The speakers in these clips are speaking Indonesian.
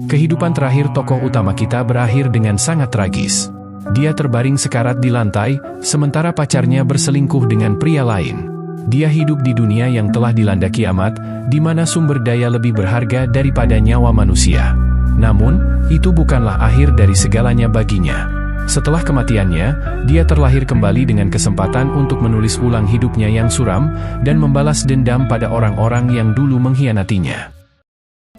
Kehidupan terakhir tokoh utama kita berakhir dengan sangat tragis. Dia terbaring sekarat di lantai, sementara pacarnya berselingkuh dengan pria lain. Dia hidup di dunia yang telah dilanda kiamat, di mana sumber daya lebih berharga daripada nyawa manusia. Namun, itu bukanlah akhir dari segalanya baginya. Setelah kematiannya, dia terlahir kembali dengan kesempatan untuk menulis ulang hidupnya yang suram, dan membalas dendam pada orang-orang yang dulu mengkhianatinya.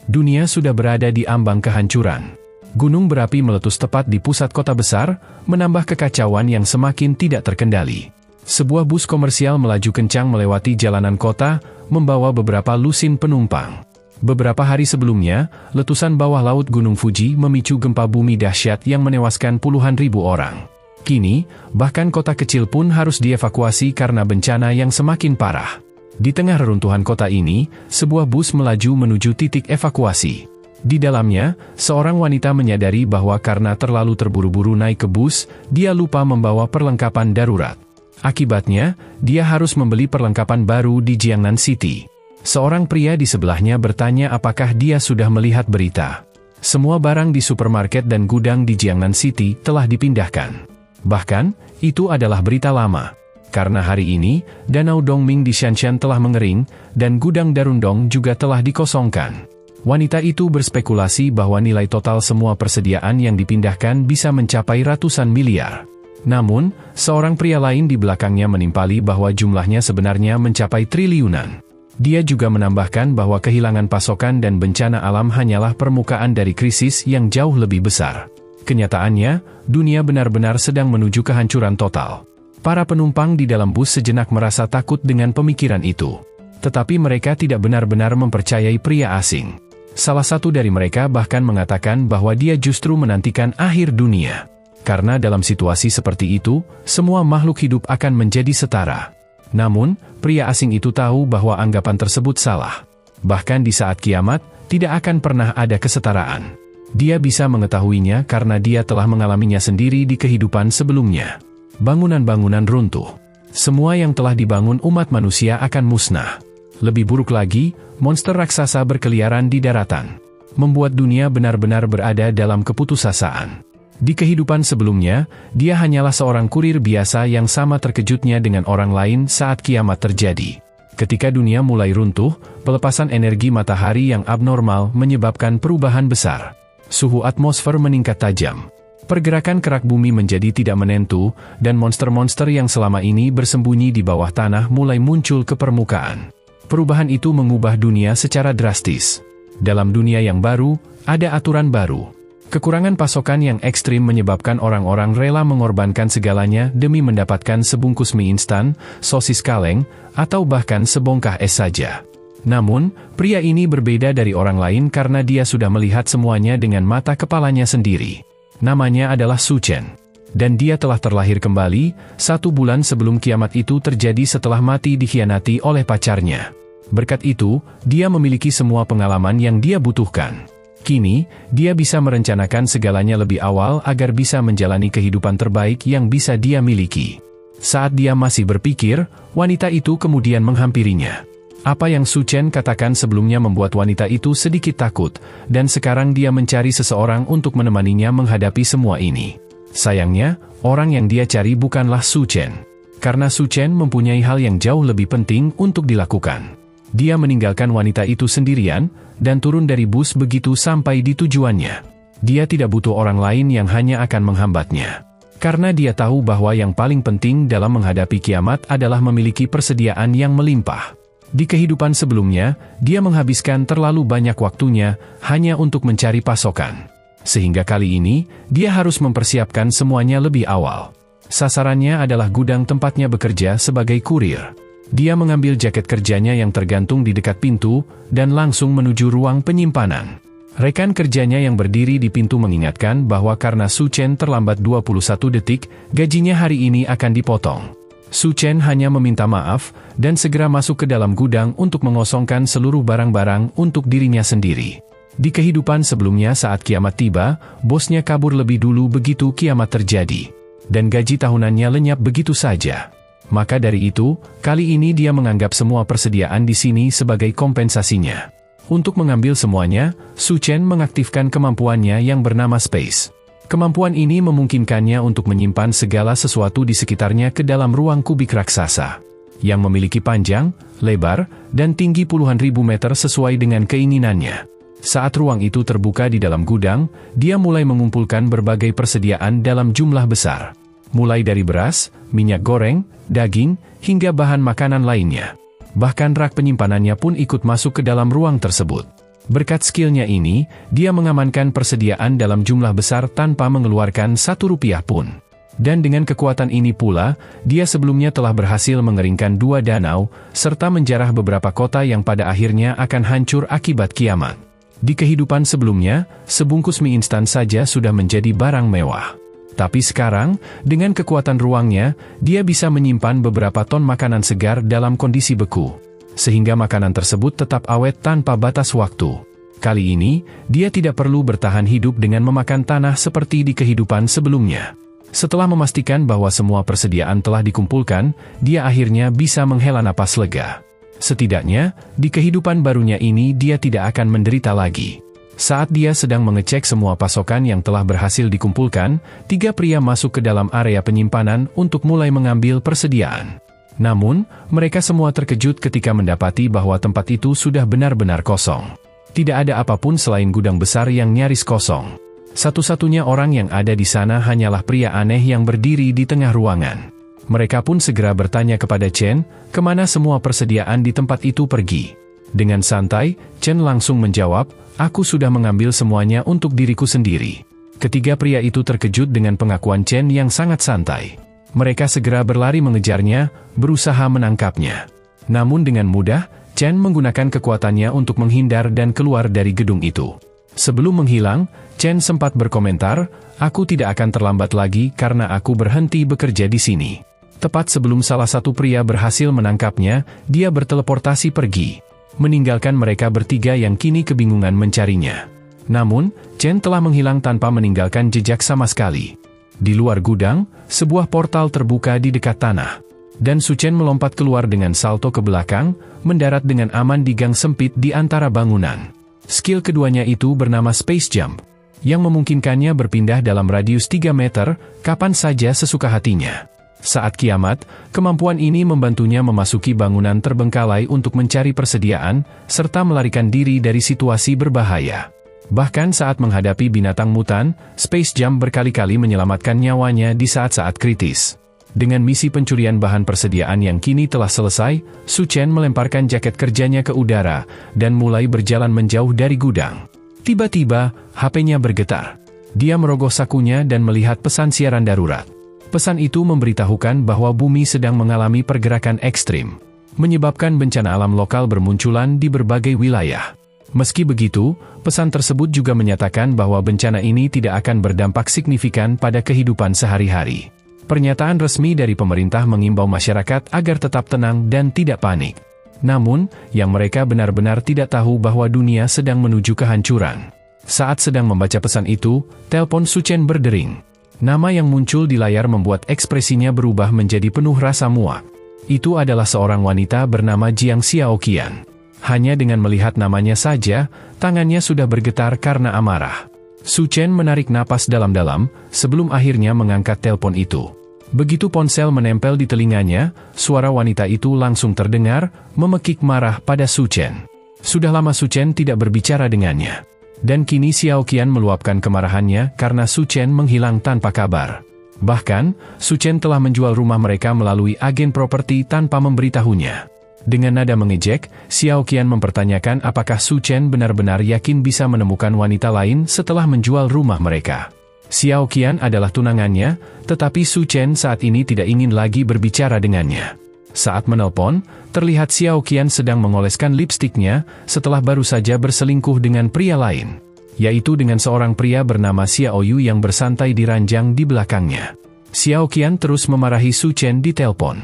Dunia sudah berada di ambang kehancuran. Gunung berapi meletus tepat di pusat kota besar, menambah kekacauan yang semakin tidak terkendali. Sebuah bus komersial melaju kencang melewati jalanan kota, membawa beberapa lusin penumpang. Beberapa hari sebelumnya, letusan bawah laut Gunung Fuji memicu gempa bumi dahsyat yang menewaskan puluhan ribu orang. Kini, bahkan kota kecil pun harus dievakuasi karena bencana yang semakin parah. Di tengah reruntuhan kota ini, sebuah bus melaju menuju titik evakuasi. Di dalamnya, seorang wanita menyadari bahwa karena terlalu terburu-buru naik ke bus, dia lupa membawa perlengkapan darurat. Akibatnya, dia harus membeli perlengkapan baru di Jiangnan City. Seorang pria di sebelahnya bertanya apakah dia sudah melihat berita. Semua barang di supermarket dan gudang di Jiangnan City telah dipindahkan. Bahkan, itu adalah berita lama. Karena hari ini, Danau Dongming di Shanshan telah mengering, dan gudang Darundong juga telah dikosongkan. Wanita itu berspekulasi bahwa nilai total semua persediaan yang dipindahkan bisa mencapai ratusan miliar. Namun, seorang pria lain di belakangnya menimpali bahwa jumlahnya sebenarnya mencapai triliunan. Dia juga menambahkan bahwa kehilangan pasokan dan bencana alam hanyalah permukaan dari krisis yang jauh lebih besar. Kenyataannya, dunia benar-benar sedang menuju kehancuran total. Para penumpang di dalam bus sejenak merasa takut dengan pemikiran itu. Tetapi mereka tidak benar-benar mempercayai pria asing. Salah satu dari mereka bahkan mengatakan bahwa dia justru menantikan akhir dunia. Karena dalam situasi seperti itu, semua makhluk hidup akan menjadi setara. Namun, pria asing itu tahu bahwa anggapan tersebut salah. Bahkan di saat kiamat, tidak akan pernah ada kesetaraan. Dia bisa mengetahuinya karena dia telah mengalaminya sendiri di kehidupan sebelumnya. Bangunan-bangunan runtuh. Semua yang telah dibangun umat manusia akan musnah. Lebih buruk lagi, monster raksasa berkeliaran di daratan. Membuat dunia benar-benar berada dalam keputusasaan. Di kehidupan sebelumnya, dia hanyalah seorang kurir biasa yang sama terkejutnya dengan orang lain saat kiamat terjadi. Ketika dunia mulai runtuh, pelepasan energi matahari yang abnormal menyebabkan perubahan besar. Suhu atmosfer meningkat tajam. Pergerakan kerak bumi menjadi tidak menentu, dan monster-monster yang selama ini bersembunyi di bawah tanah mulai muncul ke permukaan. Perubahan itu mengubah dunia secara drastis. Dalam dunia yang baru, ada aturan baru. Kekurangan pasokan yang ekstrim menyebabkan orang-orang rela mengorbankan segalanya demi mendapatkan sebungkus mie instan, sosis kaleng, atau bahkan sebongkah es saja. Namun, pria ini berbeda dari orang lain karena dia sudah melihat semuanya dengan mata kepalanya sendiri. Namanya adalah Su Chen. Dan dia telah terlahir kembali, 1 bulan sebelum kiamat itu terjadi setelah mati dikhianati oleh pacarnya. Berkat itu, dia memiliki semua pengalaman yang dia butuhkan. Kini, dia bisa merencanakan segalanya lebih awal agar bisa menjalani kehidupan terbaik yang bisa dia miliki. Saat dia masih berpikir, wanita itu kemudian menghampirinya. Apa yang Su Chen katakan sebelumnya membuat wanita itu sedikit takut, dan sekarang dia mencari seseorang untuk menemaninya menghadapi semua ini. Sayangnya, orang yang dia cari bukanlah Su Chen. Karena Su Chen mempunyai hal yang jauh lebih penting untuk dilakukan. Dia meninggalkan wanita itu sendirian, dan turun dari bus begitu sampai di tujuannya. Dia tidak butuh orang lain yang hanya akan menghambatnya. Karena dia tahu bahwa yang paling penting dalam menghadapi kiamat adalah memiliki persediaan yang melimpah. Di kehidupan sebelumnya, dia menghabiskan terlalu banyak waktunya hanya untuk mencari pasokan. Sehingga kali ini, dia harus mempersiapkan semuanya lebih awal. Sasarannya adalah gudang tempatnya bekerja sebagai kurir. Dia mengambil jaket kerjanya yang tergantung di dekat pintu, dan langsung menuju ruang penyimpanan. Rekan kerjanya yang berdiri di pintu mengingatkan bahwa karena Su Chen terlambat 21 detik, gajinya hari ini akan dipotong. Su Chen hanya meminta maaf, dan segera masuk ke dalam gudang untuk mengosongkan seluruh barang-barang untuk dirinya sendiri. Di kehidupan sebelumnya saat kiamat tiba, bosnya kabur lebih dulu begitu kiamat terjadi. Dan gaji tahunannya lenyap begitu saja. Maka dari itu, kali ini dia menganggap semua persediaan di sini sebagai kompensasinya. Untuk mengambil semuanya, Su Chen mengaktifkan kemampuannya yang bernama Space. Kemampuan ini memungkinkannya untuk menyimpan segala sesuatu di sekitarnya ke dalam ruang kubik raksasa, yang memiliki panjang, lebar, dan tinggi puluhan ribu meter sesuai dengan keinginannya. Saat ruang itu terbuka di dalam gudang, dia mulai mengumpulkan berbagai persediaan dalam jumlah besar. Mulai dari beras, minyak goreng, daging, hingga bahan makanan lainnya. Bahkan rak penyimpanannya pun ikut masuk ke dalam ruang tersebut. Berkat skillnya ini, dia mengamankan persediaan dalam jumlah besar tanpa mengeluarkan Rp1 pun. Dan dengan kekuatan ini pula, dia sebelumnya telah berhasil mengeringkan 2 danau, serta menjarah beberapa kota yang pada akhirnya akan hancur akibat kiamat. Di kehidupan sebelumnya, sebungkus mie instan saja sudah menjadi barang mewah. Tapi sekarang, dengan kekuatan ruangnya, dia bisa menyimpan beberapa ton makanan segar dalam kondisi beku, sehingga makanan tersebut tetap awet tanpa batas waktu. Kali ini, dia tidak perlu bertahan hidup dengan memakan tanah seperti di kehidupan sebelumnya. Setelah memastikan bahwa semua persediaan telah dikumpulkan, dia akhirnya bisa menghela napas lega. Setidaknya, di kehidupan barunya ini dia tidak akan menderita lagi. Saat dia sedang mengecek semua pasokan yang telah berhasil dikumpulkan, 3 pria masuk ke dalam area penyimpanan untuk mulai mengambil persediaan. Namun, mereka semua terkejut ketika mendapati bahwa tempat itu sudah benar-benar kosong. Tidak ada apapun selain gudang besar yang nyaris kosong. Satu-satunya orang yang ada di sana hanyalah pria aneh yang berdiri di tengah ruangan. Mereka pun segera bertanya kepada Chen, kemana semua persediaan di tempat itu pergi. Dengan santai, Chen langsung menjawab, aku sudah mengambil semuanya untuk diriku sendiri. Ketiga pria itu terkejut dengan pengakuan Chen yang sangat santai. Mereka segera berlari mengejarnya, berusaha menangkapnya. Namun dengan mudah, Chen menggunakan kekuatannya untuk menghindar dan keluar dari gedung itu. Sebelum menghilang, Chen sempat berkomentar, aku tidak akan terlambat lagi karena aku berhenti bekerja di sini. Tepat sebelum salah satu pria berhasil menangkapnya, dia berteleportasi pergi, meninggalkan mereka bertiga yang kini kebingungan mencarinya. Namun, Chen telah menghilang tanpa meninggalkan jejak sama sekali. Di luar gudang, sebuah portal terbuka di dekat tanah. Dan Su Chen melompat keluar dengan salto ke belakang, mendarat dengan aman di gang sempit di antara bangunan. Skill keduanya itu bernama Space Jump, yang memungkinkannya berpindah dalam radius 3 meter, kapan saja sesuka hatinya. Saat kiamat, kemampuan ini membantunya memasuki bangunan terbengkalai untuk mencari persediaan, serta melarikan diri dari situasi berbahaya. Bahkan saat menghadapi binatang mutan, Space Jump berkali-kali menyelamatkan nyawanya di saat-saat kritis. Dengan misi pencurian bahan persediaan yang kini telah selesai, Su Chen melemparkan jaket kerjanya ke udara, dan mulai berjalan menjauh dari gudang. Tiba-tiba, HP-nya bergetar. Dia merogoh sakunya dan melihat pesan siaran darurat. Pesan itu memberitahukan bahwa bumi sedang mengalami pergerakan ekstrim, menyebabkan bencana alam lokal bermunculan di berbagai wilayah. Meski begitu, pesan tersebut juga menyatakan bahwa bencana ini tidak akan berdampak signifikan pada kehidupan sehari-hari. Pernyataan resmi dari pemerintah mengimbau masyarakat agar tetap tenang dan tidak panik. Namun, yang mereka benar-benar tidak tahu bahwa dunia sedang menuju kehancuran. Saat sedang membaca pesan itu, telepon Su Chen berdering. Nama yang muncul di layar membuat ekspresinya berubah menjadi penuh rasa muak. Itu adalah seorang wanita bernama Jiang Xiaoqian. Hanya dengan melihat namanya saja, tangannya sudah bergetar karena amarah. Su Chen menarik napas dalam-dalam, sebelum akhirnya mengangkat telepon itu. Begitu ponsel menempel di telinganya, suara wanita itu langsung terdengar, memekik marah pada Su Chen. Sudah lama Su Chen tidak berbicara dengannya. Dan kini Xiaoqian meluapkan kemarahannya karena Su Chen menghilang tanpa kabar. Bahkan, Su Chen telah menjual rumah mereka melalui agen properti tanpa memberitahunya. Dengan nada mengejek, Xiaoqian mempertanyakan apakah Su Chen benar-benar yakin bisa menemukan wanita lain setelah menjual rumah mereka. Xiaoqian adalah tunangannya, tetapi Su Chen saat ini tidak ingin lagi berbicara dengannya. Saat menelpon, terlihat Xiaoqian sedang mengoleskan lipstiknya setelah baru saja berselingkuh dengan pria lain, yaitu dengan seorang pria bernama Xiaoyu yang bersantai di ranjang di belakangnya. Xiaoqian terus memarahi Su Chen di telepon,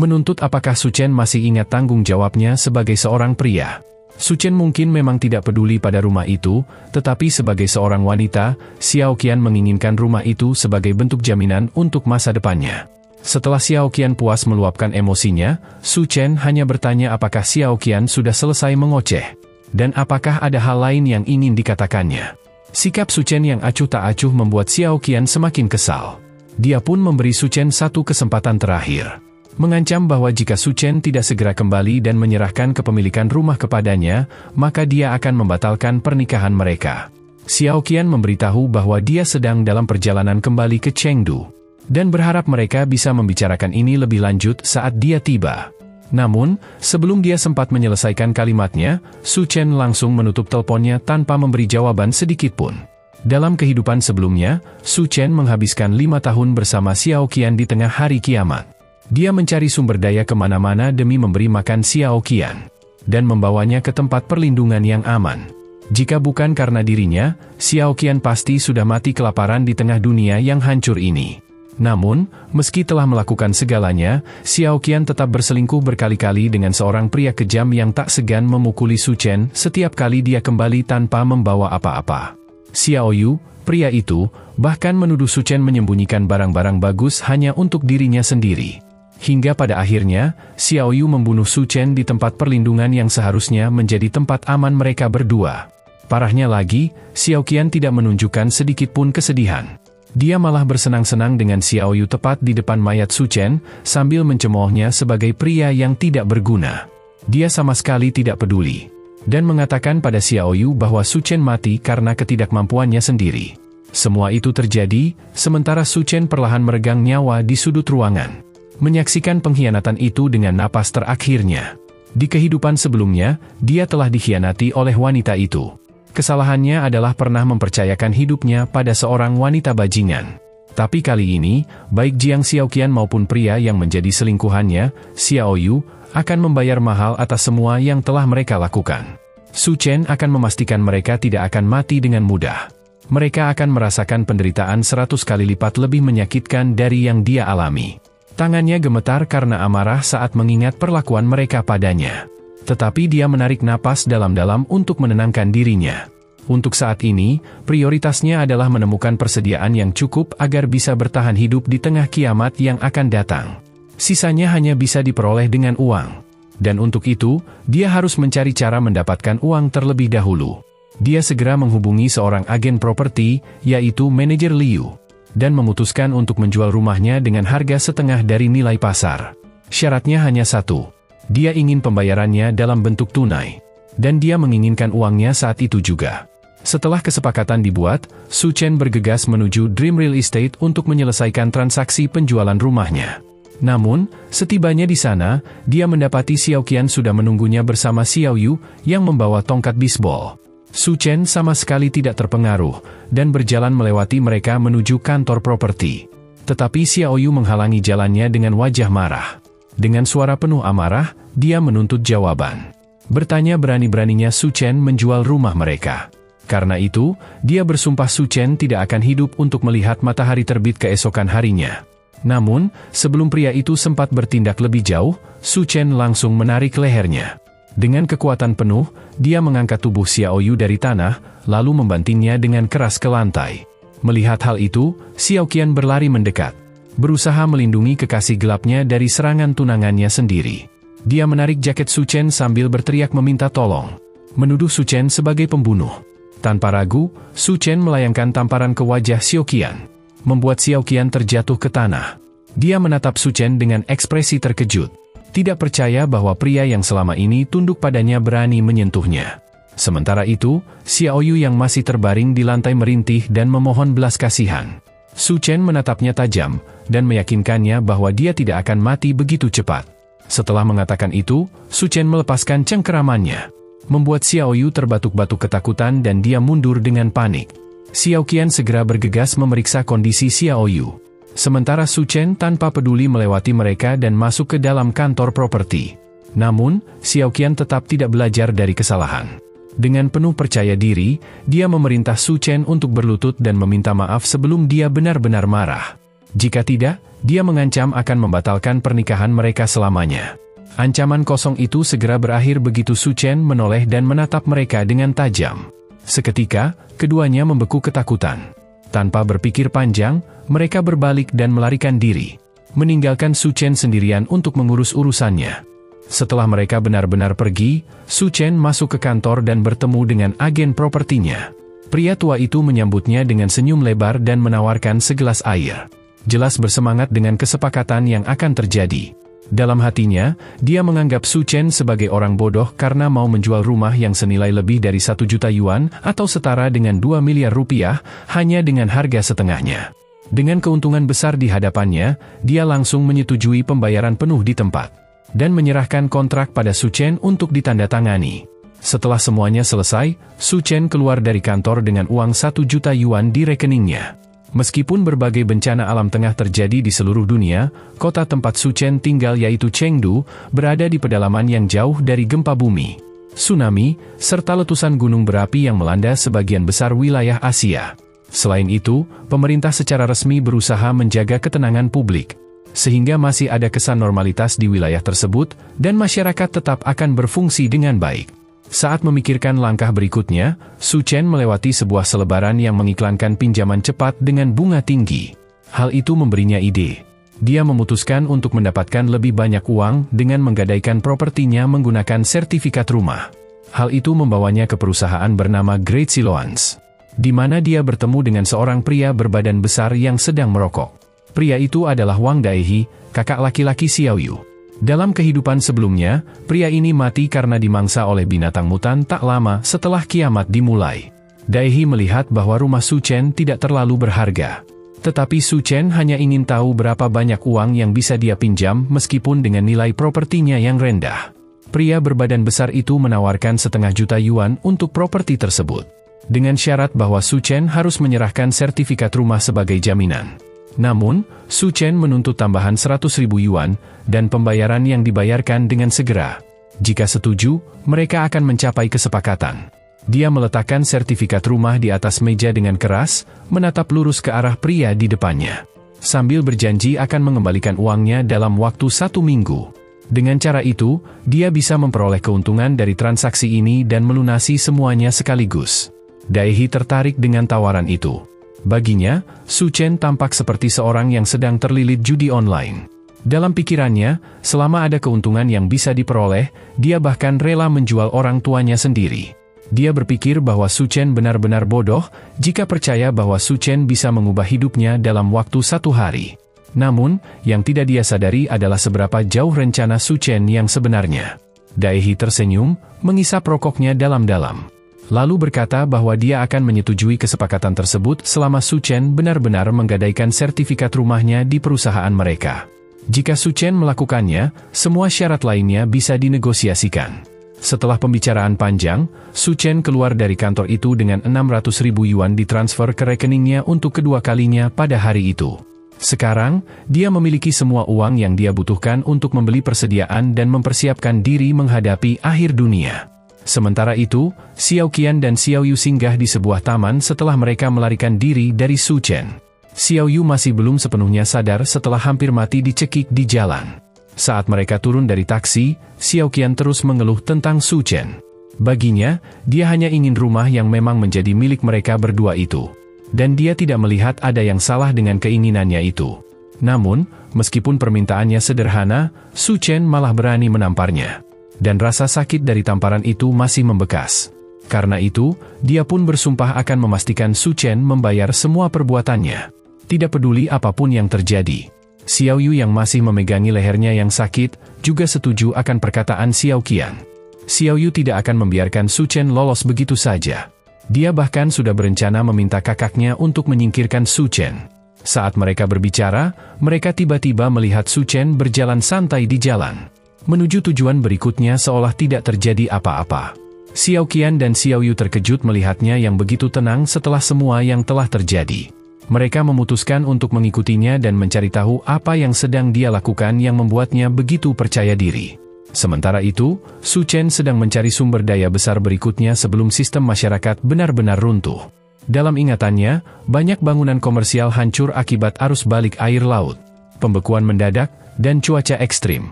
menuntut apakah Su Chen masih ingat tanggung jawabnya sebagai seorang pria. Su Chen mungkin memang tidak peduli pada rumah itu, tetapi sebagai seorang wanita, Xiaoqian menginginkan rumah itu sebagai bentuk jaminan untuk masa depannya. Setelah Xiaoqian puas meluapkan emosinya, Su Chen hanya bertanya apakah Xiaoqian sudah selesai mengoceh. Dan apakah ada hal lain yang ingin dikatakannya? Sikap Su Chen yang acuh tak acuh membuat Xiao Qian semakin kesal. Dia pun memberi Su Chen satu kesempatan terakhir. Mengancam bahwa jika Su Chen tidak segera kembali dan menyerahkan kepemilikan rumah kepadanya, maka dia akan membatalkan pernikahan mereka. Xiao Qian memberitahu bahwa dia sedang dalam perjalanan kembali ke Chengdu, dan berharap mereka bisa membicarakan ini lebih lanjut saat dia tiba. Namun, sebelum dia sempat menyelesaikan kalimatnya, Su Chen langsung menutup teleponnya tanpa memberi jawaban sedikitpun. Dalam kehidupan sebelumnya, Su Chen menghabiskan 5 tahun bersama Xiao Qian di tengah hari kiamat. Dia mencari sumber daya kemana-mana demi memberi makan Xiao Qian, dan membawanya ke tempat perlindungan yang aman. Jika bukan karena dirinya, Xiao Qian pasti sudah mati kelaparan di tengah dunia yang hancur ini. Namun, meski telah melakukan segalanya, Xiao Qian tetap berselingkuh berkali-kali dengan seorang pria kejam yang tak segan memukuli Su Chen setiap kali dia kembali tanpa membawa apa-apa. Xiao Yu, pria itu, bahkan menuduh Su Chen menyembunyikan barang-barang bagus hanya untuk dirinya sendiri. Hingga pada akhirnya, Xiao Yu membunuh Su Chen di tempat perlindungan yang seharusnya menjadi tempat aman mereka berdua. Parahnya lagi, Xiao Qian tidak menunjukkan sedikitpun kesedihan. Dia malah bersenang-senang dengan Xiao Yu tepat di depan mayat Su Chen, sambil mencemoohnya sebagai pria yang tidak berguna. Dia sama sekali tidak peduli, dan mengatakan pada Xiao Yu bahwa Su Chen mati karena ketidakmampuannya sendiri. Semua itu terjadi, sementara Su Chen perlahan meregang nyawa di sudut ruangan. Menyaksikan pengkhianatan itu dengan napas terakhirnya. Di kehidupan sebelumnya, dia telah dikhianati oleh wanita itu. Kesalahannya adalah pernah mempercayakan hidupnya pada seorang wanita bajingan. Tapi kali ini, baik Jiang Xiaoqian maupun pria yang menjadi selingkuhannya, Xiao Yu, akan membayar mahal atas semua yang telah mereka lakukan. Su Chen akan memastikan mereka tidak akan mati dengan mudah. Mereka akan merasakan penderitaan 100 kali lipat lebih menyakitkan dari yang dia alami. Tangannya gemetar karena amarah saat mengingat perlakuan mereka padanya. Tetapi dia menarik napas dalam-dalam untuk menenangkan dirinya. Untuk saat ini, prioritasnya adalah menemukan persediaan yang cukup agar bisa bertahan hidup di tengah kiamat yang akan datang. Sisanya hanya bisa diperoleh dengan uang. Dan untuk itu, dia harus mencari cara mendapatkan uang terlebih dahulu. Dia segera menghubungi seorang agen properti, yaitu manajer Liu, dan memutuskan untuk menjual rumahnya dengan harga setengah dari nilai pasar. Syaratnya hanya satu. Dia ingin pembayarannya dalam bentuk tunai. Dan dia menginginkan uangnya saat itu juga. Setelah kesepakatan dibuat, Su Chen bergegas menuju Dream Real Estate untuk menyelesaikan transaksi penjualan rumahnya. Namun, setibanya di sana, dia mendapati Xiao Qian sudah menunggunya bersama Xiao Yu yang membawa tongkat bisbol. Su Chen sama sekali tidak terpengaruh, dan berjalan melewati mereka menuju kantor properti. Tetapi Xiao Yu menghalangi jalannya dengan wajah marah. Dengan suara penuh amarah, dia menuntut jawaban. Bertanya berani-beraninya Su Chen menjual rumah mereka. Karena itu, dia bersumpah Su Chen tidak akan hidup untuk melihat matahari terbit keesokan harinya. Namun, sebelum pria itu sempat bertindak lebih jauh, Su Chen langsung menarik lehernya. Dengan kekuatan penuh, dia mengangkat tubuh Xiao Yu dari tanah, lalu membantingnya dengan keras ke lantai. Melihat hal itu, Xiao Qian berlari mendekat. Berusaha melindungi kekasih gelapnya dari serangan tunangannya sendiri. Dia menarik jaket Su Chen sambil berteriak meminta tolong. Menuduh Su Chen sebagai pembunuh. Tanpa ragu, Su Chen melayangkan tamparan ke wajah Xiao Qian, membuat Xiao Qian terjatuh ke tanah. Dia menatap Su Chen dengan ekspresi terkejut. Tidak percaya bahwa pria yang selama ini tunduk padanya berani menyentuhnya. Sementara itu, Xiao Yu yang masih terbaring di lantai merintih dan memohon belas kasihan. Su Chen menatapnya tajam, dan meyakinkannya bahwa dia tidak akan mati begitu cepat. Setelah mengatakan itu, Su Chen melepaskan cengkeramannya, membuat Xiao Yu terbatuk-batuk ketakutan dan dia mundur dengan panik. Xiao Qian segera bergegas memeriksa kondisi Xiao Yu. Sementara Su Chen tanpa peduli melewati mereka dan masuk ke dalam kantor properti. Namun, Xiao Qian tetap tidak belajar dari kesalahan. Dengan penuh percaya diri, dia memerintah Su Chen untuk berlutut dan meminta maaf sebelum dia benar-benar marah. Jika tidak, dia mengancam akan membatalkan pernikahan mereka selamanya. Ancaman kosong itu segera berakhir begitu Su Chen menoleh dan menatap mereka dengan tajam. Seketika, keduanya membeku ketakutan. Tanpa berpikir panjang, mereka berbalik dan melarikan diri, meninggalkan Su Chen sendirian untuk mengurus urusannya. Setelah mereka benar-benar pergi, Su Chen masuk ke kantor dan bertemu dengan agen propertinya. Pria tua itu menyambutnya dengan senyum lebar dan menawarkan segelas air. Jelas bersemangat dengan kesepakatan yang akan terjadi. Dalam hatinya, dia menganggap Su Chen sebagai orang bodoh karena mau menjual rumah yang senilai lebih dari 1 juta yuan atau setara dengan 2 miliar rupiah hanya dengan harga setengahnya. Dengan keuntungan besar di hadapannya, dia langsung menyetujui pembayaran penuh di tempat dan menyerahkan kontrak pada Su Chen untuk ditandatangani. Setelah semuanya selesai, Su Chen keluar dari kantor dengan uang 1 juta yuan di rekeningnya. Meskipun berbagai bencana alam tengah terjadi di seluruh dunia, kota tempat Su Chen tinggal yaitu Chengdu, berada di pedalaman yang jauh dari gempa bumi, tsunami, serta letusan gunung berapi yang melanda sebagian besar wilayah Asia. Selain itu, pemerintah secara resmi berusaha menjaga ketenangan publik, sehingga masih ada kesan normalitas di wilayah tersebut, dan masyarakat tetap akan berfungsi dengan baik. Saat memikirkan langkah berikutnya, Su Chen melewati sebuah selebaran yang mengiklankan pinjaman cepat dengan bunga tinggi. Hal itu memberinya ide. Dia memutuskan untuk mendapatkan lebih banyak uang dengan menggadaikan propertinya menggunakan sertifikat rumah. Hal itu membawanya ke perusahaan bernama Great Siloans, di mana dia bertemu dengan seorang pria berbadan besar yang sedang merokok. Pria itu adalah Wang Daehi, kakak laki-laki Xiao Yu. Dalam kehidupan sebelumnya, pria ini mati karena dimangsa oleh binatang mutan tak lama setelah kiamat dimulai. Daehi melihat bahwa rumah Su Chen tidak terlalu berharga. Tetapi Su Chen hanya ingin tahu berapa banyak uang yang bisa dia pinjam meskipun dengan nilai propertinya yang rendah. Pria berbadan besar itu menawarkan 500 juta yuan untuk properti tersebut, dengan syarat bahwa Su Chen harus menyerahkan sertifikat rumah sebagai jaminan. Namun, Su Chen menuntut tambahan 100.000 yuan, dan pembayaran yang dibayarkan dengan segera. Jika setuju, mereka akan mencapai kesepakatan. Dia meletakkan sertifikat rumah di atas meja dengan keras, menatap lurus ke arah pria di depannya, sambil berjanji akan mengembalikan uangnya dalam waktu 1 minggu. Dengan cara itu, dia bisa memperoleh keuntungan dari transaksi ini dan melunasi semuanya sekaligus. Daehi tertarik dengan tawaran itu. Baginya, Su Chen tampak seperti seorang yang sedang terlilit judi online. Dalam pikirannya, selama ada keuntungan yang bisa diperoleh, dia bahkan rela menjual orang tuanya sendiri. Dia berpikir bahwa Su Chen benar-benar bodoh jika percaya bahwa Su Chen bisa mengubah hidupnya dalam waktu 1 hari. Namun, yang tidak dia sadari adalah seberapa jauh rencana Su Chen yang sebenarnya. Daehi tersenyum, mengisap rokoknya dalam-dalam, lalu berkata bahwa dia akan menyetujui kesepakatan tersebut selama Su Chen benar-benar menggadaikan sertifikat rumahnya di perusahaan mereka. Jika Su Chen melakukannya, semua syarat lainnya bisa dinegosiasikan. Setelah pembicaraan panjang, Su Chen keluar dari kantor itu dengan 600.000 yuan ditransfer ke rekeningnya untuk kedua kalinya pada hari itu. Sekarang, dia memiliki semua uang yang dia butuhkan untuk membeli persediaan dan mempersiapkan diri menghadapi akhir dunia. Sementara itu, Xiao Qian dan Xiao Yu singgah di sebuah taman setelah mereka melarikan diri dari Su Chen. Xiao Yu masih belum sepenuhnya sadar setelah hampir mati dicekik di jalan. Saat mereka turun dari taksi, Xiao Qian terus mengeluh tentang Su Chen. Baginya, dia hanya ingin rumah yang memang menjadi milik mereka berdua itu. Dan dia tidak melihat ada yang salah dengan keinginannya itu. Namun, meskipun permintaannya sederhana, Su Chen malah berani menamparnya. Dan rasa sakit dari tamparan itu masih membekas. Karena itu, dia pun bersumpah akan memastikan Su Chen membayar semua perbuatannya, tidak peduli apapun yang terjadi. Xiao Yu yang masih memegangi lehernya yang sakit, juga setuju akan perkataan Xiao Qian. Xiao Yu tidak akan membiarkan Su Chen lolos begitu saja. Dia bahkan sudah berencana meminta kakaknya untuk menyingkirkan Su Chen. Saat mereka berbicara, mereka tiba-tiba melihat Su Chen berjalan santai di jalan menuju tujuan berikutnya seolah tidak terjadi apa-apa. Xiao Qian dan Xiao Yu terkejut melihatnya yang begitu tenang setelah semua yang telah terjadi. Mereka memutuskan untuk mengikutinya dan mencari tahu apa yang sedang dia lakukan yang membuatnya begitu percaya diri. Sementara itu, Su Chen sedang mencari sumber daya besar berikutnya sebelum sistem masyarakat benar-benar runtuh. Dalam ingatannya, banyak bangunan komersial hancur akibat arus balik air laut, pembekuan mendadak, dan cuaca ekstrim.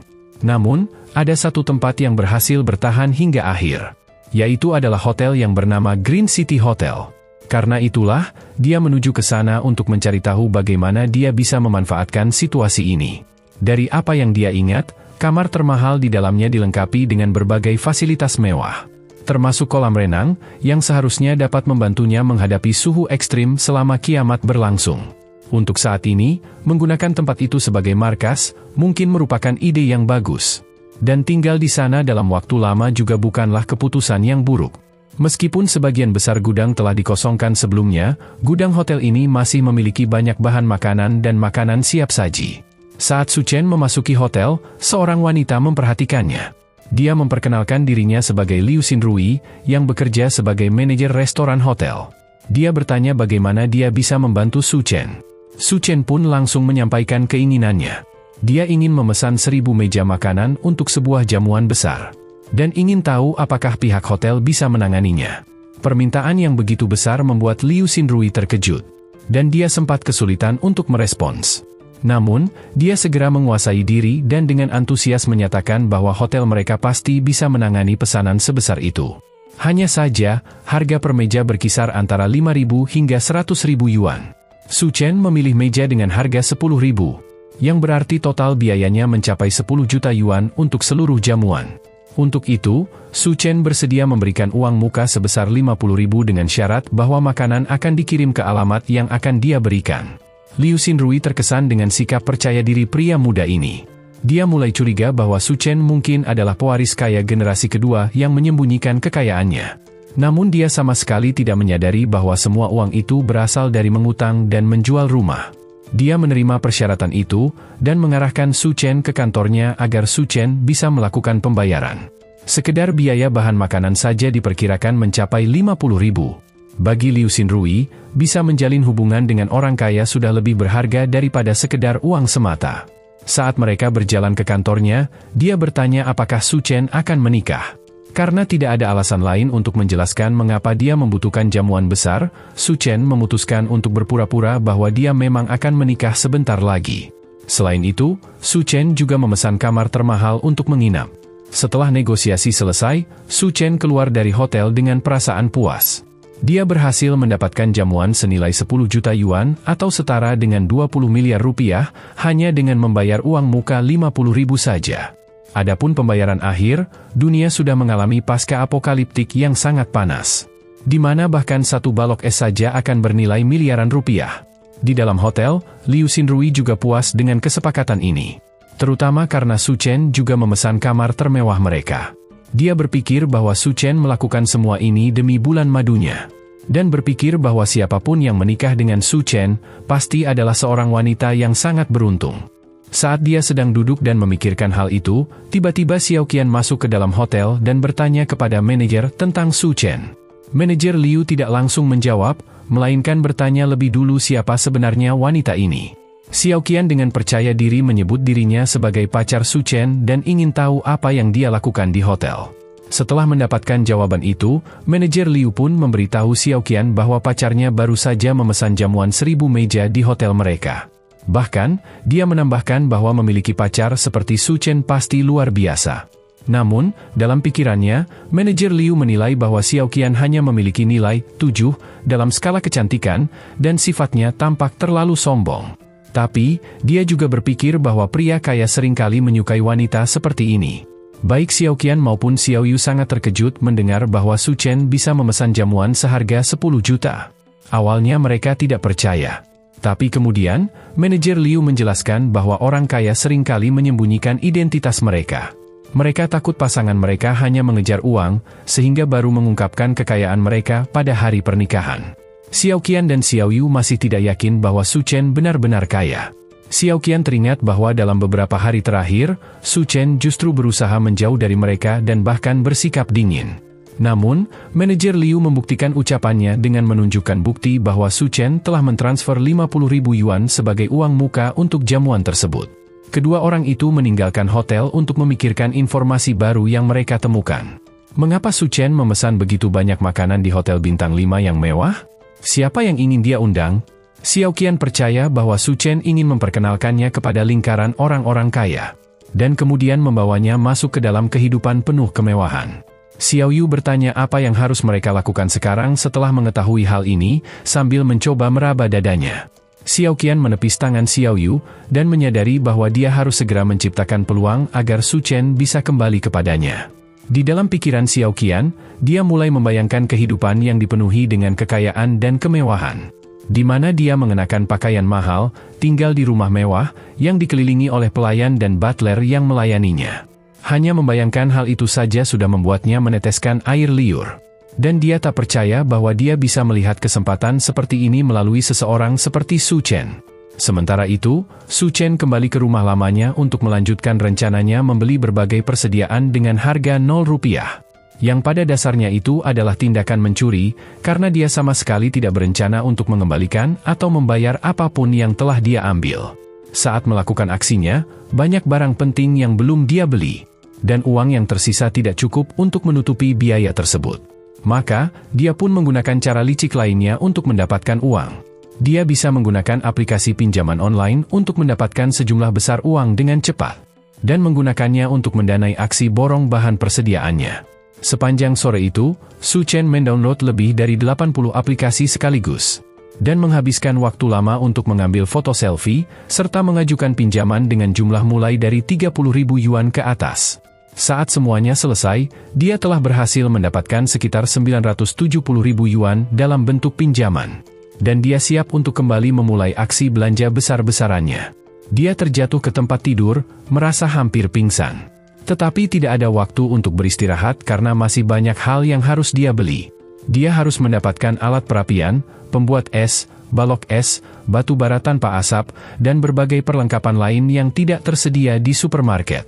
Namun, ada satu tempat yang berhasil bertahan hingga akhir, yaitu adalah hotel yang bernama Green City Hotel. Karena itulah, dia menuju ke sana untuk mencari tahu bagaimana dia bisa memanfaatkan situasi ini. Dari apa yang dia ingat, kamar termahal di dalamnya dilengkapi dengan berbagai fasilitas mewah. Termasuk kolam renang, yang seharusnya dapat membantunya menghadapi suhu ekstrim selama kiamat berlangsung. Untuk saat ini, menggunakan tempat itu sebagai markas, mungkin merupakan ide yang bagus. Dan tinggal di sana dalam waktu lama juga bukanlah keputusan yang buruk. Meskipun sebagian besar gudang telah dikosongkan sebelumnya, gudang hotel ini masih memiliki banyak bahan makanan dan makanan siap saji. Saat Su Chen memasuki hotel, seorang wanita memperhatikannya. Dia memperkenalkan dirinya sebagai Liu Xinrui, yang bekerja sebagai manajer restoran hotel. Dia bertanya bagaimana dia bisa membantu Su Chen. Su Chen pun langsung menyampaikan keinginannya. Dia ingin memesan 1000 meja makanan untuk sebuah jamuan besar. Dan ingin tahu apakah pihak hotel bisa menanganinya. Permintaan yang begitu besar membuat Liu Xinrui terkejut. Dan dia sempat kesulitan untuk merespons. Namun, dia segera menguasai diri dan dengan antusias menyatakan bahwa hotel mereka pasti bisa menangani pesanan sebesar itu. Hanya saja, harga per meja berkisar antara 5.000 hingga 100.000 yuan. Su Chen memilih meja dengan harga 10.000, yang berarti total biayanya mencapai 10 juta yuan untuk seluruh jamuan. Untuk itu, Su Chen bersedia memberikan uang muka sebesar 50.000 dengan syarat bahwa makanan akan dikirim ke alamat yang akan dia berikan. Liu Xinrui terkesan dengan sikap percaya diri pria muda ini. Dia mulai curiga bahwa Su Chen mungkin adalah pewaris kaya generasi kedua yang menyembunyikan kekayaannya. Namun dia sama sekali tidak menyadari bahwa semua uang itu berasal dari mengutang dan menjual rumah. Dia menerima persyaratan itu, dan mengarahkan Su Chen ke kantornya agar Su Chen bisa melakukan pembayaran. Sekedar biaya bahan makanan saja diperkirakan mencapai 50.000. Bagi Liu Xinrui, bisa menjalin hubungan dengan orang kaya sudah lebih berharga daripada sekedar uang semata. Saat mereka berjalan ke kantornya, dia bertanya apakah Su Chen akan menikah. Karena tidak ada alasan lain untuk menjelaskan mengapa dia membutuhkan jamuan besar, Su Chen memutuskan untuk berpura-pura bahwa dia memang akan menikah sebentar lagi. Selain itu, Su Chen juga memesan kamar termahal untuk menginap. Setelah negosiasi selesai, Su Chen keluar dari hotel dengan perasaan puas. Dia berhasil mendapatkan jamuan senilai 10 juta yuan atau setara dengan 20 miliar rupiah hanya dengan membayar uang muka 50.000 saja. Adapun pembayaran akhir, dunia sudah mengalami pasca apokaliptik yang sangat panas. Di mana bahkan satu balok es saja akan bernilai miliaran rupiah. Di dalam hotel, Liu Xinrui juga puas dengan kesepakatan ini. Terutama karena Su Chen juga memesan kamar termewah mereka. Dia berpikir bahwa Su Chen melakukan semua ini demi bulan madunya. Dan berpikir bahwa siapapun yang menikah dengan Su Chen, pasti adalah seorang wanita yang sangat beruntung. Saat dia sedang duduk dan memikirkan hal itu, tiba-tiba Xiao Qian masuk ke dalam hotel dan bertanya kepada manajer tentang Su Chen. Manajer Liu tidak langsung menjawab, melainkan bertanya lebih dulu siapa sebenarnya wanita ini. Xiao Qian dengan percaya diri menyebut dirinya sebagai pacar Su Chen dan ingin tahu apa yang dia lakukan di hotel. Setelah mendapatkan jawaban itu, manajer Liu pun memberitahu Xiao Qian bahwa pacarnya baru saja memesan jamuan 1000 meja di hotel mereka. Bahkan, dia menambahkan bahwa memiliki pacar seperti Su Chen pasti luar biasa. Namun, dalam pikirannya, manajer Liu menilai bahwa Xiao Qian hanya memiliki nilai 7 dalam skala kecantikan, dan sifatnya tampak terlalu sombong. Tapi, dia juga berpikir bahwa pria kaya seringkali menyukai wanita seperti ini. Baik Xiao Qian maupun Xiao Yu sangat terkejut mendengar bahwa Su Chen bisa memesan jamuan seharga 10 juta. Awalnya mereka tidak percaya. Tapi kemudian, manajer Liu menjelaskan bahwa orang kaya seringkali menyembunyikan identitas mereka. Mereka takut pasangan mereka hanya mengejar uang, sehingga baru mengungkapkan kekayaan mereka pada hari pernikahan. Xiao Qian dan Xiao Yu masih tidak yakin bahwa Su Chen benar-benar kaya. Xiao Qian teringat bahwa dalam beberapa hari terakhir, Su Chen justru berusaha menjauh dari mereka dan bahkan bersikap dingin. Namun, manajer Liu membuktikan ucapannya dengan menunjukkan bukti bahwa Su Chen telah mentransfer 50.000 yuan sebagai uang muka untuk jamuan tersebut. Kedua orang itu meninggalkan hotel untuk memikirkan informasi baru yang mereka temukan. Mengapa Su Chen memesan begitu banyak makanan di hotel bintang 5 yang mewah? Siapa yang ingin dia undang? Xiao Qian percaya bahwa Su Chen ingin memperkenalkannya kepada lingkaran orang-orang kaya. Dan kemudian membawanya masuk ke dalam kehidupan penuh kemewahan. Xiao Yu bertanya apa yang harus mereka lakukan sekarang setelah mengetahui hal ini, sambil mencoba meraba dadanya. Xiao Qian menepis tangan Xiao Yu, dan menyadari bahwa dia harus segera menciptakan peluang agar Su Chen bisa kembali kepadanya. Di dalam pikiran Xiao Qian, dia mulai membayangkan kehidupan yang dipenuhi dengan kekayaan dan kemewahan. Di mana dia mengenakan pakaian mahal, tinggal di rumah mewah, yang dikelilingi oleh pelayan dan butler yang melayaninya. Hanya membayangkan hal itu saja sudah membuatnya meneteskan air liur. Dan dia tak percaya bahwa dia bisa melihat kesempatan seperti ini melalui seseorang seperti Su Chen. Sementara itu, Su Chen kembali ke rumah lamanya untuk melanjutkan rencananya membeli berbagai persediaan dengan harga 0 rupiah. Yang pada dasarnya itu adalah tindakan mencuri, karena dia sama sekali tidak berencana untuk mengembalikan atau membayar apapun yang telah dia ambil. Saat melakukan aksinya, banyak barang penting yang belum dia beli. Dan uang yang tersisa tidak cukup untuk menutupi biaya tersebut. Maka, dia pun menggunakan cara licik lainnya untuk mendapatkan uang. Dia bisa menggunakan aplikasi pinjaman online untuk mendapatkan sejumlah besar uang dengan cepat. Dan menggunakannya untuk mendanai aksi borong bahan persediaannya. Sepanjang sore itu, Su Chen mendownload lebih dari 80 aplikasi sekaligus. Dan menghabiskan waktu lama untuk mengambil foto selfie, serta mengajukan pinjaman dengan jumlah mulai dari 30.000 yuan ke atas. Saat semuanya selesai, dia telah berhasil mendapatkan sekitar 970.000 yuan dalam bentuk pinjaman. Dan dia siap untuk kembali memulai aksi belanja besar-besarannya. Dia terjatuh ke tempat tidur, merasa hampir pingsan. Tetapi tidak ada waktu untuk beristirahat karena masih banyak hal yang harus dia beli. Dia harus mendapatkan alat perapian, pembuat es, balok es, batu bara tanpa asap, dan berbagai perlengkapan lain yang tidak tersedia di supermarket.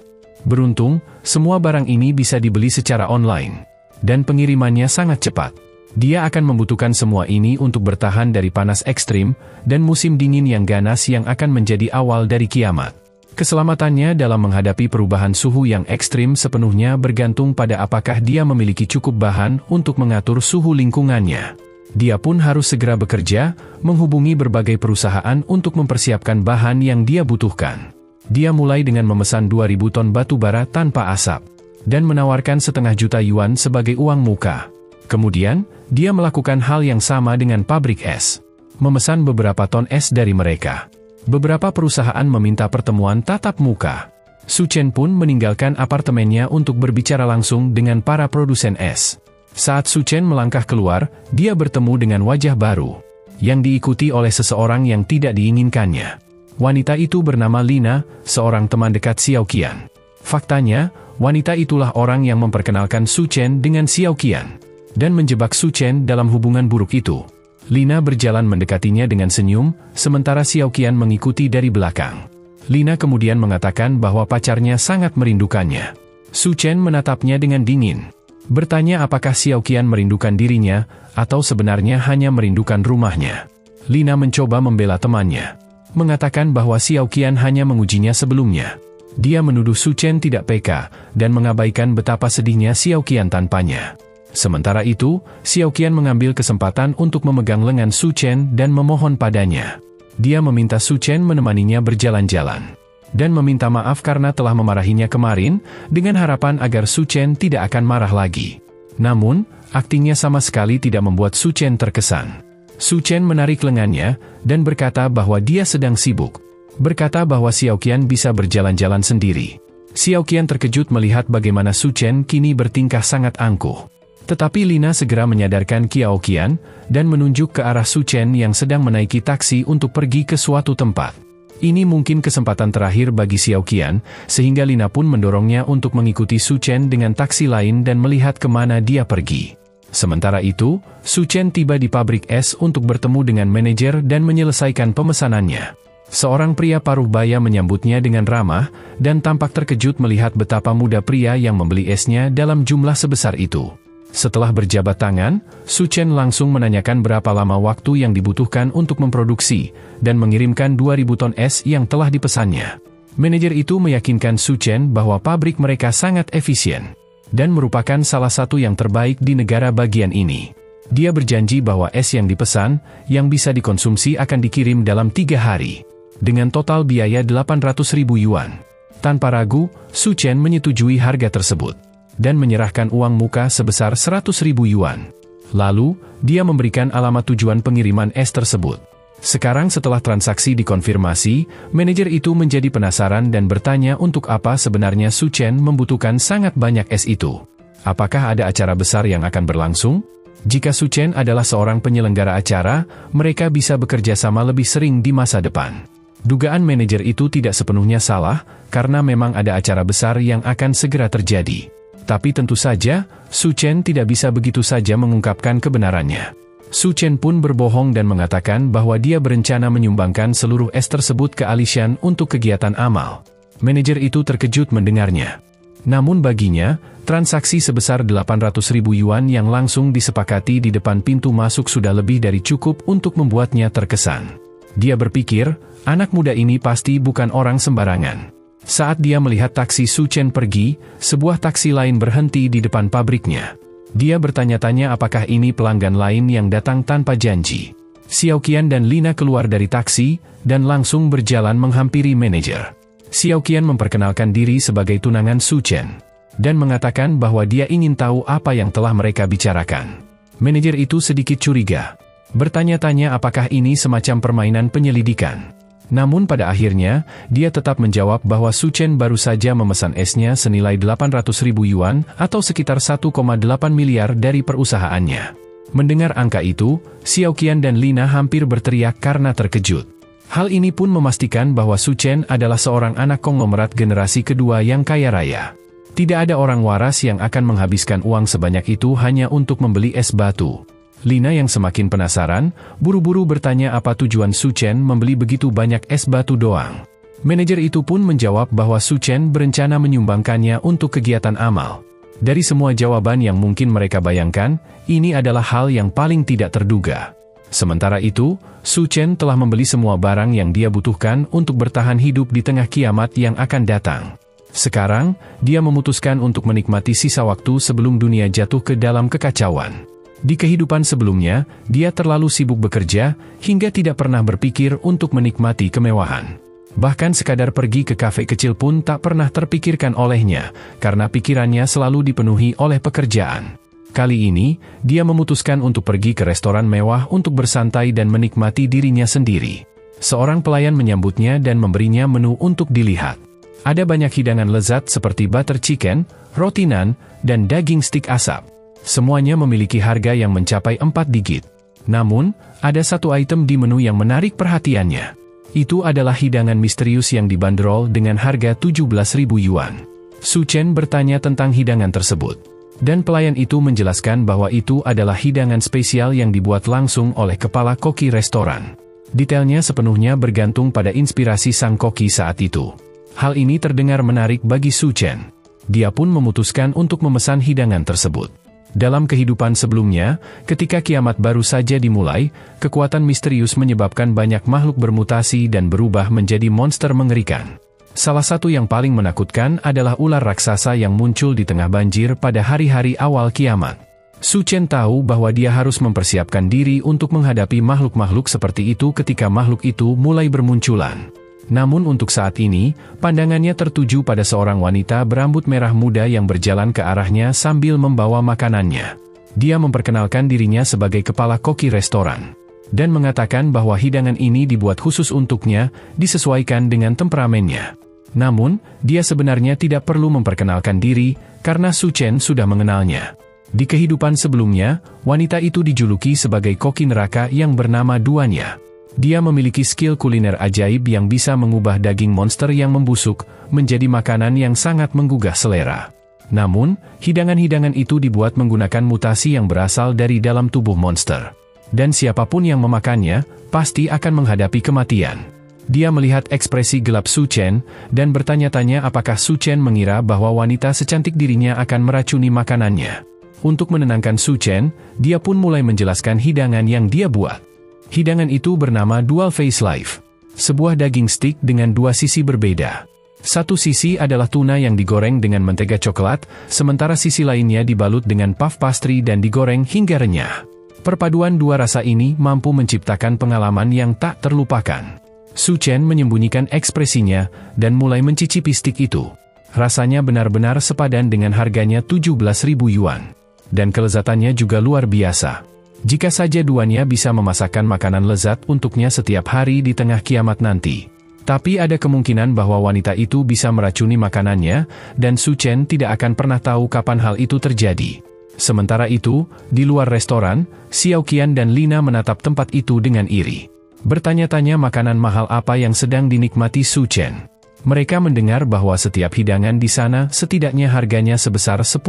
Beruntung, semua barang ini bisa dibeli secara online. Dan pengirimannya sangat cepat. Dia akan membutuhkan semua ini untuk bertahan dari panas ekstrim, dan musim dingin yang ganas yang akan menjadi awal dari kiamat. Keselamatannya dalam menghadapi perubahan suhu yang ekstrim sepenuhnya bergantung pada apakah dia memiliki cukup bahan untuk mengatur suhu lingkungannya. Dia pun harus segera bekerja, menghubungi berbagai perusahaan untuk mempersiapkan bahan yang dia butuhkan. Dia mulai dengan memesan 2.000 ton batu bara tanpa asap, dan menawarkan 500 juta yuan sebagai uang muka. Kemudian, dia melakukan hal yang sama dengan pabrik es. Memesan beberapa ton es dari mereka. Beberapa perusahaan meminta pertemuan tatap muka. Su Chen pun meninggalkan apartemennya untuk berbicara langsung dengan para produsen es. Saat Su Chen melangkah keluar, dia bertemu dengan wajah baru, yang diikuti oleh seseorang yang tidak diinginkannya. Wanita itu bernama Lina, seorang teman dekat Xiao Qian. Faktanya, wanita itulah orang yang memperkenalkan Su Chen dengan Xiao Qian, dan menjebak Su Chen dalam hubungan buruk itu. Lina berjalan mendekatinya dengan senyum, sementara Xiao Qian mengikuti dari belakang. Lina kemudian mengatakan bahwa pacarnya sangat merindukannya. Su Chen menatapnya dengan dingin. Bertanya apakah Xiao Qian merindukan dirinya, atau sebenarnya hanya merindukan rumahnya. Lina mencoba membela temannya. Mengatakan bahwa Xiao Qian hanya mengujinya sebelumnya. Dia menuduh Su Chen tidak peka, dan mengabaikan betapa sedihnya Xiao Qian tanpanya. Sementara itu, Xiao Qian mengambil kesempatan untuk memegang lengan Su Chen dan memohon padanya. Dia meminta Su Chen menemaninya berjalan-jalan. Dan meminta maaf karena telah memarahinya kemarin, dengan harapan agar Su Chen tidak akan marah lagi. Namun, aktingnya sama sekali tidak membuat Su Chen terkesan. Su Chen menarik lengannya, dan berkata bahwa dia sedang sibuk. Berkata bahwa Xiao Qian bisa berjalan-jalan sendiri. Xiao Qian terkejut melihat bagaimana Su Chen kini bertingkah sangat angkuh. Tetapi Lina segera menyadarkan Xiao Qian, dan menunjuk ke arah Su Chen yang sedang menaiki taksi untuk pergi ke suatu tempat. Ini mungkin kesempatan terakhir bagi Xiao Qian, sehingga Lina pun mendorongnya untuk mengikuti Su Chen dengan taksi lain dan melihat kemana dia pergi. Sementara itu, Su Chen tiba di pabrik es untuk bertemu dengan manajer dan menyelesaikan pemesanannya. Seorang pria paruh baya menyambutnya dengan ramah, dan tampak terkejut melihat betapa muda pria yang membeli esnya dalam jumlah sebesar itu. Setelah berjabat tangan, Su Chen langsung menanyakan berapa lama waktu yang dibutuhkan untuk memproduksi, dan mengirimkan 2.000 ton es yang telah dipesannya. Manajer itu meyakinkan Su Chen bahwa pabrik mereka sangat efisien, dan merupakan salah satu yang terbaik di negara bagian ini. Dia berjanji bahwa es yang dipesan, yang bisa dikonsumsi akan dikirim dalam 3 hari. Dengan total biaya 800.000 yuan. Tanpa ragu, Su Chen menyetujui harga tersebut. Dan menyerahkan uang muka sebesar 100.000 yuan. Lalu, dia memberikan alamat tujuan pengiriman es tersebut. Sekarang setelah transaksi dikonfirmasi, manajer itu menjadi penasaran dan bertanya untuk apa sebenarnya Su Chen membutuhkan sangat banyak es itu. Apakah ada acara besar yang akan berlangsung? Jika Su Chen adalah seorang penyelenggara acara, mereka bisa bekerja sama lebih sering di masa depan. Dugaan manajer itu tidak sepenuhnya salah, karena memang ada acara besar yang akan segera terjadi. Tapi tentu saja, Su Chen tidak bisa begitu saja mengungkapkan kebenarannya. Su Chen pun berbohong dan mengatakan bahwa dia berencana menyumbangkan seluruh es tersebut ke Alishan untuk kegiatan amal. Manajer itu terkejut mendengarnya. Namun baginya, transaksi sebesar 800.000 yuan yang langsung disepakati di depan pintu masuk sudah lebih dari cukup untuk membuatnya terkesan. Dia berpikir, anak muda ini pasti bukan orang sembarangan. Saat dia melihat taksi Su Chen pergi, sebuah taksi lain berhenti di depan pabriknya. Dia bertanya-tanya apakah ini pelanggan lain yang datang tanpa janji. Xiao Qian dan Lina keluar dari taksi, dan langsung berjalan menghampiri manajer. Xiao Qian memperkenalkan diri sebagai tunangan Su Chen, dan mengatakan bahwa dia ingin tahu apa yang telah mereka bicarakan. Manajer itu sedikit curiga, bertanya-tanya apakah ini semacam permainan penyelidikan. Namun pada akhirnya, dia tetap menjawab bahwa Su Chen baru saja memesan esnya senilai 800.000 yuan atau sekitar 1,8 miliar dari perusahaannya. Mendengar angka itu, Xiao Qian dan Lina hampir berteriak karena terkejut. Hal ini pun memastikan bahwa Su Chen adalah seorang anak konglomerat generasi kedua yang kaya raya. Tidak ada orang waras yang akan menghabiskan uang sebanyak itu hanya untuk membeli es batu. Lina yang semakin penasaran, buru-buru bertanya apa tujuan Su Chen membeli begitu banyak es batu doang. Manajer itu pun menjawab bahwa Su Chen berencana menyumbangkannya untuk kegiatan amal. Dari semua jawaban yang mungkin mereka bayangkan, ini adalah hal yang paling tidak terduga. Sementara itu, Su Chen telah membeli semua barang yang dia butuhkan untuk bertahan hidup di tengah kiamat yang akan datang. Sekarang, dia memutuskan untuk menikmati sisa waktu sebelum dunia jatuh ke dalam kekacauan. Di kehidupan sebelumnya, dia terlalu sibuk bekerja, hingga tidak pernah berpikir untuk menikmati kemewahan. Bahkan sekadar pergi ke kafe kecil pun tak pernah terpikirkan olehnya, karena pikirannya selalu dipenuhi oleh pekerjaan. Kali ini, dia memutuskan untuk pergi ke restoran mewah untuk bersantai dan menikmati dirinya sendiri. Seorang pelayan menyambutnya dan memberinya menu untuk dilihat. Ada banyak hidangan lezat seperti butter chicken, roti nan, dan daging stik asap. Semuanya memiliki harga yang mencapai 4 digit. Namun, ada satu item di menu yang menarik perhatiannya. Itu adalah hidangan misterius yang dibanderol dengan harga 17.000 yuan. Su Chen bertanya tentang hidangan tersebut. Dan pelayan itu menjelaskan bahwa itu adalah hidangan spesial yang dibuat langsung oleh kepala koki restoran. Detailnya sepenuhnya bergantung pada inspirasi sang koki saat itu. Hal ini terdengar menarik bagi Su Chen. Dia pun memutuskan untuk memesan hidangan tersebut. Dalam kehidupan sebelumnya, ketika kiamat baru saja dimulai, kekuatan misterius menyebabkan banyak makhluk bermutasi dan berubah menjadi monster mengerikan. Salah satu yang paling menakutkan adalah ular raksasa yang muncul di tengah banjir pada hari-hari awal kiamat. Su Chen tahu bahwa dia harus mempersiapkan diri untuk menghadapi makhluk-makhluk seperti itu ketika makhluk itu mulai bermunculan. Namun untuk saat ini, pandangannya tertuju pada seorang wanita berambut merah muda yang berjalan ke arahnya sambil membawa makanannya. Dia memperkenalkan dirinya sebagai kepala koki restoran, dan mengatakan bahwa hidangan ini dibuat khusus untuknya, disesuaikan dengan temperamennya. Namun, dia sebenarnya tidak perlu memperkenalkan diri, karena Su Chen sudah mengenalnya. Di kehidupan sebelumnya, wanita itu dijuluki sebagai koki neraka yang bernama Duanya. Dia memiliki skill kuliner ajaib yang bisa mengubah daging monster yang membusuk menjadi makanan yang sangat menggugah selera. Namun, hidangan-hidangan itu dibuat menggunakan mutasi yang berasal dari dalam tubuh monster. Dan siapapun yang memakannya, pasti akan menghadapi kematian. Dia melihat ekspresi gelap Su Chen, dan bertanya-tanya apakah Su Chen mengira bahwa wanita secantik dirinya akan meracuni makanannya. Untuk menenangkan Su Chen, dia pun mulai menjelaskan hidangan yang dia buat. Hidangan itu bernama Dual Face Life, sebuah daging stik dengan dua sisi berbeda. Satu sisi adalah tuna yang digoreng dengan mentega coklat, sementara sisi lainnya dibalut dengan puff pastry dan digoreng hingga renyah. Perpaduan dua rasa ini mampu menciptakan pengalaman yang tak terlupakan. Su Chen menyembunyikan ekspresinya, dan mulai mencicipi stik itu. Rasanya benar-benar sepadan dengan harganya 17.000 yuan. Dan kelezatannya juga luar biasa. Jika saja duanya bisa memasakkan makanan lezat untuknya setiap hari di tengah kiamat nanti. Tapi ada kemungkinan bahwa wanita itu bisa meracuni makanannya, dan Su Chen tidak akan pernah tahu kapan hal itu terjadi. Sementara itu, di luar restoran, Xiao Qian dan Lina menatap tempat itu dengan iri. Bertanya-tanya makanan mahal apa yang sedang dinikmati Su Chen. Mereka mendengar bahwa setiap hidangan di sana setidaknya harganya sebesar 10.000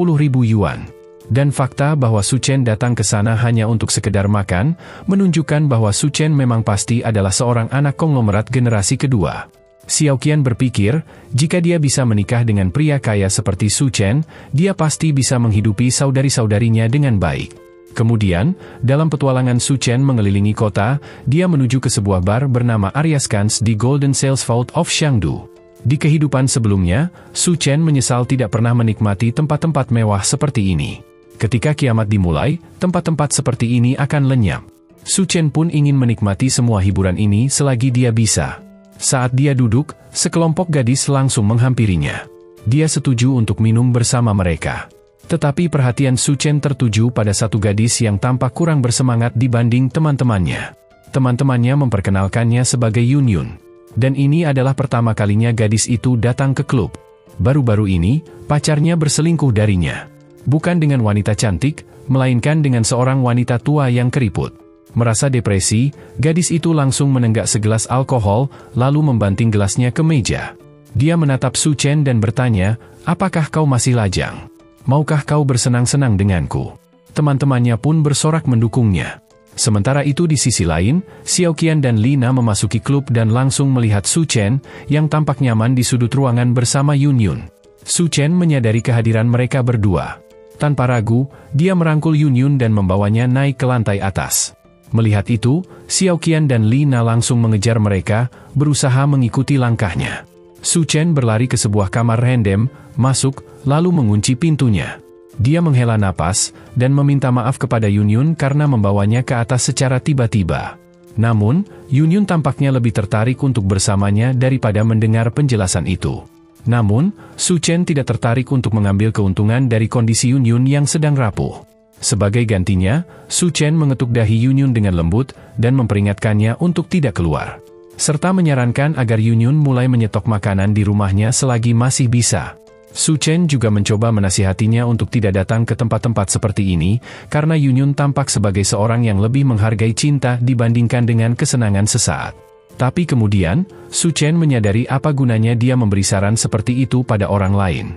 yuan. Dan fakta bahwa Su Chen datang ke sana hanya untuk sekedar makan, menunjukkan bahwa Su Chen memang pasti adalah seorang anak konglomerat generasi kedua. Xiao Qian berpikir, jika dia bisa menikah dengan pria kaya seperti Su Chen, dia pasti bisa menghidupi saudari-saudarinya dengan baik. Kemudian, dalam petualangan Su Chen mengelilingi kota, dia menuju ke sebuah bar bernama Ariaskans di Golden Sales Vault of Shangdu. Di kehidupan sebelumnya, Su Chen menyesal tidak pernah menikmati tempat-tempat mewah seperti ini. Ketika kiamat dimulai, tempat-tempat seperti ini akan lenyap. Su Chen pun ingin menikmati semua hiburan ini selagi dia bisa. Saat dia duduk, sekelompok gadis langsung menghampirinya. Dia setuju untuk minum bersama mereka. Tetapi perhatian Su Chen tertuju pada satu gadis yang tampak kurang bersemangat dibanding teman-temannya. Teman-temannya memperkenalkannya sebagai Yun Yun. Dan ini adalah pertama kalinya gadis itu datang ke klub. Baru-baru ini, pacarnya berselingkuh darinya. Bukan dengan wanita cantik, melainkan dengan seorang wanita tua yang keriput. Merasa depresi, gadis itu langsung menenggak segelas alkohol, lalu membanting gelasnya ke meja. Dia menatap Su Chen dan bertanya, "Apakah kau masih lajang? Maukah kau bersenang-senang denganku?" Teman-temannya pun bersorak mendukungnya. Sementara itu di sisi lain, Xiao Qian dan Lina memasuki klub dan langsung melihat Su Chen, yang tampak nyaman di sudut ruangan bersama Yun Yun. Su Chen menyadari kehadiran mereka berdua. Tanpa ragu, dia merangkul Yun Yun dan membawanya naik ke lantai atas. Melihat itu, Xiao Qian dan Lina langsung mengejar mereka, berusaha mengikuti langkahnya. Su Chen berlari ke sebuah kamar random, masuk, lalu mengunci pintunya. Dia menghela napas, dan meminta maaf kepada Yun Yun karena membawanya ke atas secara tiba-tiba. Namun, Yun Yun tampaknya lebih tertarik untuk bersamanya daripada mendengar penjelasan itu. Namun, Su Chen tidak tertarik untuk mengambil keuntungan dari kondisi Yun Yun yang sedang rapuh. Sebagai gantinya, Su Chen mengetuk dahi Yun Yun dengan lembut, dan memperingatkannya untuk tidak keluar. Serta menyarankan agar Yun Yun mulai menyetok makanan di rumahnya selagi masih bisa. Su Chen juga mencoba menasihatinya untuk tidak datang ke tempat-tempat seperti ini, karena Yun Yun tampak sebagai seorang yang lebih menghargai cinta dibandingkan dengan kesenangan sesaat. Tapi kemudian, Su Chen menyadari apa gunanya dia memberi saran seperti itu pada orang lain.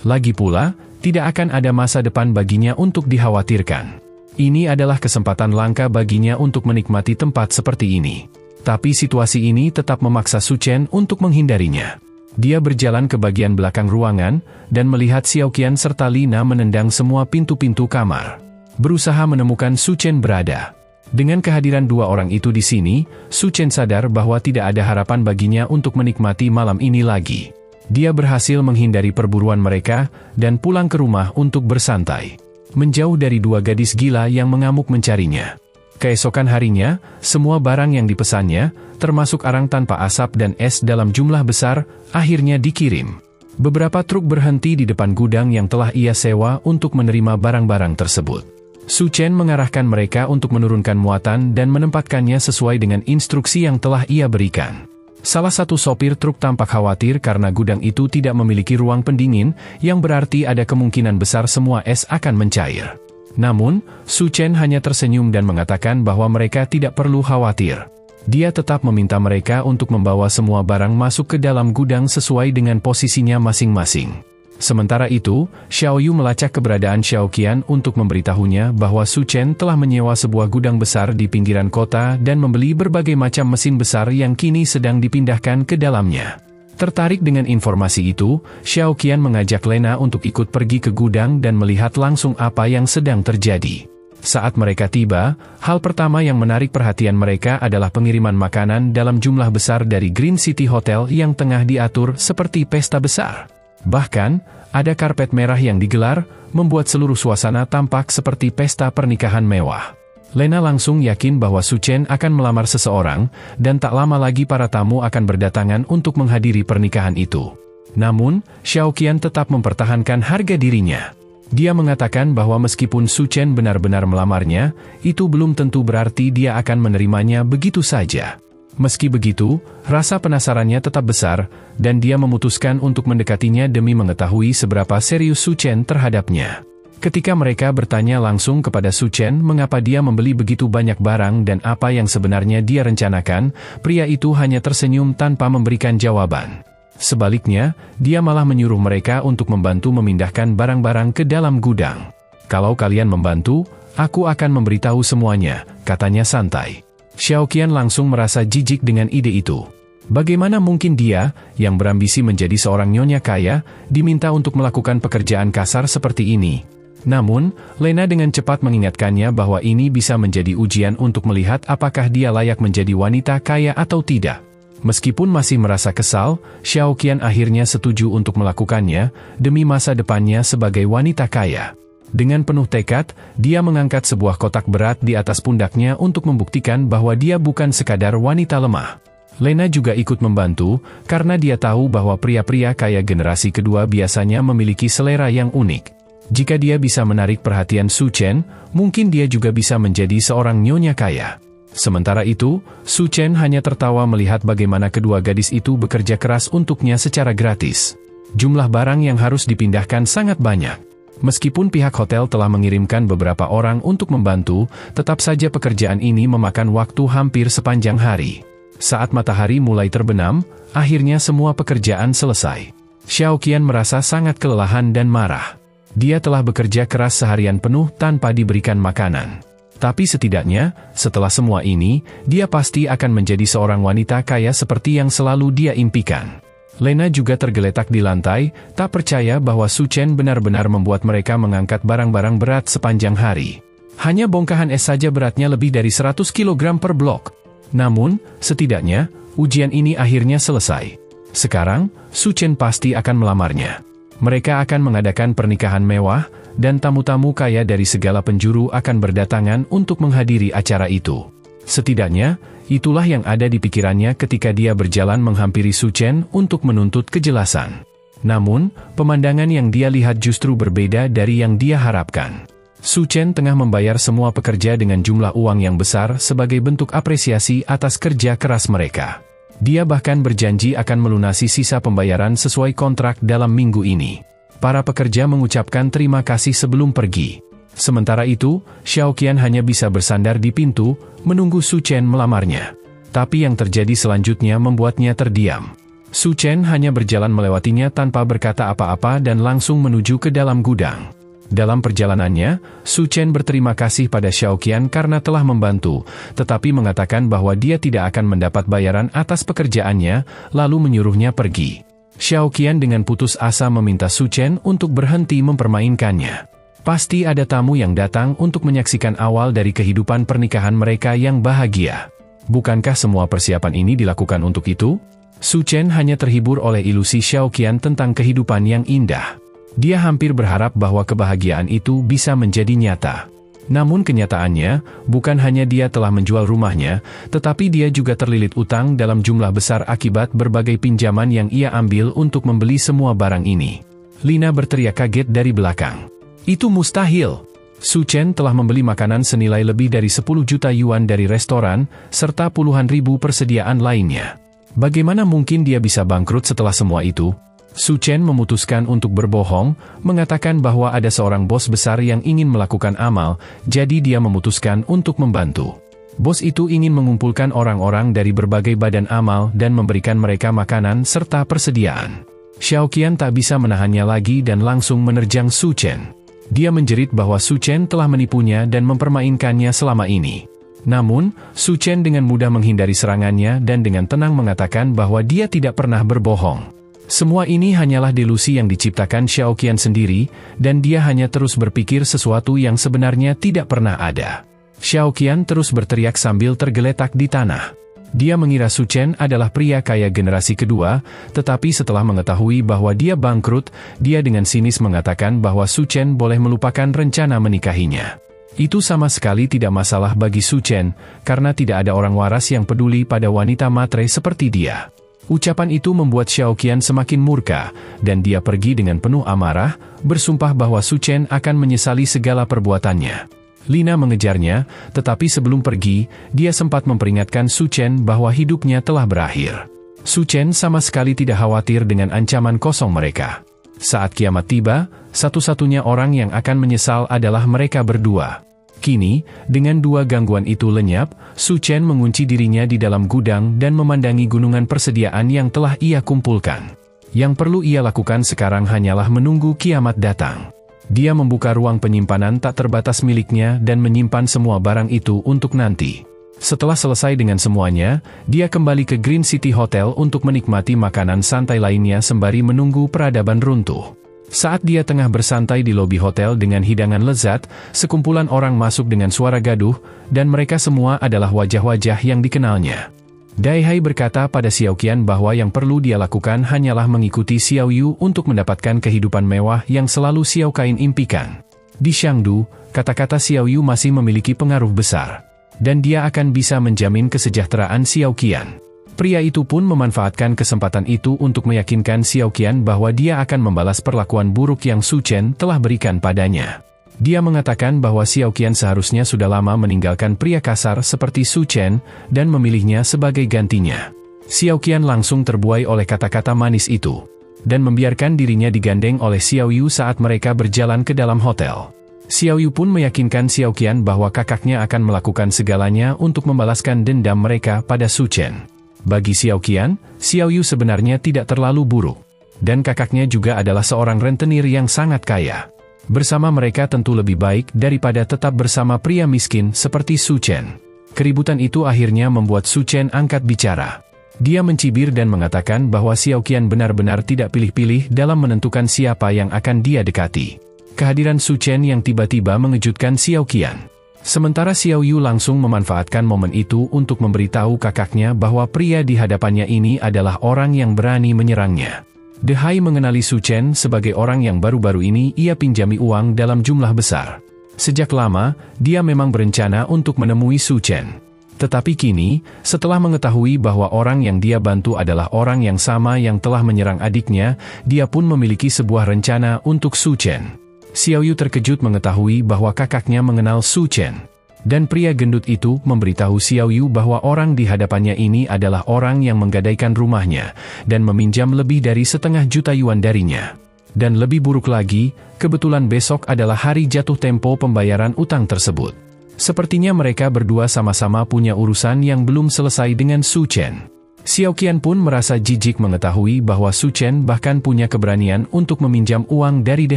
Lagi pula, tidak akan ada masa depan baginya untuk dikhawatirkan. Ini adalah kesempatan langka baginya untuk menikmati tempat seperti ini. Tapi situasi ini tetap memaksa Su Chen untuk menghindarinya. Dia berjalan ke bagian belakang ruangan, dan melihat Xiao Qian serta Lina menendang semua pintu-pintu kamar. Berusaha menemukan Su Chen berada. Dengan kehadiran dua orang itu di sini, Su Chen sadar bahwa tidak ada harapan baginya untuk menikmati malam ini lagi. Dia berhasil menghindari perburuan mereka, dan pulang ke rumah untuk bersantai. Menjauh dari dua gadis gila yang mengamuk mencarinya. Keesokan harinya, semua barang yang dipesannya, termasuk arang tanpa asap dan es dalam jumlah besar, akhirnya dikirim. Beberapa truk berhenti di depan gudang yang telah ia sewa untuk menerima barang-barang tersebut. Su Chen mengarahkan mereka untuk menurunkan muatan dan menempatkannya sesuai dengan instruksi yang telah ia berikan. Salah satu sopir truk tampak khawatir karena gudang itu tidak memiliki ruang pendingin, yang berarti ada kemungkinan besar semua es akan mencair. Namun, Su Chen hanya tersenyum dan mengatakan bahwa mereka tidak perlu khawatir. Dia tetap meminta mereka untuk membawa semua barang masuk ke dalam gudang sesuai dengan posisinya masing-masing. Sementara itu, Xiao Yu melacak keberadaan Xiao Qian untuk memberitahunya bahwa Su Chen telah menyewa sebuah gudang besar di pinggiran kota dan membeli berbagai macam mesin besar yang kini sedang dipindahkan ke dalamnya. Tertarik dengan informasi itu, Xiao Qian mengajak Lena untuk ikut pergi ke gudang dan melihat langsung apa yang sedang terjadi. Saat mereka tiba, hal pertama yang menarik perhatian mereka adalah pengiriman makanan dalam jumlah besar dari Green City Hotel yang tengah diatur seperti pesta besar. Bahkan, ada karpet merah yang digelar, membuat seluruh suasana tampak seperti pesta pernikahan mewah. Lena langsung yakin bahwa Su Chen akan melamar seseorang, dan tak lama lagi para tamu akan berdatangan untuk menghadiri pernikahan itu. Namun, Xiao Qian tetap mempertahankan harga dirinya. Dia mengatakan bahwa meskipun Su Chen benar-benar melamarnya, itu belum tentu berarti dia akan menerimanya begitu saja. Meski begitu, rasa penasarannya tetap besar, dan dia memutuskan untuk mendekatinya demi mengetahui seberapa serius Su Chen terhadapnya. Ketika mereka bertanya langsung kepada Su Chen mengapa dia membeli begitu banyak barang dan apa yang sebenarnya dia rencanakan, pria itu hanya tersenyum tanpa memberikan jawaban. Sebaliknya, dia malah menyuruh mereka untuk membantu memindahkan barang-barang ke dalam gudang. "Kalau kalian membantu, aku akan memberitahu semuanya," katanya santai. Xiao Qian langsung merasa jijik dengan ide itu. Bagaimana mungkin dia, yang berambisi menjadi seorang nyonya kaya, diminta untuk melakukan pekerjaan kasar seperti ini? Namun, Lena dengan cepat mengingatkannya bahwa ini bisa menjadi ujian untuk melihat apakah dia layak menjadi wanita kaya atau tidak. Meskipun masih merasa kesal, Xiao Qian akhirnya setuju untuk melakukannya, demi masa depannya sebagai wanita kaya. Dengan penuh tekad, dia mengangkat sebuah kotak berat di atas pundaknya untuk membuktikan bahwa dia bukan sekadar wanita lemah. Lena juga ikut membantu, karena dia tahu bahwa pria-pria kaya generasi kedua biasanya memiliki selera yang unik. Jika dia bisa menarik perhatian Su Chen, mungkin dia juga bisa menjadi seorang nyonya kaya. Sementara itu, Su Chen hanya tertawa melihat bagaimana kedua gadis itu bekerja keras untuknya secara gratis. Jumlah barang yang harus dipindahkan sangat banyak. Meskipun pihak hotel telah mengirimkan beberapa orang untuk membantu, tetap saja pekerjaan ini memakan waktu hampir sepanjang hari. Saat matahari mulai terbenam, akhirnya semua pekerjaan selesai. Xiao Qian merasa sangat kelelahan dan marah. Dia telah bekerja keras seharian penuh tanpa diberikan makanan. Tapi setidaknya, setelah semua ini, dia pasti akan menjadi seorang wanita kaya seperti yang selalu dia impikan. Lena juga tergeletak di lantai, tak percaya bahwa Su Chen benar-benar membuat mereka mengangkat barang-barang berat sepanjang hari. Hanya bongkahan es saja beratnya lebih dari 100 kg per blok. Namun, setidaknya, ujian ini akhirnya selesai. Sekarang, Su Chen pasti akan melamarnya. Mereka akan mengadakan pernikahan mewah, dan tamu-tamu kaya dari segala penjuru akan berdatangan untuk menghadiri acara itu. Setidaknya, itulah yang ada di pikirannya ketika dia berjalan menghampiri Su Chen untuk menuntut kejelasan. Namun, pemandangan yang dia lihat justru berbeda dari yang dia harapkan. Su Chen tengah membayar semua pekerja dengan jumlah uang yang besar sebagai bentuk apresiasi atas kerja keras mereka. Dia bahkan berjanji akan melunasi sisa pembayaran sesuai kontrak dalam minggu ini. Para pekerja mengucapkan terima kasih sebelum pergi. Sementara itu, Xiao Qian hanya bisa bersandar di pintu, menunggu Su Chen melamarnya. Tapi yang terjadi selanjutnya membuatnya terdiam. Su Chen hanya berjalan melewatinya tanpa berkata apa-apa dan langsung menuju ke dalam gudang. Dalam perjalanannya, Su Chen berterima kasih pada Xiao Qian karena telah membantu, tetapi mengatakan bahwa dia tidak akan mendapat bayaran atas pekerjaannya, lalu menyuruhnya pergi. Xiao Qian dengan putus asa meminta Su Chen untuk berhenti mempermainkannya. Pasti ada tamu yang datang untuk menyaksikan awal dari kehidupan pernikahan mereka yang bahagia. Bukankah semua persiapan ini dilakukan untuk itu? Su Chen hanya terhibur oleh ilusi Xiao Qian tentang kehidupan yang indah. Dia hampir berharap bahwa kebahagiaan itu bisa menjadi nyata. Namun kenyataannya, bukan hanya dia telah menjual rumahnya, tetapi dia juga terlilit utang dalam jumlah besar akibat berbagai pinjaman yang ia ambil untuk membeli semua barang ini. Lina berteriak kaget dari belakang. Itu mustahil! Su Chen telah membeli makanan senilai lebih dari 10 juta yuan dari restoran, serta puluhan ribu persediaan lainnya. Bagaimana mungkin dia bisa bangkrut setelah semua itu? Su Chen memutuskan untuk berbohong, mengatakan bahwa ada seorang bos besar yang ingin melakukan amal, jadi dia memutuskan untuk membantu. Bos itu ingin mengumpulkan orang-orang dari berbagai badan amal dan memberikan mereka makanan serta persediaan. Xiao Qian tak bisa menahannya lagi dan langsung menerjang Su Chen. Dia menjerit bahwa Su Chen telah menipunya dan mempermainkannya selama ini. Namun, Su Chen dengan mudah menghindari serangannya dan dengan tenang mengatakan bahwa dia tidak pernah berbohong. Semua ini hanyalah delusi yang diciptakan Xiao Qian sendiri, dan dia hanya terus berpikir sesuatu yang sebenarnya tidak pernah ada. Xiao Qian terus berteriak sambil tergeletak di tanah. Dia mengira Su Chen adalah pria kaya generasi kedua, tetapi setelah mengetahui bahwa dia bangkrut, dia dengan sinis mengatakan bahwa Su Chen boleh melupakan rencana menikahinya. Itu sama sekali tidak masalah bagi Su Chen, karena tidak ada orang waras yang peduli pada wanita matre seperti dia. Ucapan itu membuat Xiao Qian semakin murka, dan dia pergi dengan penuh amarah, bersumpah bahwa Su Chen akan menyesali segala perbuatannya. Lina mengejarnya, tetapi sebelum pergi, dia sempat memperingatkan Su Chen bahwa hidupnya telah berakhir. Su Chen sama sekali tidak khawatir dengan ancaman kosong mereka. Saat kiamat tiba, satu-satunya orang yang akan menyesal adalah mereka berdua. Kini, dengan dua gangguan itu lenyap, Su Chen mengunci dirinya di dalam gudang dan memandangi gunungan persediaan yang telah ia kumpulkan. Yang perlu ia lakukan sekarang hanyalah menunggu kiamat datang. Dia membuka ruang penyimpanan tak terbatas miliknya dan menyimpan semua barang itu untuk nanti. Setelah selesai dengan semuanya, dia kembali ke Green City Hotel untuk menikmati makanan santai lainnya sembari menunggu peradaban runtuh. Saat dia tengah bersantai di lobi hotel dengan hidangan lezat, sekumpulan orang masuk dengan suara gaduh, dan mereka semua adalah wajah-wajah yang dikenalnya. Dai Hai berkata pada Xiao Qian bahwa yang perlu dia lakukan hanyalah mengikuti Xiao Yu untuk mendapatkan kehidupan mewah yang selalu Xiao Kain impikan. Di Shangdu, kata-kata Xiao Yu masih memiliki pengaruh besar, dan dia akan bisa menjamin kesejahteraan Xiao Qian. Pria itu pun memanfaatkan kesempatan itu untuk meyakinkan Xiao Qian bahwa dia akan membalas perlakuan buruk yang Su Chen telah berikan padanya. Dia mengatakan bahwa Xiao Qian seharusnya sudah lama meninggalkan pria kasar seperti Su Chen dan memilihnya sebagai gantinya. Xiao Qian langsung terbuai oleh kata-kata manis itu, dan membiarkan dirinya digandeng oleh Xiao Yu saat mereka berjalan ke dalam hotel. Xiao Yu pun meyakinkan Xiao Qian bahwa kakaknya akan melakukan segalanya untuk membalaskan dendam mereka pada Su Chen. Bagi Xiao Qian, Xiao Yu sebenarnya tidak terlalu buruk, dan kakaknya juga adalah seorang rentenir yang sangat kaya. Bersama mereka tentu lebih baik daripada tetap bersama pria miskin seperti Su Chen. Keributan itu akhirnya membuat Su Chen angkat bicara. Dia mencibir dan mengatakan bahwa Xiao Qian benar-benar tidak pilih-pilih dalam menentukan siapa yang akan dia dekati. Kehadiran Su Chen yang tiba-tiba mengejutkan Xiao Qian. Sementara Xiao Yu langsung memanfaatkan momen itu untuk memberitahu kakaknya bahwa pria di hadapannya ini adalah orang yang berani menyerangnya. De Hai mengenali Su Chen sebagai orang yang baru-baru ini ia pinjami uang dalam jumlah besar. Sejak lama, dia memang berencana untuk menemui Su Chen. Tetapi kini, setelah mengetahui bahwa orang yang dia bantu adalah orang yang sama yang telah menyerang adiknya, dia pun memiliki sebuah rencana untuk Su Chen. Xiao Yu terkejut mengetahui bahwa kakaknya mengenal Su Chen. Dan pria gendut itu memberitahu Xiao Yu bahwa orang di hadapannya ini adalah orang yang menggadaikan rumahnya, dan meminjam lebih dari 1,5 juta yuan darinya. Dan lebih buruk lagi, kebetulan besok adalah hari jatuh tempo pembayaran utang tersebut. Sepertinya mereka berdua sama-sama punya urusan yang belum selesai dengan Su Chen. Xiao Qian pun merasa jijik mengetahui bahwa Su Chen bahkan punya keberanian untuk meminjam uang dari De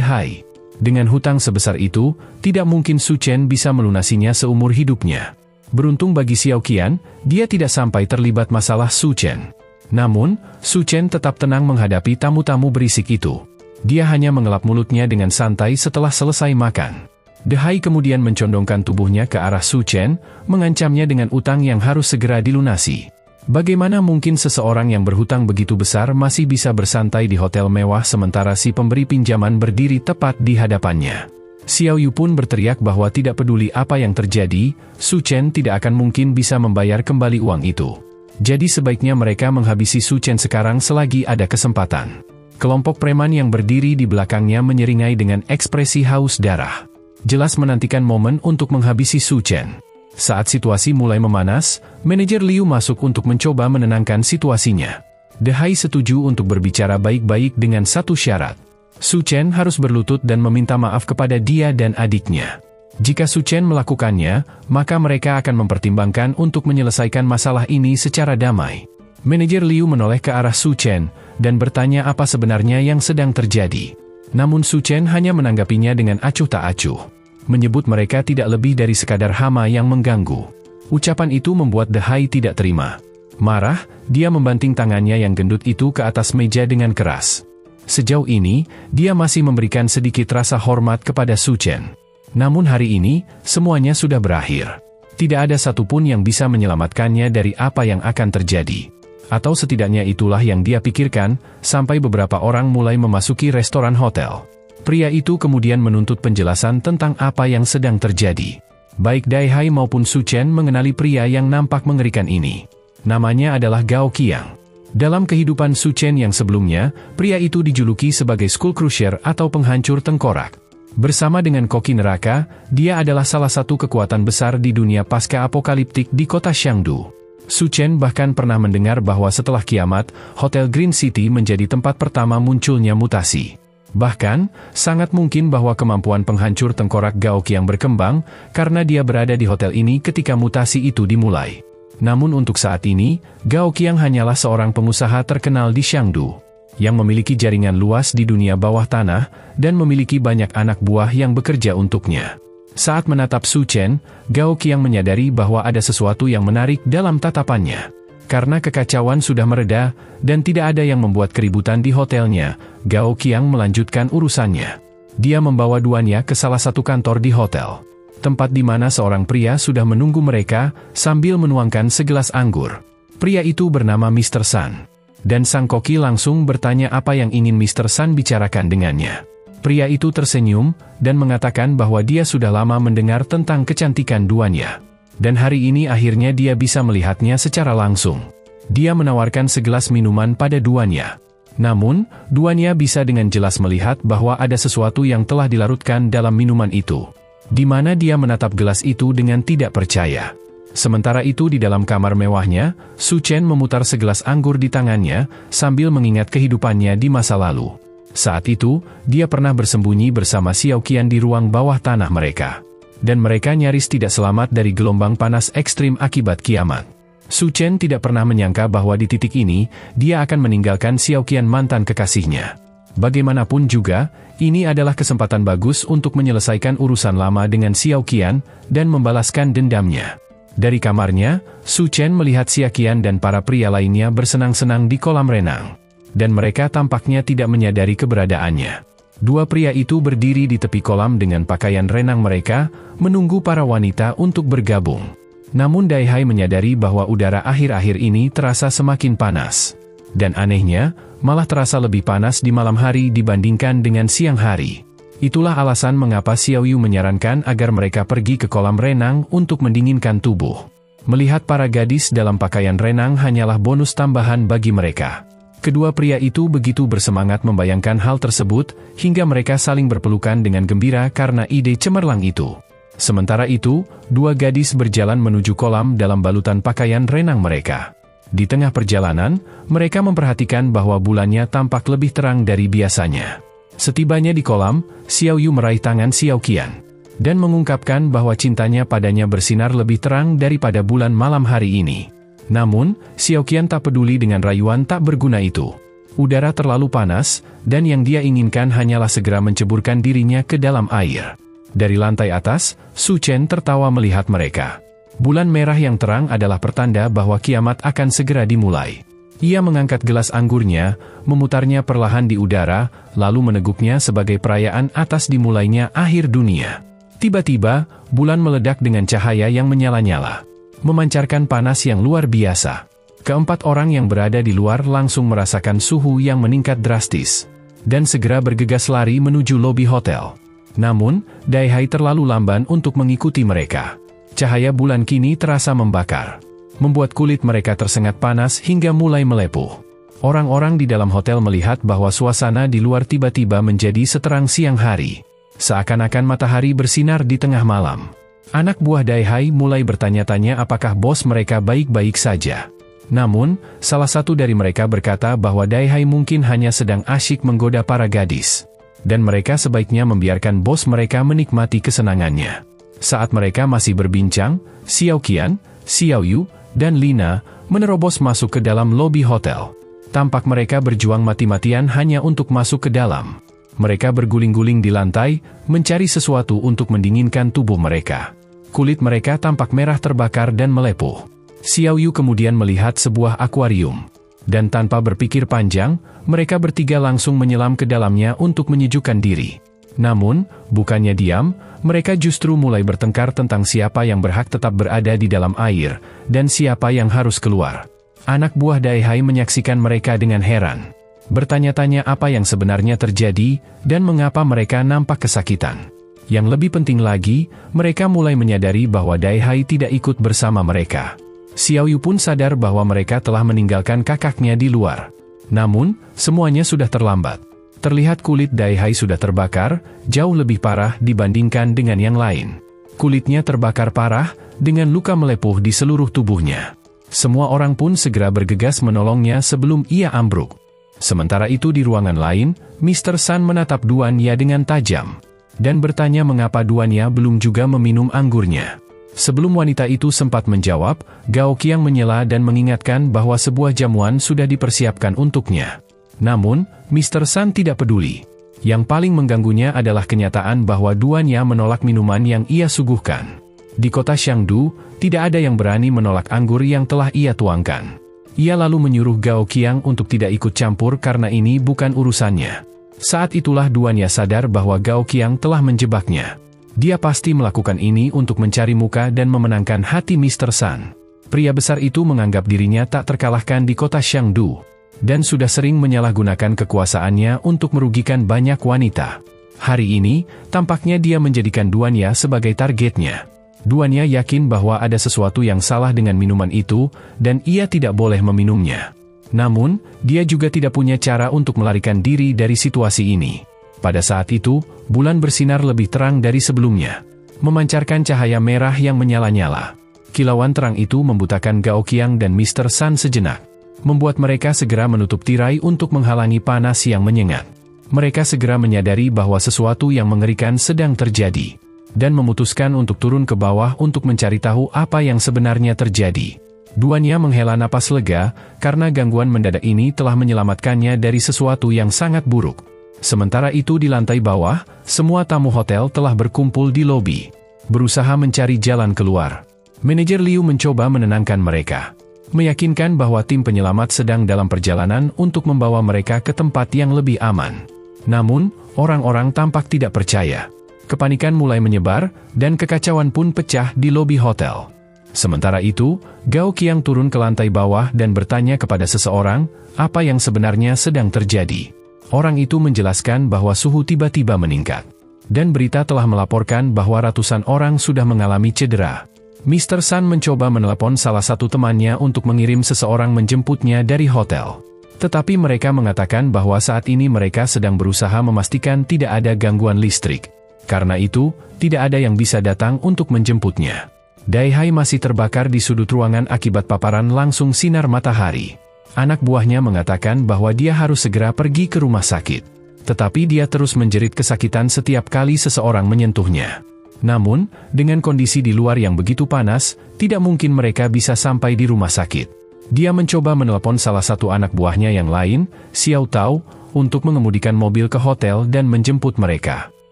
Hai. Dengan hutang sebesar itu, tidak mungkin Su Chen bisa melunasinya seumur hidupnya. Beruntung bagi Xiao Qian, dia tidak sampai terlibat masalah Su Chen. Namun, Su Chen tetap tenang menghadapi tamu-tamu berisik itu. Dia hanya mengelap mulutnya dengan santai setelah selesai makan. De Hai kemudian mencondongkan tubuhnya ke arah Su Chen, mengancamnya dengan utang yang harus segera dilunasi. Bagaimana mungkin seseorang yang berhutang begitu besar masih bisa bersantai di hotel mewah sementara si pemberi pinjaman berdiri tepat di hadapannya? Xiao Yu pun berteriak bahwa tidak peduli apa yang terjadi, Su Chen tidak akan mungkin bisa membayar kembali uang itu. Jadi sebaiknya mereka menghabisi Su Chen sekarang selagi ada kesempatan. Kelompok preman yang berdiri di belakangnya menyeringai dengan ekspresi haus darah. Jelas menantikan momen untuk menghabisi Su Chen. Saat situasi mulai memanas, manajer Liu masuk untuk mencoba menenangkan situasinya. De Hai setuju untuk berbicara baik-baik dengan satu syarat. Su Chen harus berlutut dan meminta maaf kepada dia dan adiknya. Jika Su Chen melakukannya, maka mereka akan mempertimbangkan untuk menyelesaikan masalah ini secara damai. Manajer Liu menoleh ke arah Su Chen, dan bertanya apa sebenarnya yang sedang terjadi. Namun Su Chen hanya menanggapinya dengan acuh tak acuh. Menyebut mereka tidak lebih dari sekadar hama yang mengganggu. Ucapan itu membuat De Hai tidak terima. Marah, dia membanting tangannya yang gendut itu ke atas meja dengan keras. Sejauh ini, dia masih memberikan sedikit rasa hormat kepada Su Chen. Namun hari ini, semuanya sudah berakhir. Tidak ada satupun yang bisa menyelamatkannya dari apa yang akan terjadi. Atau setidaknya itulah yang dia pikirkan, sampai beberapa orang mulai memasuki restoran hotel. Pria itu kemudian menuntut penjelasan tentang apa yang sedang terjadi. Baik Dai Hai maupun Su Chen mengenali pria yang nampak mengerikan ini. Namanya adalah Gao Qiang. Dalam kehidupan Su Chen yang sebelumnya, pria itu dijuluki sebagai Skull Crusher atau penghancur tengkorak. Bersama dengan koki neraka, dia adalah salah satu kekuatan besar di dunia pasca-apokaliptik di kota Xiangdu. Su Chen bahkan pernah mendengar bahwa setelah kiamat, Hotel Green City menjadi tempat pertama munculnya mutasi. Bahkan, sangat mungkin bahwa kemampuan penghancur tengkorak Gao Qiang berkembang, karena dia berada di hotel ini ketika mutasi itu dimulai. Namun untuk saat ini, Gao Qiang hanyalah seorang pengusaha terkenal di Xiangdu, yang memiliki jaringan luas di dunia bawah tanah, dan memiliki banyak anak buah yang bekerja untuknya. Saat menatap Su Chen, Gao Qiang menyadari bahwa ada sesuatu yang menarik dalam tatapannya. Karena kekacauan sudah mereda, dan tidak ada yang membuat keributan di hotelnya, Gao Qiang melanjutkan urusannya. Dia membawa duannya ke salah satu kantor di hotel, tempat di mana seorang pria sudah menunggu mereka, sambil menuangkan segelas anggur. Pria itu bernama Mr. Sun. Dan sang koki langsung bertanya apa yang ingin Mr. Sun bicarakan dengannya. Pria itu tersenyum, dan mengatakan bahwa dia sudah lama mendengar tentang kecantikan duannya. Dan hari ini akhirnya dia bisa melihatnya secara langsung. Dia menawarkan segelas minuman pada duannya. Namun, duannya bisa dengan jelas melihat bahwa ada sesuatu yang telah dilarutkan dalam minuman itu. Di mana dia menatap gelas itu dengan tidak percaya. Sementara itu di dalam kamar mewahnya, Su Chen memutar segelas anggur di tangannya, sambil mengingat kehidupannya di masa lalu. Saat itu, dia pernah bersembunyi bersama Xiao Qian di ruang bawah tanah mereka. Dan mereka nyaris tidak selamat dari gelombang panas ekstrim akibat kiamat. Su Chen tidak pernah menyangka bahwa di titik ini, dia akan meninggalkan Xiao Qian mantan kekasihnya. Bagaimanapun juga, ini adalah kesempatan bagus untuk menyelesaikan urusan lama dengan Xiao Qian, dan membalaskan dendamnya. Dari kamarnya, Su Chen melihat Xiao Qian dan para pria lainnya bersenang-senang di kolam renang. Dan mereka tampaknya tidak menyadari keberadaannya. Dua pria itu berdiri di tepi kolam dengan pakaian renang mereka, menunggu para wanita untuk bergabung. Namun Dai Hai menyadari bahwa udara akhir-akhir ini terasa semakin panas. Dan anehnya, malah terasa lebih panas di malam hari dibandingkan dengan siang hari. Itulah alasan mengapa Xiao Yu menyarankan agar mereka pergi ke kolam renang untuk mendinginkan tubuh. Melihat para gadis dalam pakaian renang hanyalah bonus tambahan bagi mereka. Kedua pria itu begitu bersemangat membayangkan hal tersebut, hingga mereka saling berpelukan dengan gembira karena ide cemerlang itu. Sementara itu, dua gadis berjalan menuju kolam dalam balutan pakaian renang mereka. Di tengah perjalanan, mereka memperhatikan bahwa bulannya tampak lebih terang dari biasanya. Setibanya di kolam, Xiao Yu meraih tangan Xiao Qian, dan mengungkapkan bahwa cintanya padanya bersinar lebih terang daripada bulan malam hari ini. Namun, Xiao Qian tak peduli dengan rayuan tak berguna itu. Udara terlalu panas, dan yang dia inginkan hanyalah segera menceburkan dirinya ke dalam air. Dari lantai atas, Su Chen tertawa melihat mereka. Bulan merah yang terang adalah pertanda bahwa kiamat akan segera dimulai. Ia mengangkat gelas anggurnya, memutarnya perlahan di udara, lalu meneguknya sebagai perayaan atas dimulainya akhir dunia. Tiba-tiba, bulan meledak dengan cahaya yang menyala-nyala, memancarkan panas yang luar biasa. Keempat orang yang berada di luar langsung merasakan suhu yang meningkat drastis, dan segera bergegas lari menuju lobi hotel. Namun, Dai Hai terlalu lamban untuk mengikuti mereka. Cahaya bulan kini terasa membakar, membuat kulit mereka tersengat panas hingga mulai melepuh. Orang-orang di dalam hotel melihat bahwa suasana di luar tiba-tiba menjadi seterang siang hari, seakan-akan matahari bersinar di tengah malam. Anak buah Dai Hai mulai bertanya-tanya apakah bos mereka baik-baik saja. Namun, salah satu dari mereka berkata bahwa Dai Hai mungkin hanya sedang asyik menggoda para gadis, dan mereka sebaiknya membiarkan bos mereka menikmati kesenangannya. Saat mereka masih berbincang, Xiao Qian, Xiao Yu, dan Lina menerobos masuk ke dalam lobi hotel. Tampak mereka berjuang mati-matian hanya untuk masuk ke dalam. Mereka berguling-guling di lantai, mencari sesuatu untuk mendinginkan tubuh mereka. Kulit mereka tampak merah terbakar dan melepuh. Xiao Yu kemudian melihat sebuah akuarium. Dan tanpa berpikir panjang, mereka bertiga langsung menyelam ke dalamnya untuk menyejukkan diri. Namun, bukannya diam, mereka justru mulai bertengkar tentang siapa yang berhak tetap berada di dalam air, dan siapa yang harus keluar. Anak buah Dai Hai menyaksikan mereka dengan heran, bertanya-tanya apa yang sebenarnya terjadi, dan mengapa mereka nampak kesakitan. Yang lebih penting lagi, mereka mulai menyadari bahwa Dai Hai tidak ikut bersama mereka. Xiao Yu pun sadar bahwa mereka telah meninggalkan kakaknya di luar. Namun, semuanya sudah terlambat. Terlihat kulit Dai Hai sudah terbakar, jauh lebih parah dibandingkan dengan yang lain. Kulitnya terbakar parah, dengan luka melepuh di seluruh tubuhnya. Semua orang pun segera bergegas menolongnya sebelum ia ambruk. Sementara itu di ruangan lain, Mr. Sun menatap Duan Ya dengan tajam. Dan bertanya mengapa Duan Ya belum juga meminum anggurnya. Sebelum wanita itu sempat menjawab, Gao Qiang menyela dan mengingatkan bahwa sebuah jamuan sudah dipersiapkan untuknya. Namun, Mr. Sun tidak peduli. Yang paling mengganggunya adalah kenyataan bahwa Duan Ya menolak minuman yang ia suguhkan. Di kota Shangdu, tidak ada yang berani menolak anggur yang telah ia tuangkan. Ia lalu menyuruh Gao Qiang untuk tidak ikut campur karena ini bukan urusannya. Saat itulah Duan Ya sadar bahwa Gao Qiang telah menjebaknya. Dia pasti melakukan ini untuk mencari muka dan memenangkan hati Mr. Sun. Pria besar itu menganggap dirinya tak terkalahkan di kota Shangdu, dan sudah sering menyalahgunakan kekuasaannya untuk merugikan banyak wanita. Hari ini, tampaknya dia menjadikan Duan Ya sebagai targetnya. Duan Ya yakin bahwa ada sesuatu yang salah dengan minuman itu, dan ia tidak boleh meminumnya. Namun, dia juga tidak punya cara untuk melarikan diri dari situasi ini. Pada saat itu, bulan bersinar lebih terang dari sebelumnya, memancarkan cahaya merah yang menyala-nyala. Kilauan terang itu membutakan Gao Qiang dan Mr. Sun sejenak, membuat mereka segera menutup tirai untuk menghalangi panas yang menyengat. Mereka segera menyadari bahwa sesuatu yang mengerikan sedang terjadi, dan memutuskan untuk turun ke bawah untuk mencari tahu apa yang sebenarnya terjadi. Duan Ya menghela napas lega, karena gangguan mendadak ini telah menyelamatkannya dari sesuatu yang sangat buruk. Sementara itu di lantai bawah, semua tamu hotel telah berkumpul di lobi, berusaha mencari jalan keluar. Manajer Liu mencoba menenangkan mereka, meyakinkan bahwa tim penyelamat sedang dalam perjalanan untuk membawa mereka ke tempat yang lebih aman. Namun, orang-orang tampak tidak percaya. Kepanikan mulai menyebar, dan kekacauan pun pecah di lobi hotel. Sementara itu, Gao Qiang turun ke lantai bawah dan bertanya kepada seseorang, apa yang sebenarnya sedang terjadi. Orang itu menjelaskan bahwa suhu tiba-tiba meningkat. Dan berita telah melaporkan bahwa ratusan orang sudah mengalami cedera. Mr. Sun mencoba menelepon salah satu temannya untuk mengirim seseorang menjemputnya dari hotel. Tetapi mereka mengatakan bahwa saat ini mereka sedang berusaha memastikan tidak ada gangguan listrik. Karena itu, tidak ada yang bisa datang untuk menjemputnya. Dai Hai masih terbakar di sudut ruangan akibat paparan langsung sinar matahari. Anak buahnya mengatakan bahwa dia harus segera pergi ke rumah sakit. Tetapi dia terus menjerit kesakitan setiap kali seseorang menyentuhnya. Namun, dengan kondisi di luar yang begitu panas, tidak mungkin mereka bisa sampai di rumah sakit. Dia mencoba menelepon salah satu anak buahnya yang lain, Xiao Tao, untuk mengemudikan mobil ke hotel dan menjemput mereka.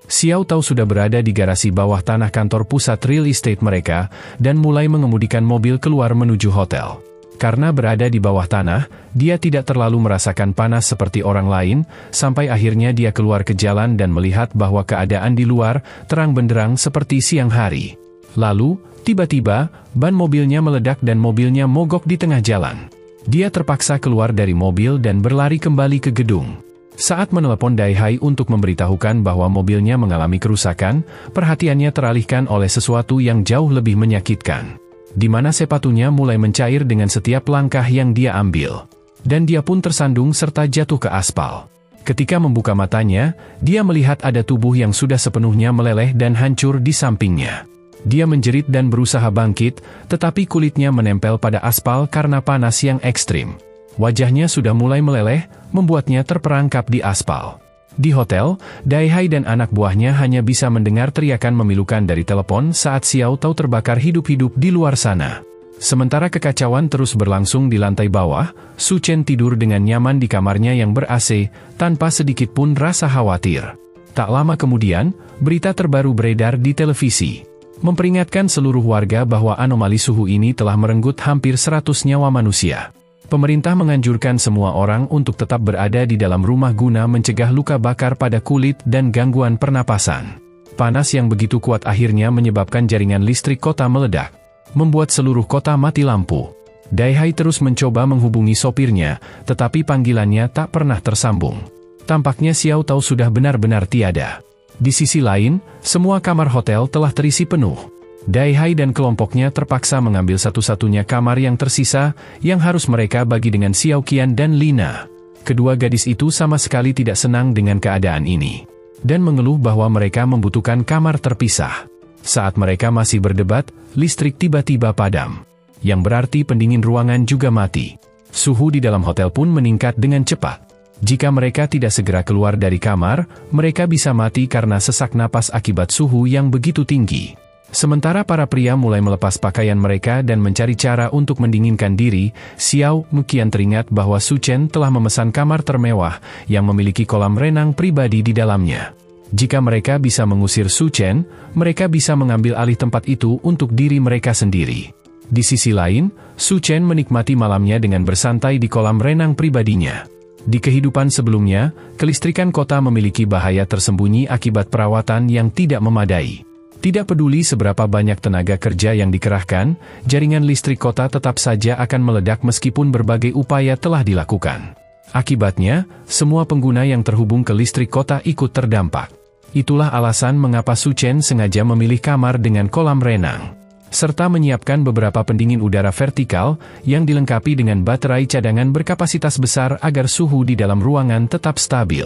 Xiao Tao sudah berada di garasi bawah tanah kantor pusat real estate mereka, dan mulai mengemudikan mobil keluar menuju hotel. Karena berada di bawah tanah, dia tidak terlalu merasakan panas seperti orang lain, sampai akhirnya dia keluar ke jalan dan melihat bahwa keadaan di luar terang benderang seperti siang hari. Lalu, tiba-tiba, ban mobilnya meledak dan mobilnya mogok di tengah jalan. Dia terpaksa keluar dari mobil dan berlari kembali ke gedung. Saat menelepon Dai Hai untuk memberitahukan bahwa mobilnya mengalami kerusakan, perhatiannya teralihkan oleh sesuatu yang jauh lebih menyakitkan, di mana sepatunya mulai mencair dengan setiap langkah yang dia ambil. Dan dia pun tersandung serta jatuh ke aspal. Ketika membuka matanya, dia melihat ada tubuh yang sudah sepenuhnya meleleh dan hancur di sampingnya. Dia menjerit dan berusaha bangkit, tetapi kulitnya menempel pada aspal karena panas yang ekstrim. Wajahnya sudah mulai meleleh, membuatnya terperangkap di aspal. Di hotel, Dai Hai dan anak buahnya hanya bisa mendengar teriakan memilukan dari telepon saat Xiao Tao terbakar hidup-hidup di luar sana. Sementara kekacauan terus berlangsung di lantai bawah, Su Chen tidur dengan nyaman di kamarnya yang ber-AC, tanpa sedikit pun rasa khawatir. Tak lama kemudian, berita terbaru beredar di televisi, memperingatkan seluruh warga bahwa anomali suhu ini telah merenggut hampir 100 nyawa manusia. Pemerintah menganjurkan semua orang untuk tetap berada di dalam rumah guna mencegah luka bakar pada kulit dan gangguan pernapasan. Panas yang begitu kuat akhirnya menyebabkan jaringan listrik kota meledak, membuat seluruh kota mati lampu. Dai Hai terus mencoba menghubungi sopirnya, tetapi panggilannya tak pernah tersambung. Tampaknya Xiao Tao sudah benar-benar tiada. Di sisi lain, semua kamar hotel telah terisi penuh. Daihai dan kelompoknya terpaksa mengambil satu-satunya kamar yang tersisa, yang harus mereka bagi dengan Xiao Qian dan Lina. Kedua gadis itu sama sekali tidak senang dengan keadaan ini, dan mengeluh bahwa mereka membutuhkan kamar terpisah. Saat mereka masih berdebat, listrik tiba-tiba padam, yang berarti pendingin ruangan juga mati. Suhu di dalam hotel pun meningkat dengan cepat. Jika mereka tidak segera keluar dari kamar, mereka bisa mati karena sesak napas akibat suhu yang begitu tinggi. Sementara para pria mulai melepas pakaian mereka dan mencari cara untuk mendinginkan diri, Xiao Muqian teringat bahwa Su Chen telah memesan kamar termewah yang memiliki kolam renang pribadi di dalamnya. Jika mereka bisa mengusir Su Chen, mereka bisa mengambil alih tempat itu untuk diri mereka sendiri. Di sisi lain, Su Chen menikmati malamnya dengan bersantai di kolam renang pribadinya. Di kehidupan sebelumnya, kelistrikan kota memiliki bahaya tersembunyi akibat perawatan yang tidak memadai. Tidak peduli seberapa banyak tenaga kerja yang dikerahkan, jaringan listrik kota tetap saja akan meledak meskipun berbagai upaya telah dilakukan. Akibatnya, semua pengguna yang terhubung ke listrik kota ikut terdampak. Itulah alasan mengapa Su Chen sengaja memilih kamar dengan kolam renang, serta menyiapkan beberapa pendingin udara vertikal yang dilengkapi dengan baterai cadangan berkapasitas besar agar suhu di dalam ruangan tetap stabil.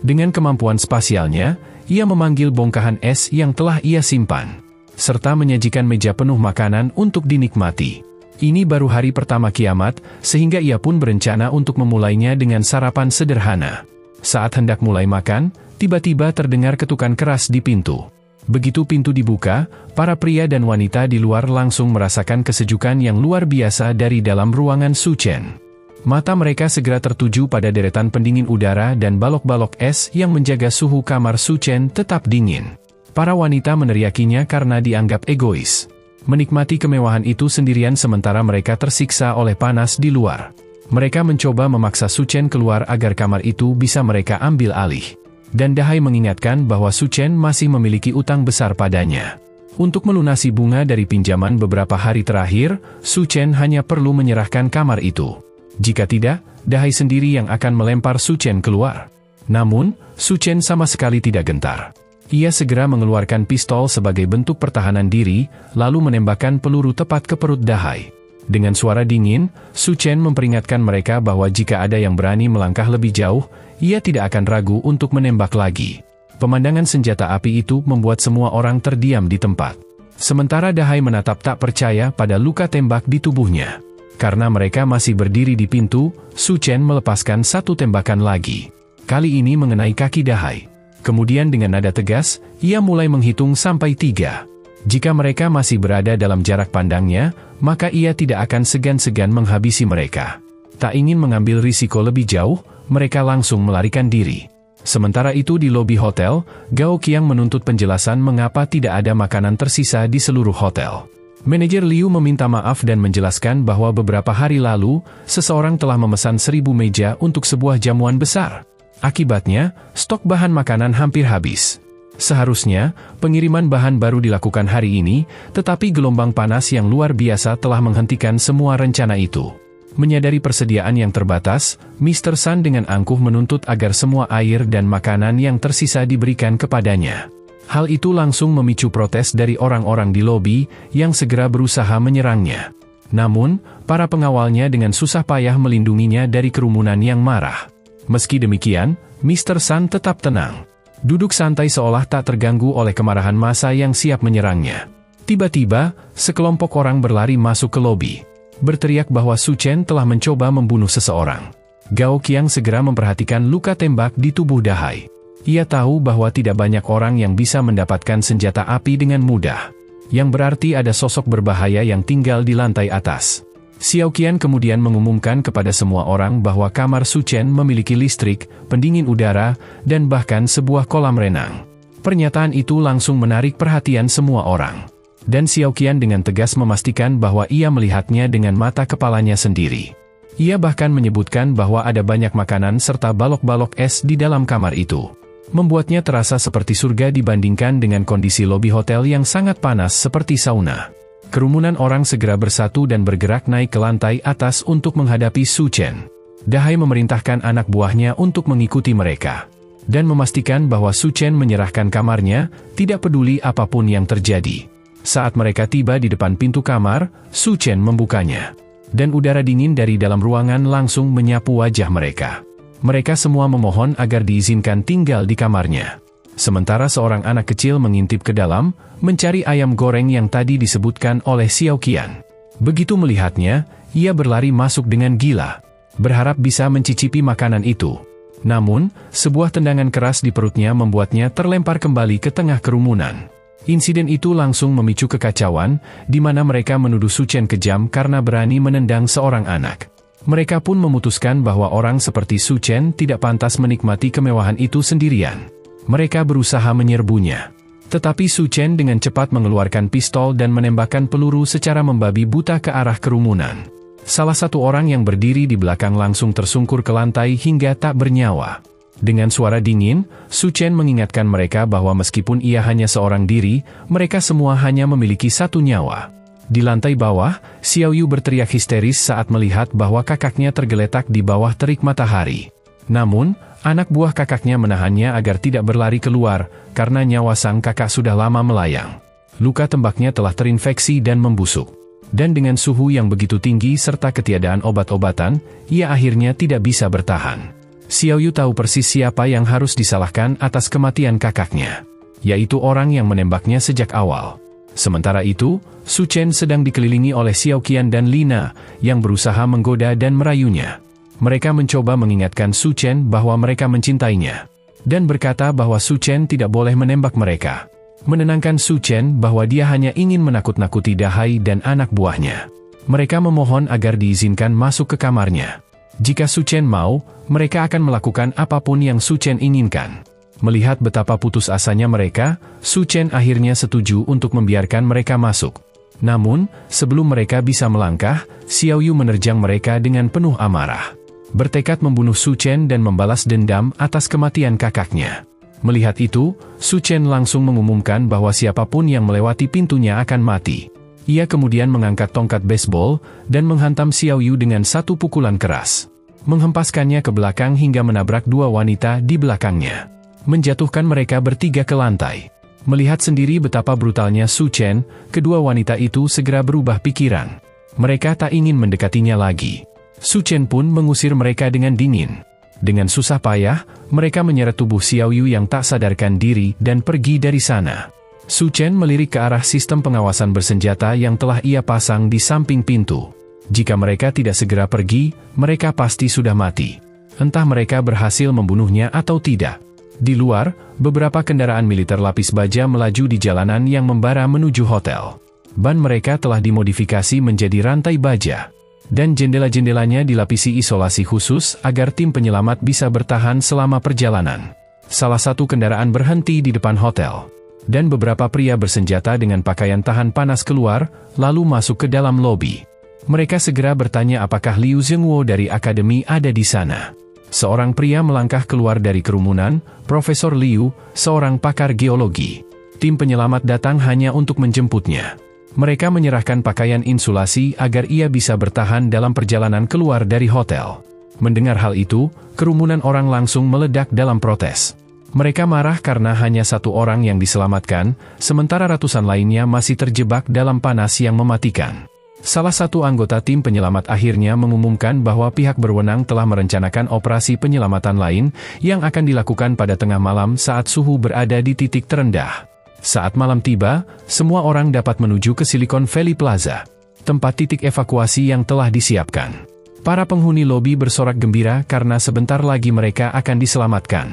Dengan kemampuan spasialnya, ia memanggil bongkahan es yang telah ia simpan, serta menyajikan meja penuh makanan untuk dinikmati. Ini baru hari pertama kiamat, sehingga ia pun berencana untuk memulainya dengan sarapan sederhana. Saat hendak mulai makan, tiba-tiba terdengar ketukan keras di pintu. Begitu pintu dibuka, para pria dan wanita di luar langsung merasakan kesejukan yang luar biasa dari dalam ruangan Su Chen. Mata mereka segera tertuju pada deretan pendingin udara dan balok-balok es yang menjaga suhu kamar Su Chen tetap dingin. Para wanita meneriakinya karena dianggap egois, menikmati kemewahan itu sendirian sementara mereka tersiksa oleh panas di luar. Mereka mencoba memaksa Su Chen keluar agar kamar itu bisa mereka ambil alih. Dan Dahai mengingatkan bahwa Su Chen masih memiliki utang besar padanya. Untuk melunasi bunga dari pinjaman beberapa hari terakhir, Su Chen hanya perlu menyerahkan kamar itu. Jika tidak, Dahai sendiri yang akan melempar Su Chen keluar. Namun, Su Chen sama sekali tidak gentar. Ia segera mengeluarkan pistol sebagai bentuk pertahanan diri, lalu menembakkan peluru tepat ke perut Dahai. Dengan suara dingin, Su Chen memperingatkan mereka bahwa jika ada yang berani melangkah lebih jauh, ia tidak akan ragu untuk menembak lagi. Pemandangan senjata api itu membuat semua orang terdiam di tempat. Sementara Dahai menatap tak percaya pada luka tembak di tubuhnya. Karena mereka masih berdiri di pintu, Su Chen melepaskan satu tembakan lagi. Kali ini mengenai kaki Dahai. Kemudian dengan nada tegas, ia mulai menghitung sampai 3. Jika mereka masih berada dalam jarak pandangnya, maka ia tidak akan segan-segan menghabisi mereka. Tak ingin mengambil risiko lebih jauh, mereka langsung melarikan diri. Sementara itu di lobi hotel, Gao Qiang menuntut penjelasan mengapa tidak ada makanan tersisa di seluruh hotel. Manajer Liu meminta maaf dan menjelaskan bahwa beberapa hari lalu, seseorang telah memesan 1000 meja untuk sebuah jamuan besar. Akibatnya, stok bahan makanan hampir habis. Seharusnya, pengiriman bahan baru dilakukan hari ini, tetapi gelombang panas yang luar biasa telah menghentikan semua rencana itu. Menyadari persediaan yang terbatas, Mr. Sun dengan angkuh menuntut agar semua air dan makanan yang tersisa diberikan kepadanya. Hal itu langsung memicu protes dari orang-orang di lobi, yang segera berusaha menyerangnya. Namun, para pengawalnya dengan susah payah melindunginya dari kerumunan yang marah. Meski demikian, Mr. Sun tetap tenang. Duduk santai seolah tak terganggu oleh kemarahan massa yang siap menyerangnya. Tiba-tiba, sekelompok orang berlari masuk ke lobi, berteriak bahwa Su Chen telah mencoba membunuh seseorang. Gao Qiang segera memperhatikan luka tembak di tubuh Dahai. Ia tahu bahwa tidak banyak orang yang bisa mendapatkan senjata api dengan mudah, yang berarti ada sosok berbahaya yang tinggal di lantai atas. Xiao Qian kemudian mengumumkan kepada semua orang bahwa kamar Su Chen memiliki listrik, pendingin udara, dan bahkan sebuah kolam renang. Pernyataan itu langsung menarik perhatian semua orang. Dan Xiao Qian dengan tegas memastikan bahwa ia melihatnya dengan mata kepalanya sendiri. Ia bahkan menyebutkan bahwa ada banyak makanan serta balok-balok es di dalam kamar itu. Membuatnya terasa seperti surga dibandingkan dengan kondisi lobi hotel yang sangat panas seperti sauna. Kerumunan orang segera bersatu dan bergerak naik ke lantai atas untuk menghadapi Su Chen. Dahai memerintahkan anak buahnya untuk mengikuti mereka, dan memastikan bahwa Su Chen menyerahkan kamarnya, tidak peduli apapun yang terjadi. Saat mereka tiba di depan pintu kamar, Su Chen membukanya. Dan udara dingin dari dalam ruangan langsung menyapu wajah mereka. Mereka semua memohon agar diizinkan tinggal di kamarnya. Sementara seorang anak kecil mengintip ke dalam, mencari ayam goreng yang tadi disebutkan oleh Xiao Qian. Begitu melihatnya, ia berlari masuk dengan gila, berharap bisa mencicipi makanan itu. Namun, sebuah tendangan keras di perutnya membuatnya terlempar kembali ke tengah kerumunan. Insiden itu langsung memicu kekacauan, di mana mereka menuduh Su Chen kejam karena berani menendang seorang anak. Mereka pun memutuskan bahwa orang seperti Su Chen tidak pantas menikmati kemewahan itu sendirian. Mereka berusaha menyerbunya. Tetapi Su Chen dengan cepat mengeluarkan pistol dan menembakkan peluru secara membabi buta ke arah kerumunan. Salah satu orang yang berdiri di belakang langsung tersungkur ke lantai hingga tak bernyawa. Dengan suara dingin, Su Chen mengingatkan mereka bahwa meskipun ia hanya seorang diri, mereka semua hanya memiliki satu nyawa. Di lantai bawah, Xiao Yu berteriak histeris saat melihat bahwa kakaknya tergeletak di bawah terik matahari. Namun, anak buah kakaknya menahannya agar tidak berlari keluar, karena nyawa sang kakak sudah lama melayang. Luka tembaknya telah terinfeksi dan membusuk. Dan dengan suhu yang begitu tinggi serta ketiadaan obat-obatan, ia akhirnya tidak bisa bertahan. Xiao Yu tahu persis siapa yang harus disalahkan atas kematian kakaknya, yaitu orang yang menembaknya sejak awal. Sementara itu, Su Chen sedang dikelilingi oleh Xiao Qian dan Lina, yang berusaha menggoda dan merayunya. Mereka mencoba mengingatkan Su Chen bahwa mereka mencintainya, dan berkata bahwa Su Chen tidak boleh menembak mereka. Menenangkan Su Chen bahwa dia hanya ingin menakut-nakuti Dahai dan anak buahnya. Mereka memohon agar diizinkan masuk ke kamarnya. Jika Su Chen mau, mereka akan melakukan apapun yang Su Chen inginkan. Melihat betapa putus asanya mereka, Su Chen akhirnya setuju untuk membiarkan mereka masuk. Namun, sebelum mereka bisa melangkah, Xiao Yu menerjang mereka dengan penuh amarah. Bertekad membunuh Su Chen dan membalas dendam atas kematian kakaknya. Melihat itu, Su Chen langsung mengumumkan bahwa siapapun yang melewati pintunya akan mati. Ia kemudian mengangkat tongkat baseball dan menghantam Xiao Yu dengan satu pukulan keras. Menghempaskannya ke belakang hingga menabrak dua wanita di belakangnya, menjatuhkan mereka bertiga ke lantai. Melihat sendiri betapa brutalnya Su Chen, kedua wanita itu segera berubah pikiran. Mereka tak ingin mendekatinya lagi. Su Chen pun mengusir mereka dengan dingin. Dengan susah payah, mereka menyeret tubuh Xiao Yu yang tak sadarkan diri dan pergi dari sana. Su Chen melirik ke arah sistem pengawasan bersenjata yang telah ia pasang di samping pintu. Jika mereka tidak segera pergi, mereka pasti sudah mati. Entah mereka berhasil membunuhnya atau tidak. Di luar, beberapa kendaraan militer lapis baja melaju di jalanan yang membara menuju hotel. Ban mereka telah dimodifikasi menjadi rantai baja. Dan jendela-jendelanya dilapisi isolasi khusus agar tim penyelamat bisa bertahan selama perjalanan. Salah satu kendaraan berhenti di depan hotel. Dan beberapa pria bersenjata dengan pakaian tahan panas keluar, lalu masuk ke dalam lobi. Mereka segera bertanya apakah Liu Zhengwo dari akademi ada di sana. Seorang pria melangkah keluar dari kerumunan, Profesor Liu, seorang pakar geologi. Tim penyelamat datang hanya untuk menjemputnya. Mereka menyerahkan pakaian insulasi agar ia bisa bertahan dalam perjalanan keluar dari hotel. Mendengar hal itu, kerumunan orang langsung meledak dalam protes. Mereka marah karena hanya satu orang yang diselamatkan, sementara ratusan lainnya masih terjebak dalam panas yang mematikan. Salah satu anggota tim penyelamat akhirnya mengumumkan bahwa pihak berwenang telah merencanakan operasi penyelamatan lain yang akan dilakukan pada tengah malam saat suhu berada di titik terendah. Saat malam tiba, semua orang dapat menuju ke Silicon Valley Plaza, tempat titik evakuasi yang telah disiapkan. Para penghuni lobi bersorak gembira karena sebentar lagi mereka akan diselamatkan.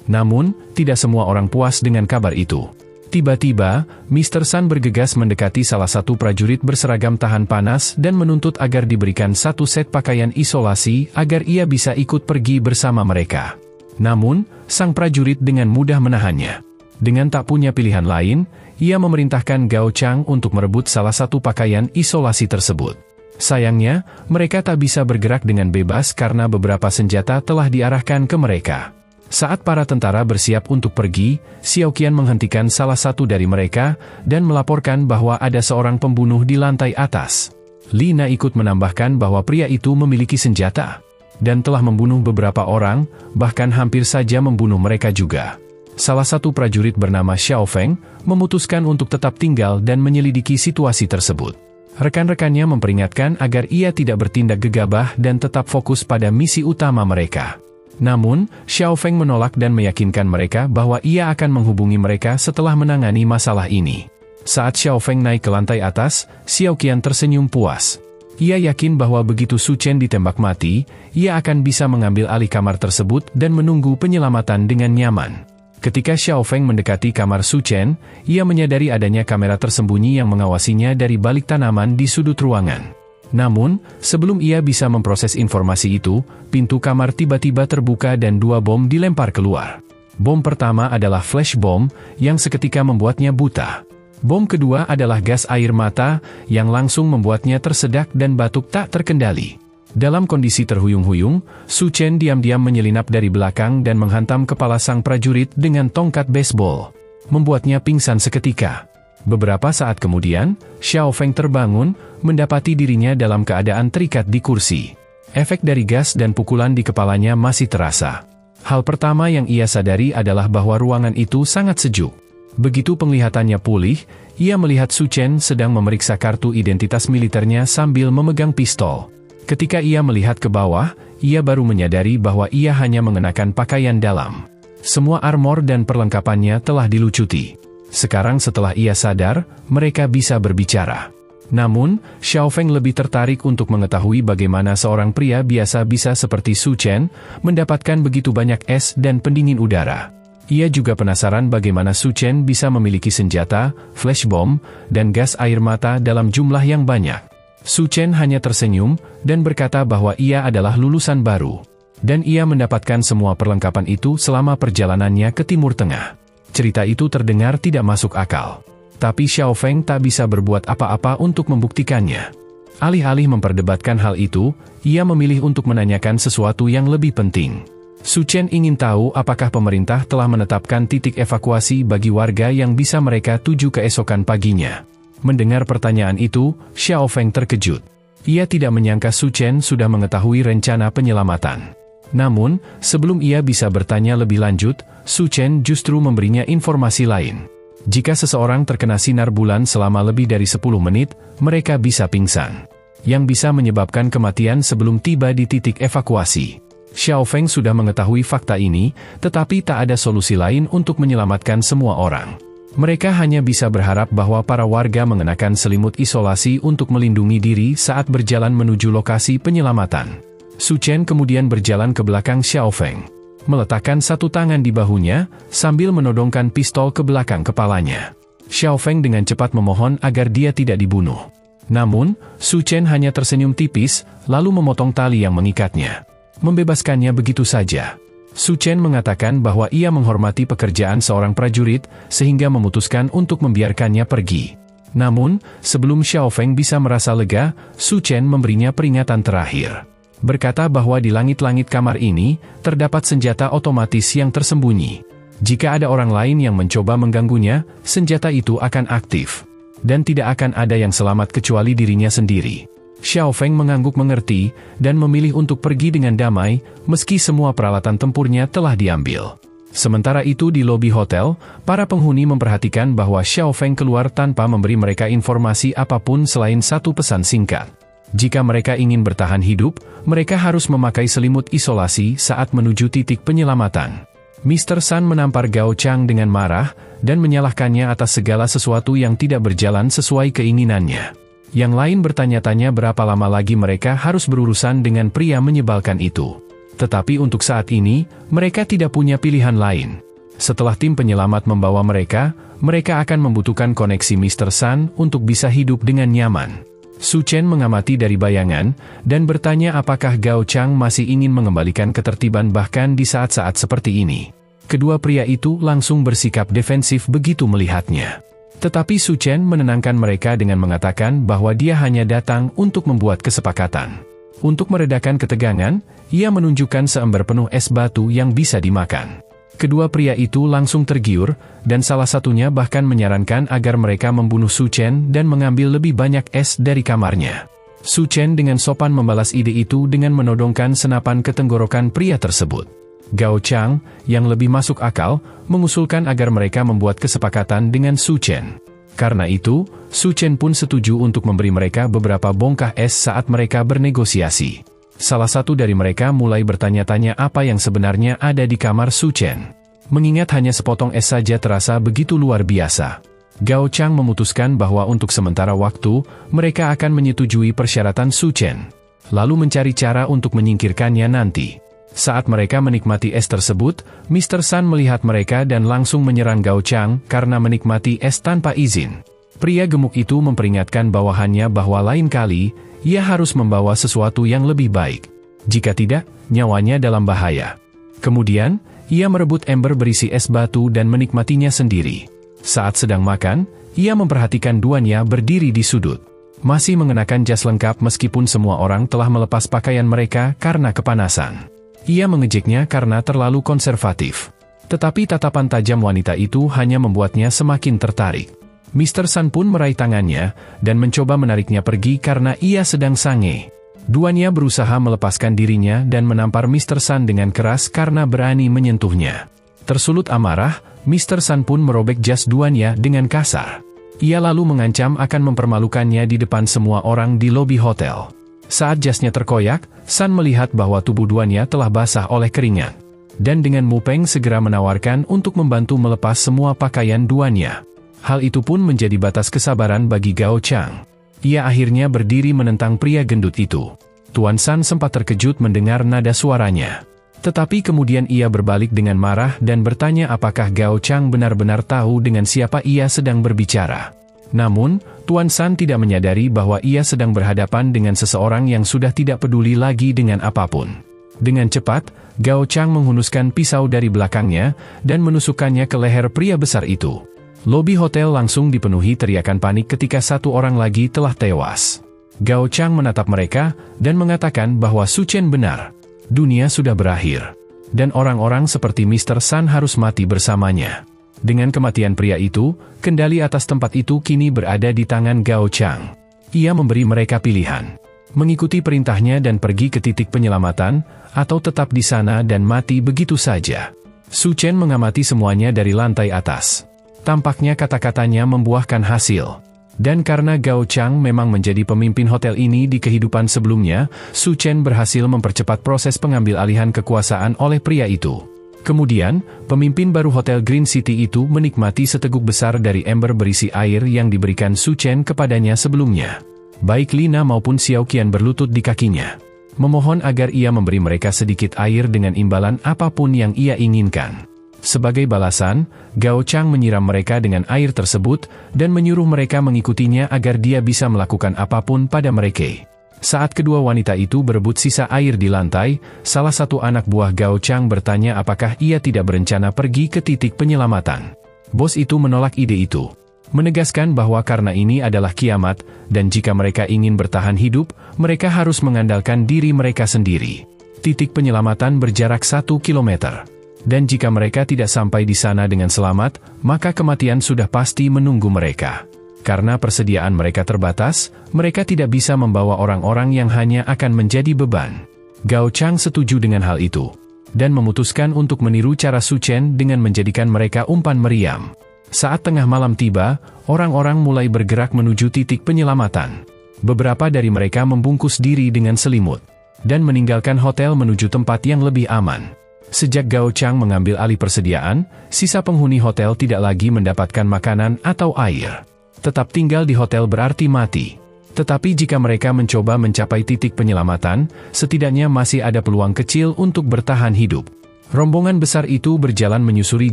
Namun, tidak semua orang puas dengan kabar itu. Tiba-tiba, Mr. Sun bergegas mendekati salah satu prajurit berseragam tahan panas dan menuntut agar diberikan satu set pakaian isolasi agar ia bisa ikut pergi bersama mereka. Namun, sang prajurit dengan mudah menahannya. Dengan tak punya pilihan lain, ia memerintahkan Gao Chang untuk merebut salah satu pakaian isolasi tersebut. Sayangnya, mereka tak bisa bergerak dengan bebas karena beberapa senjata telah diarahkan ke mereka. Saat para tentara bersiap untuk pergi, Xiao Qian menghentikan salah satu dari mereka dan melaporkan bahwa ada seorang pembunuh di lantai atas. Lina ikut menambahkan bahwa pria itu memiliki senjata dan telah membunuh beberapa orang, bahkan hampir saja membunuh mereka juga. Salah satu prajurit bernama Xiao Feng memutuskan untuk tetap tinggal dan menyelidiki situasi tersebut. Rekan-rekannya memperingatkan agar ia tidak bertindak gegabah dan tetap fokus pada misi utama mereka. Namun, Xiao Feng menolak dan meyakinkan mereka bahwa ia akan menghubungi mereka setelah menangani masalah ini. Saat Xiao Feng naik ke lantai atas, Xiao Qian tersenyum puas. Ia yakin bahwa begitu Su Chen ditembak mati, ia akan bisa mengambil alih kamar tersebut dan menunggu penyelamatan dengan nyaman. Ketika Xiao Feng mendekati kamar Su Chen, ia menyadari adanya kamera tersembunyi yang mengawasinya dari balik tanaman di sudut ruangan. Namun, sebelum ia bisa memproses informasi itu, pintu kamar tiba-tiba terbuka dan 2 bom dilempar keluar. Bom pertama adalah flash bomb, yang seketika membuatnya buta. Bom kedua adalah gas air mata, yang langsung membuatnya tersedak dan batuk tak terkendali. Dalam kondisi terhuyung-huyung, Su Chen diam-diam menyelinap dari belakang dan menghantam kepala sang prajurit dengan tongkat baseball, membuatnya pingsan seketika. Beberapa saat kemudian, Xiao Feng terbangun, mendapati dirinya dalam keadaan terikat di kursi. Efek dari gas dan pukulan di kepalanya masih terasa. Hal pertama yang ia sadari adalah bahwa ruangan itu sangat sejuk. Begitu penglihatannya pulih, ia melihat Su Chen sedang memeriksa kartu identitas militernya sambil memegang pistol. Ketika ia melihat ke bawah, ia baru menyadari bahwa ia hanya mengenakan pakaian dalam. Semua armor dan perlengkapannya telah dilucuti. Sekarang setelah ia sadar, mereka bisa berbicara. Namun, Xiao Feng lebih tertarik untuk mengetahui bagaimana seorang pria biasa bisa seperti Su Chen mendapatkan begitu banyak es dan pendingin udara. Ia juga penasaran bagaimana Su Chen bisa memiliki senjata, flash bomb, dan gas air mata dalam jumlah yang banyak. Su Chen hanya tersenyum dan berkata bahwa ia adalah lulusan baru. Dan ia mendapatkan semua perlengkapan itu selama perjalanannya ke Timur Tengah. Cerita itu terdengar tidak masuk akal. Tapi Xiao Feng tak bisa berbuat apa-apa untuk membuktikannya. Alih-alih memperdebatkan hal itu, ia memilih untuk menanyakan sesuatu yang lebih penting. Su Chen ingin tahu apakah pemerintah telah menetapkan titik evakuasi bagi warga yang bisa mereka tuju keesokan paginya. Mendengar pertanyaan itu, Xiao Feng terkejut. Ia tidak menyangka Su Chen sudah mengetahui rencana penyelamatan. Namun, sebelum ia bisa bertanya lebih lanjut, Su Chen justru memberinya informasi lain. Jika seseorang terkena sinar bulan selama lebih dari 10 menit, mereka bisa pingsan. Yang bisa menyebabkan kematian sebelum tiba di titik evakuasi. Xiao Feng sudah mengetahui fakta ini, tetapi tak ada solusi lain untuk menyelamatkan semua orang. Mereka hanya bisa berharap bahwa para warga mengenakan selimut isolasi untuk melindungi diri saat berjalan menuju lokasi penyelamatan. Su Chen kemudian berjalan ke belakang Xiao Feng, meletakkan satu tangan di bahunya, sambil menodongkan pistol ke belakang kepalanya. Xiao Feng dengan cepat memohon agar dia tidak dibunuh. Namun, Su Chen hanya tersenyum tipis, lalu memotong tali yang mengikatnya. Membebaskannya begitu saja. Su Chen mengatakan bahwa ia menghormati pekerjaan seorang prajurit, sehingga memutuskan untuk membiarkannya pergi. Namun, sebelum Xiao Feng bisa merasa lega, Su Chen memberinya peringatan terakhir. Berkata bahwa di langit-langit kamar ini, terdapat senjata otomatis yang tersembunyi. Jika ada orang lain yang mencoba mengganggunya, senjata itu akan aktif. Dan tidak akan ada yang selamat kecuali dirinya sendiri. Xiao Feng mengangguk mengerti, dan memilih untuk pergi dengan damai, meski semua peralatan tempurnya telah diambil. Sementara itu di lobi hotel, para penghuni memperhatikan bahwa Xiao Feng keluar tanpa memberi mereka informasi apapun selain satu pesan singkat. Jika mereka ingin bertahan hidup, mereka harus memakai selimut isolasi saat menuju titik penyelamatan. Mr. Sun menampar Gao Chang dengan marah, dan menyalahkannya atas segala sesuatu yang tidak berjalan sesuai keinginannya. Yang lain bertanya-tanya berapa lama lagi mereka harus berurusan dengan pria menyebalkan itu. Tetapi untuk saat ini, mereka tidak punya pilihan lain. Setelah tim penyelamat membawa mereka, mereka akan membutuhkan koneksi Mr. Sun untuk bisa hidup dengan nyaman. Su Chen mengamati dari bayangan, dan bertanya apakah Gao Chang masih ingin mengembalikan ketertiban bahkan di saat-saat seperti ini. Kedua pria itu langsung bersikap defensif begitu melihatnya. Tetapi Su Chen menenangkan mereka dengan mengatakan bahwa dia hanya datang untuk membuat kesepakatan. Untuk meredakan ketegangan, ia menunjukkan seember penuh es batu yang bisa dimakan. Kedua pria itu langsung tergiur, dan salah satunya bahkan menyarankan agar mereka membunuh Su Chen dan mengambil lebih banyak es dari kamarnya. Su Chen dengan sopan membalas ide itu dengan menodongkan senapan ke tenggorokan pria tersebut. Gao Chang, yang lebih masuk akal, mengusulkan agar mereka membuat kesepakatan dengan Su Chen. Karena itu, Su Chen pun setuju untuk memberi mereka beberapa bongkah es saat mereka bernegosiasi. Salah satu dari mereka mulai bertanya-tanya apa yang sebenarnya ada di kamar Su Chen. Mengingat hanya sepotong es saja terasa begitu luar biasa. Gao Chang memutuskan bahwa untuk sementara waktu, mereka akan menyetujui persyaratan Su Chen. Lalu mencari cara untuk menyingkirkannya nanti. Saat mereka menikmati es tersebut, Mr. Sun melihat mereka dan langsung menyerang Gao Chang karena menikmati es tanpa izin. Pria gemuk itu memperingatkan bawahannya bahwa lain kali, ia harus membawa sesuatu yang lebih baik. Jika tidak, nyawanya dalam bahaya. Kemudian, ia merebut ember berisi es batu dan menikmatinya sendiri. Saat sedang makan, ia memperhatikan duannya berdiri di sudut. Masih mengenakan jas lengkap meskipun semua orang telah melepas pakaian mereka karena kepanasan. Ia mengejeknya karena terlalu konservatif. Tetapi tatapan tajam wanita itu hanya membuatnya semakin tertarik. Mr. Sun pun meraih tangannya, dan mencoba menariknya pergi karena ia sedang sange. Duannya berusaha melepaskan dirinya dan menampar Mr. Sun dengan keras karena berani menyentuhnya. Tersulut amarah, Mr. Sun pun merobek jas duannya dengan kasar. Ia lalu mengancam akan mempermalukannya di depan semua orang di lobi hotel. Saat jasnya terkoyak, Sun melihat bahwa tubuh duannya telah basah oleh keringat. Dan dengan mupeng segera menawarkan untuk membantu melepas semua pakaian duannya. Hal itu pun menjadi batas kesabaran bagi Gao Chang. Ia akhirnya berdiri menentang pria gendut itu. Tuan Sun sempat terkejut mendengar nada suaranya. Tetapi kemudian ia berbalik dengan marah dan bertanya apakah Gao Chang benar-benar tahu dengan siapa ia sedang berbicara. Namun, Tuan Sun tidak menyadari bahwa ia sedang berhadapan dengan seseorang yang sudah tidak peduli lagi dengan apapun. Dengan cepat, Gao Chang menghunuskan pisau dari belakangnya dan menusukkannya ke leher pria besar itu. Lobi hotel langsung dipenuhi teriakan panik ketika satu orang lagi telah tewas. Gao Chang menatap mereka dan mengatakan bahwa Su Chen benar. Dunia sudah berakhir. Dan orang-orang seperti Mr. Sun harus mati bersamanya. Dengan kematian pria itu, kendali atas tempat itu kini berada di tangan Gao Chang. Ia memberi mereka pilihan. Mengikuti perintahnya dan pergi ke titik penyelamatan, atau tetap di sana dan mati begitu saja. Su Chen mengamati semuanya dari lantai atas. Tampaknya kata-katanya membuahkan hasil. Dan karena Gao Chang memang menjadi pemimpin hotel ini di kehidupan sebelumnya, Su Chen berhasil mempercepat proses pengambil alihan kekuasaan oleh pria itu. Kemudian, pemimpin baru Hotel Green City itu menikmati seteguk besar dari ember berisi air yang diberikan Su Chen kepadanya sebelumnya. Baik Lina maupun Xiao Qian berlutut di kakinya. Memohon agar ia memberi mereka sedikit air dengan imbalan apapun yang ia inginkan. Sebagai balasan, Gao Chang menyiram mereka dengan air tersebut, dan menyuruh mereka mengikutinya agar dia bisa melakukan apapun pada mereka. Saat kedua wanita itu berebut sisa air di lantai, salah satu anak buah Gao Chang bertanya apakah ia tidak berencana pergi ke titik penyelamatan. Bos itu menolak ide itu. Menegaskan bahwa karena ini adalah kiamat, dan jika mereka ingin bertahan hidup, mereka harus mengandalkan diri mereka sendiri. Titik penyelamatan berjarak 1 kilometer. Dan jika mereka tidak sampai di sana dengan selamat, maka kematian sudah pasti menunggu mereka. Karena persediaan mereka terbatas, mereka tidak bisa membawa orang-orang yang hanya akan menjadi beban. Gao Chang setuju dengan hal itu, dan memutuskan untuk meniru cara Su Chen dengan menjadikan mereka umpan meriam. Saat tengah malam tiba, orang-orang mulai bergerak menuju titik penyelamatan. Beberapa dari mereka membungkus diri dengan selimut, dan meninggalkan hotel menuju tempat yang lebih aman. Sejak Gao Chang mengambil alih persediaan, sisa penghuni hotel tidak lagi mendapatkan makanan atau air. Tetap tinggal di hotel berarti mati. Tetapi jika mereka mencoba mencapai titik penyelamatan, setidaknya masih ada peluang kecil untuk bertahan hidup. Rombongan besar itu berjalan menyusuri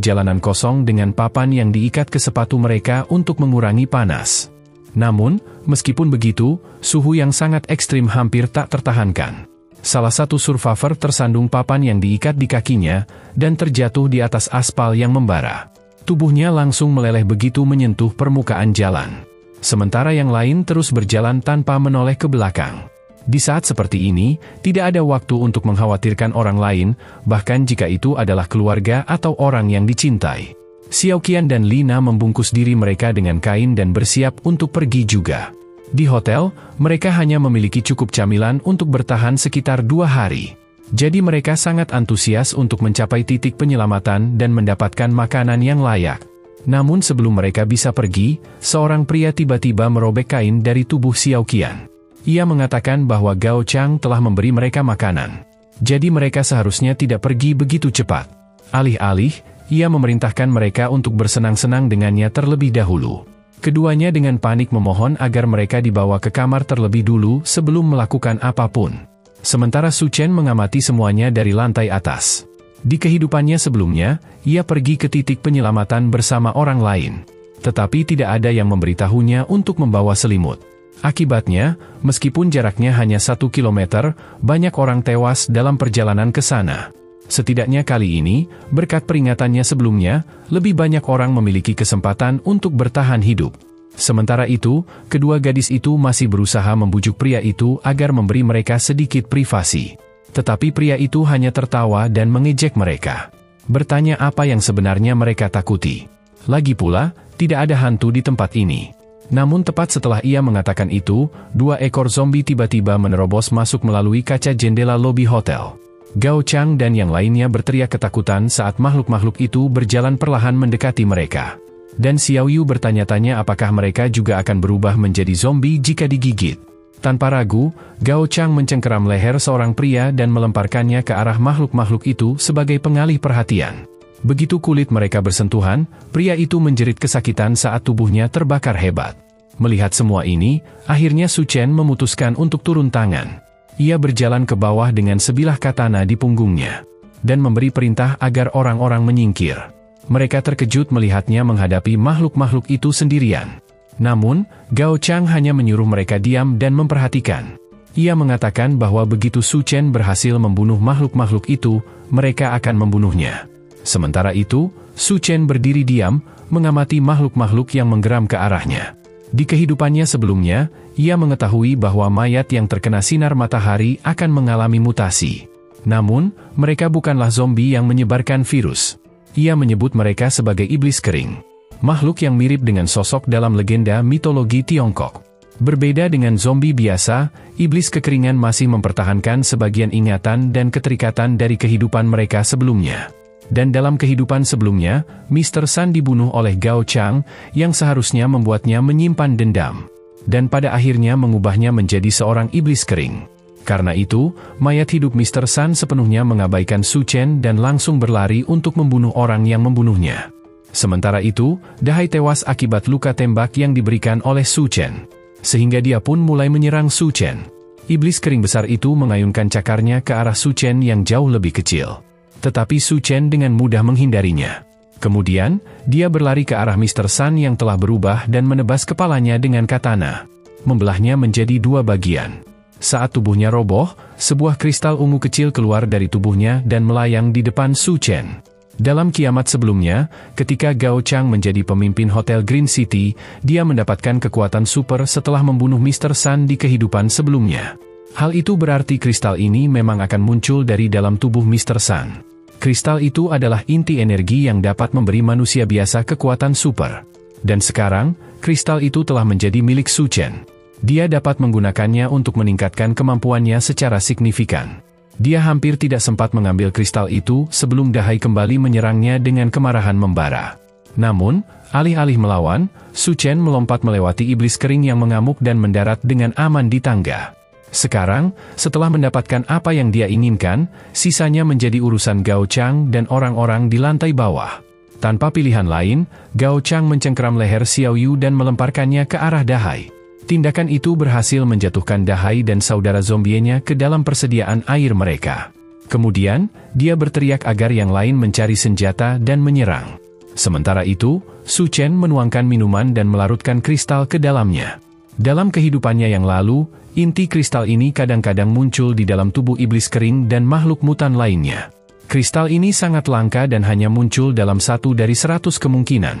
jalanan kosong dengan papan yang diikat ke sepatu mereka untuk mengurangi panas. Namun, meskipun begitu, suhu yang sangat ekstrim hampir tak tertahankan. Salah satu survivor tersandung papan yang diikat di kakinya, dan terjatuh di atas aspal yang membara. Tubuhnya langsung meleleh begitu menyentuh permukaan jalan. Sementara yang lain terus berjalan tanpa menoleh ke belakang. Di saat seperti ini, tidak ada waktu untuk mengkhawatirkan orang lain, bahkan jika itu adalah keluarga atau orang yang dicintai. Xiao Qian dan Lina membungkus diri mereka dengan kain dan bersiap untuk pergi juga. Di hotel, mereka hanya memiliki cukup camilan untuk bertahan sekitar 2 hari. Jadi mereka sangat antusias untuk mencapai titik penyelamatan dan mendapatkan makanan yang layak. Namun sebelum mereka bisa pergi, seorang pria tiba-tiba merobek kain dari tubuh Xiao Qian. Ia mengatakan bahwa Gao Chang telah memberi mereka makanan. Jadi mereka seharusnya tidak pergi begitu cepat. Alih-alih, ia memerintahkan mereka untuk bersenang-senang dengannya terlebih dahulu. Keduanya dengan panik memohon agar mereka dibawa ke kamar terlebih dulu sebelum melakukan apapun. Sementara Su Chen mengamati semuanya dari lantai atas. Di kehidupannya sebelumnya, ia pergi ke titik penyelamatan bersama orang lain. Tetapi tidak ada yang memberitahunya untuk membawa selimut. Akibatnya, meskipun jaraknya hanya 1 kilometer, banyak orang tewas dalam perjalanan ke sana. Setidaknya kali ini, berkat peringatannya sebelumnya, lebih banyak orang memiliki kesempatan untuk bertahan hidup. Sementara itu, kedua gadis itu masih berusaha membujuk pria itu agar memberi mereka sedikit privasi. Tetapi pria itu hanya tertawa dan mengejek mereka. Bertanya apa yang sebenarnya mereka takuti. Lagi pula, tidak ada hantu di tempat ini. Namun tepat setelah ia mengatakan itu, 2 ekor zombie tiba-tiba menerobos masuk melalui kaca jendela lobi hotel. Gao Chang dan yang lainnya berteriak ketakutan saat makhluk-makhluk itu berjalan perlahan mendekati mereka. Dan Xiao Yu bertanya-tanya apakah mereka juga akan berubah menjadi zombie jika digigit. Tanpa ragu, Gao Chang mencengkeram leher seorang pria dan melemparkannya ke arah makhluk-makhluk itu sebagai pengalih perhatian. Begitu kulit mereka bersentuhan, pria itu menjerit kesakitan saat tubuhnya terbakar hebat. Melihat semua ini, akhirnya Su Chen memutuskan untuk turun tangan. Ia berjalan ke bawah dengan sebilah katana di punggungnya. Dan memberi perintah agar orang-orang menyingkir. Mereka terkejut melihatnya menghadapi makhluk-makhluk itu sendirian. Namun, Gao Chang hanya menyuruh mereka diam dan memperhatikan. Ia mengatakan bahwa begitu Su Chen berhasil membunuh makhluk-makhluk itu, mereka akan membunuhnya. Sementara itu, Su Chen berdiri diam, mengamati makhluk-makhluk yang menggeram ke arahnya. Di kehidupannya sebelumnya, ia mengetahui bahwa mayat yang terkena sinar matahari akan mengalami mutasi. Namun, mereka bukanlah zombie yang menyebarkan virus. Ia menyebut mereka sebagai iblis kering. Makhluk yang mirip dengan sosok dalam legenda mitologi Tiongkok. Berbeda dengan zombie biasa, iblis kekeringan masih mempertahankan sebagian ingatan dan keterikatan dari kehidupan mereka sebelumnya. Dan dalam kehidupan sebelumnya, Mr. Sun dibunuh oleh Gao Chang, yang seharusnya membuatnya menyimpan dendam. Dan pada akhirnya mengubahnya menjadi seorang iblis kering. Karena itu, mayat hidup Mr. Sun sepenuhnya mengabaikan Su Chen dan langsung berlari untuk membunuh orang yang membunuhnya. Sementara itu, Dahai tewas akibat luka tembak yang diberikan oleh Su Chen. Sehingga dia pun mulai menyerang Su Chen. Iblis kering besar itu mengayunkan cakarnya ke arah Su Chen yang jauh lebih kecil. Tetapi Su Chen dengan mudah menghindarinya. Kemudian, dia berlari ke arah Mr. Sun yang telah berubah dan menebas kepalanya dengan katana. Membelahnya menjadi 2 bagian. Saat tubuhnya roboh, sebuah kristal ungu kecil keluar dari tubuhnya dan melayang di depan Su Chen. Dalam kiamat sebelumnya, ketika Gao Chang menjadi pemimpin Hotel Green City, dia mendapatkan kekuatan super setelah membunuh Mr. Sun di kehidupan sebelumnya. Hal itu berarti kristal ini memang akan muncul dari dalam tubuh Mr. Sun. Kristal itu adalah inti energi yang dapat memberi manusia biasa kekuatan super. Dan sekarang, kristal itu telah menjadi milik Su Chen. Dia dapat menggunakannya untuk meningkatkan kemampuannya secara signifikan. Dia hampir tidak sempat mengambil kristal itu sebelum Dahai kembali menyerangnya dengan kemarahan membara. Namun, alih-alih melawan, Su Chen melompat melewati iblis kering yang mengamuk dan mendarat dengan aman di tangga. Sekarang, setelah mendapatkan apa yang dia inginkan, sisanya menjadi urusan Gao Chang dan orang-orang di lantai bawah. Tanpa pilihan lain, Gao Chang mencengkeram leher Xiao Yu dan melemparkannya ke arah Dahai. Tindakan itu berhasil menjatuhkan Dahai dan saudara zombienya ke dalam persediaan air mereka. Kemudian, dia berteriak agar yang lain mencari senjata dan menyerang. Sementara itu, Su Chen menuangkan minuman dan melarutkan kristal ke dalamnya. Dalam kehidupannya yang lalu, inti kristal ini kadang-kadang muncul di dalam tubuh iblis kering dan makhluk mutan lainnya. Kristal ini sangat langka dan hanya muncul dalam 1 dari 100 kemungkinan.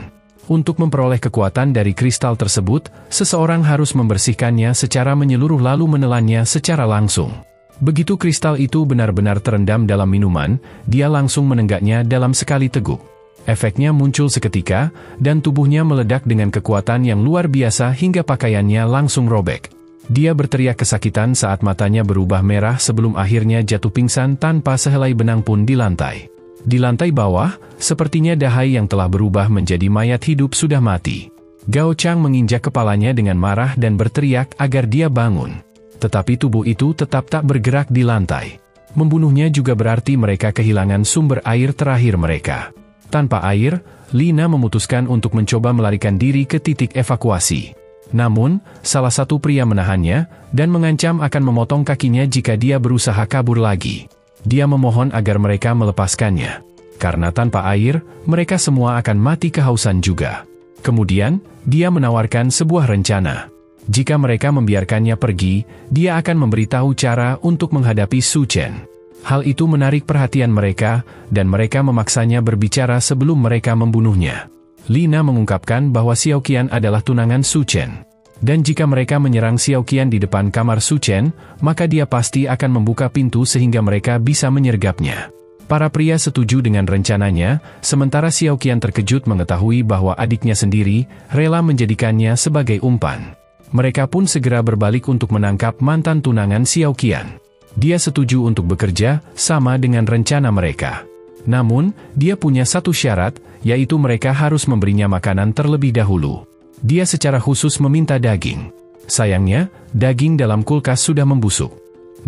Untuk memperoleh kekuatan dari kristal tersebut, seseorang harus membersihkannya secara menyeluruh lalu menelannya secara langsung. Begitu kristal itu benar-benar terendam dalam minuman, dia langsung menenggaknya dalam sekali teguk. Efeknya muncul seketika, dan tubuhnya meledak dengan kekuatan yang luar biasa hingga pakaiannya langsung robek. Dia berteriak kesakitan saat matanya berubah merah sebelum akhirnya jatuh pingsan tanpa sehelai benang pun di lantai. Di lantai bawah, sepertinya Dahai yang telah berubah menjadi mayat hidup sudah mati. Gao Chang menginjak kepalanya dengan marah dan berteriak agar dia bangun. Tetapi tubuh itu tetap tak bergerak di lantai. Membunuhnya juga berarti mereka kehilangan sumber air terakhir mereka. Tanpa air, Lina memutuskan untuk mencoba melarikan diri ke titik evakuasi. Namun, salah satu pria menahannya, dan mengancam akan memotong kakinya jika dia berusaha kabur lagi. Dia memohon agar mereka melepaskannya. Karena tanpa air, mereka semua akan mati kehausan juga. Kemudian, dia menawarkan sebuah rencana. Jika mereka membiarkannya pergi, dia akan memberitahu cara untuk menghadapi Su Chen. Hal itu menarik perhatian mereka, dan mereka memaksanya berbicara sebelum mereka membunuhnya. Lina mengungkapkan bahwa Xiao Qian adalah tunangan Su Chen. Dan jika mereka menyerang Xiao Qian di depan kamar Su Chen, maka dia pasti akan membuka pintu sehingga mereka bisa menyergapnya. Para pria setuju dengan rencananya, sementara Xiao Qian terkejut mengetahui bahwa adiknya sendiri rela menjadikannya sebagai umpan. Mereka pun segera berbalik untuk menangkap mantan tunangan Xiao Qian. Dia setuju untuk bekerja sama dengan rencana mereka. Namun, dia punya satu syarat, yaitu mereka harus memberinya makanan terlebih dahulu. Dia secara khusus meminta daging. Sayangnya, daging dalam kulkas sudah membusuk.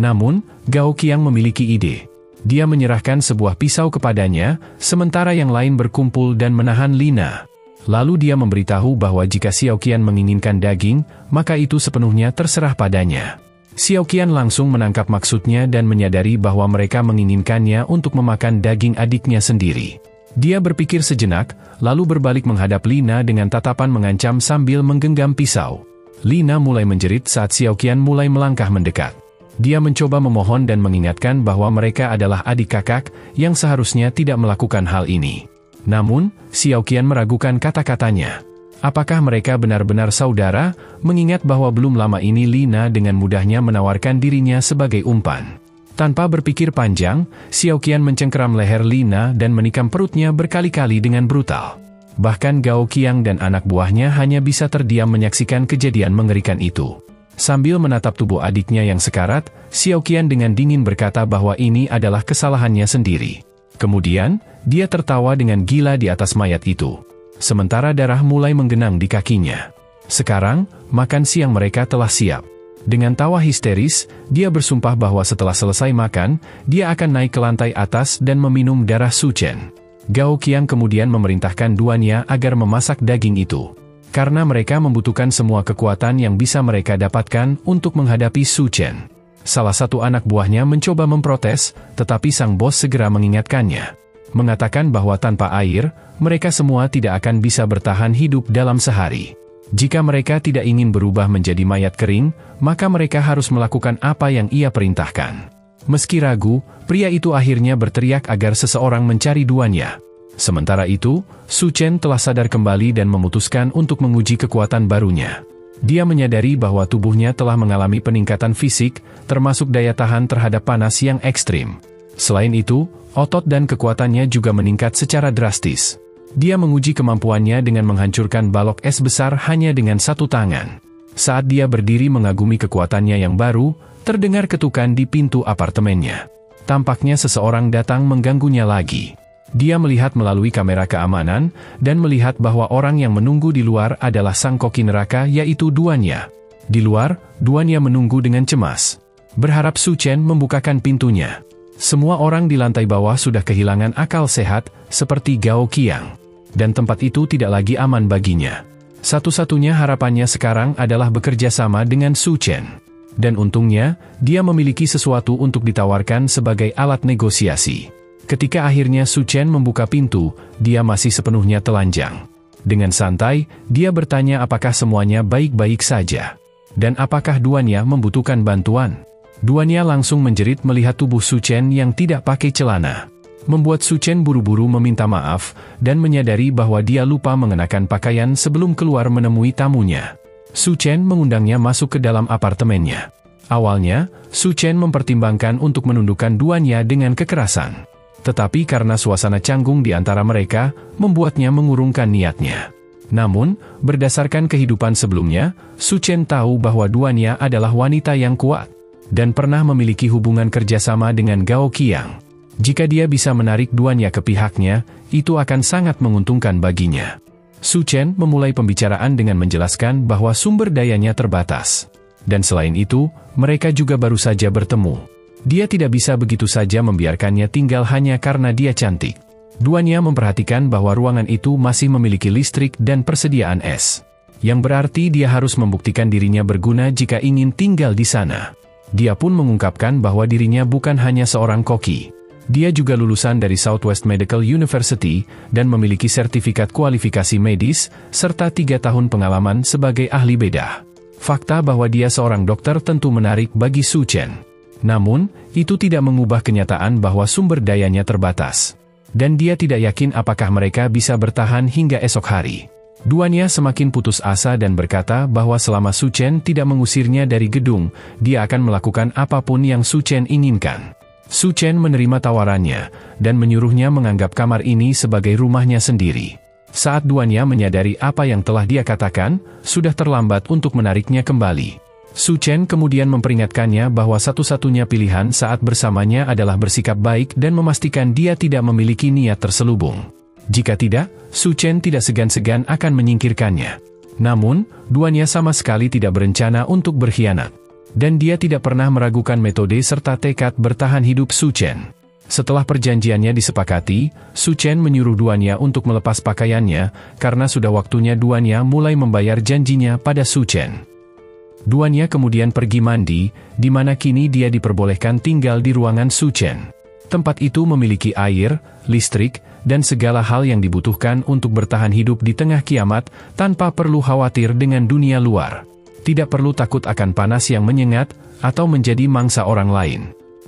Namun, Gao Qiang memiliki ide. Dia menyerahkan sebuah pisau kepadanya, sementara yang lain berkumpul dan menahan Lina. Lalu dia memberitahu bahwa jika Xiao Qian menginginkan daging, maka itu sepenuhnya terserah padanya. Xiao Qian langsung menangkap maksudnya dan menyadari bahwa mereka menginginkannya untuk memakan daging adiknya sendiri. Dia berpikir sejenak, lalu berbalik menghadap Lina dengan tatapan mengancam sambil menggenggam pisau. Lina mulai menjerit saat Xiao Qian mulai melangkah mendekat. Dia mencoba memohon dan mengingatkan bahwa mereka adalah adik kakak yang seharusnya tidak melakukan hal ini. Namun, Xiao Qian meragukan kata-katanya. Apakah mereka benar-benar saudara, mengingat bahwa belum lama ini Lina dengan mudahnya menawarkan dirinya sebagai umpan. Tanpa berpikir panjang, Xiao Qian mencengkeram leher Lina dan menikam perutnya berkali-kali dengan brutal. Bahkan Gao Qiang dan anak buahnya hanya bisa terdiam menyaksikan kejadian mengerikan itu. Sambil menatap tubuh adiknya yang sekarat, Xiao Qian dengan dingin berkata bahwa ini adalah kesalahannya sendiri. Kemudian, dia tertawa dengan gila di atas mayat itu. Sementara darah mulai menggenang di kakinya. Sekarang, makan siang mereka telah siap. Dengan tawa histeris, dia bersumpah bahwa setelah selesai makan, dia akan naik ke lantai atas dan meminum darah Su Chen. Gao Qiang kemudian memerintahkan duannya agar memasak daging itu. Karena mereka membutuhkan semua kekuatan yang bisa mereka dapatkan untuk menghadapi Su Chen. Salah satu anak buahnya mencoba memprotes, tetapi sang bos segera mengingatkannya. Mengatakan bahwa tanpa air, mereka semua tidak akan bisa bertahan hidup dalam sehari. Jika mereka tidak ingin berubah menjadi mayat kering, maka mereka harus melakukan apa yang ia perintahkan. Meski ragu, pria itu akhirnya berteriak agar seseorang mencari duannya. Sementara itu, Su Chen telah sadar kembali dan memutuskan untuk menguji kekuatan barunya. Dia menyadari bahwa tubuhnya telah mengalami peningkatan fisik, termasuk daya tahan terhadap panas yang ekstrim. Selain itu, otot dan kekuatannya juga meningkat secara drastis. Dia menguji kemampuannya dengan menghancurkan balok es besar hanya dengan satu tangan. Saat dia berdiri mengagumi kekuatannya yang baru, terdengar ketukan di pintu apartemennya. Tampaknya seseorang datang mengganggunya lagi. Dia melihat melalui kamera keamanan, dan melihat bahwa orang yang menunggu di luar adalah sang koki neraka yaitu duannya. Di luar, duannya menunggu dengan cemas. Berharap Su Chen membukakan pintunya. Semua orang di lantai bawah sudah kehilangan akal sehat, seperti Gao Qiang. Dan tempat itu tidak lagi aman baginya. Satu-satunya harapannya sekarang adalah bekerja sama dengan Su Chen. Dan untungnya, dia memiliki sesuatu untuk ditawarkan sebagai alat negosiasi. Ketika akhirnya Su Chen membuka pintu, dia masih sepenuhnya telanjang. Dengan santai, dia bertanya apakah semuanya baik-baik saja. Dan apakah duannya membutuhkan bantuan. Duannya langsung menjerit melihat tubuh Su Chen yang tidak pakai celana. Membuat Su Chen buru-buru meminta maaf, dan menyadari bahwa dia lupa mengenakan pakaian sebelum keluar menemui tamunya. Su Chen mengundangnya masuk ke dalam apartemennya. Awalnya, Su Chen mempertimbangkan untuk menundukkan duannya dengan kekerasan. Tetapi karena suasana canggung di antara mereka, membuatnya mengurungkan niatnya. Namun, berdasarkan kehidupan sebelumnya, Su Chen tahu bahwa Duanya adalah wanita yang kuat dan pernah memiliki hubungan kerjasama dengan Gao Qiang. Jika dia bisa menarik Duanya ke pihaknya, itu akan sangat menguntungkan baginya. Su Chen memulai pembicaraan dengan menjelaskan bahwa sumber dayanya terbatas. Dan selain itu, mereka juga baru saja bertemu. Dia tidak bisa begitu saja membiarkannya tinggal hanya karena dia cantik. Duanya memperhatikan bahwa ruangan itu masih memiliki listrik dan persediaan es. Yang berarti dia harus membuktikan dirinya berguna jika ingin tinggal di sana. Dia pun mengungkapkan bahwa dirinya bukan hanya seorang koki. Dia juga lulusan dari Southwest Medical University dan memiliki sertifikat kualifikasi medis, serta 3 tahun pengalaman sebagai ahli bedah. Fakta bahwa dia seorang dokter tentu menarik bagi Su Chen. Namun, itu tidak mengubah kenyataan bahwa sumber dayanya terbatas. Dan dia tidak yakin apakah mereka bisa bertahan hingga esok hari. Duanya semakin putus asa dan berkata bahwa selama Su Chen tidak mengusirnya dari gedung, dia akan melakukan apapun yang Su Chen inginkan. Su Chen menerima tawarannya, dan menyuruhnya menganggap kamar ini sebagai rumahnya sendiri. Saat Duanya menyadari apa yang telah dia katakan, sudah terlambat untuk menariknya kembali. Su Chen kemudian memperingatkannya bahwa satu-satunya pilihan saat bersamanya adalah bersikap baik dan memastikan dia tidak memiliki niat terselubung. Jika tidak, Su Chen tidak segan-segan akan menyingkirkannya. Namun, Duanya sama sekali tidak berencana untuk berkhianat. Dan dia tidak pernah meragukan metode serta tekad bertahan hidup Su Chen. Setelah perjanjiannya disepakati, Su Chen menyuruh Duanya untuk melepas pakaiannya, karena sudah waktunya Duanya mulai membayar janjinya pada Su Chen. Duanya kemudian pergi mandi, di mana kini dia diperbolehkan tinggal di ruangan Su Chen. Tempat itu memiliki air, listrik, dan segala hal yang dibutuhkan untuk bertahan hidup di tengah kiamat, tanpa perlu khawatir dengan dunia luar. Tidak perlu takut akan panas yang menyengat, atau menjadi mangsa orang lain.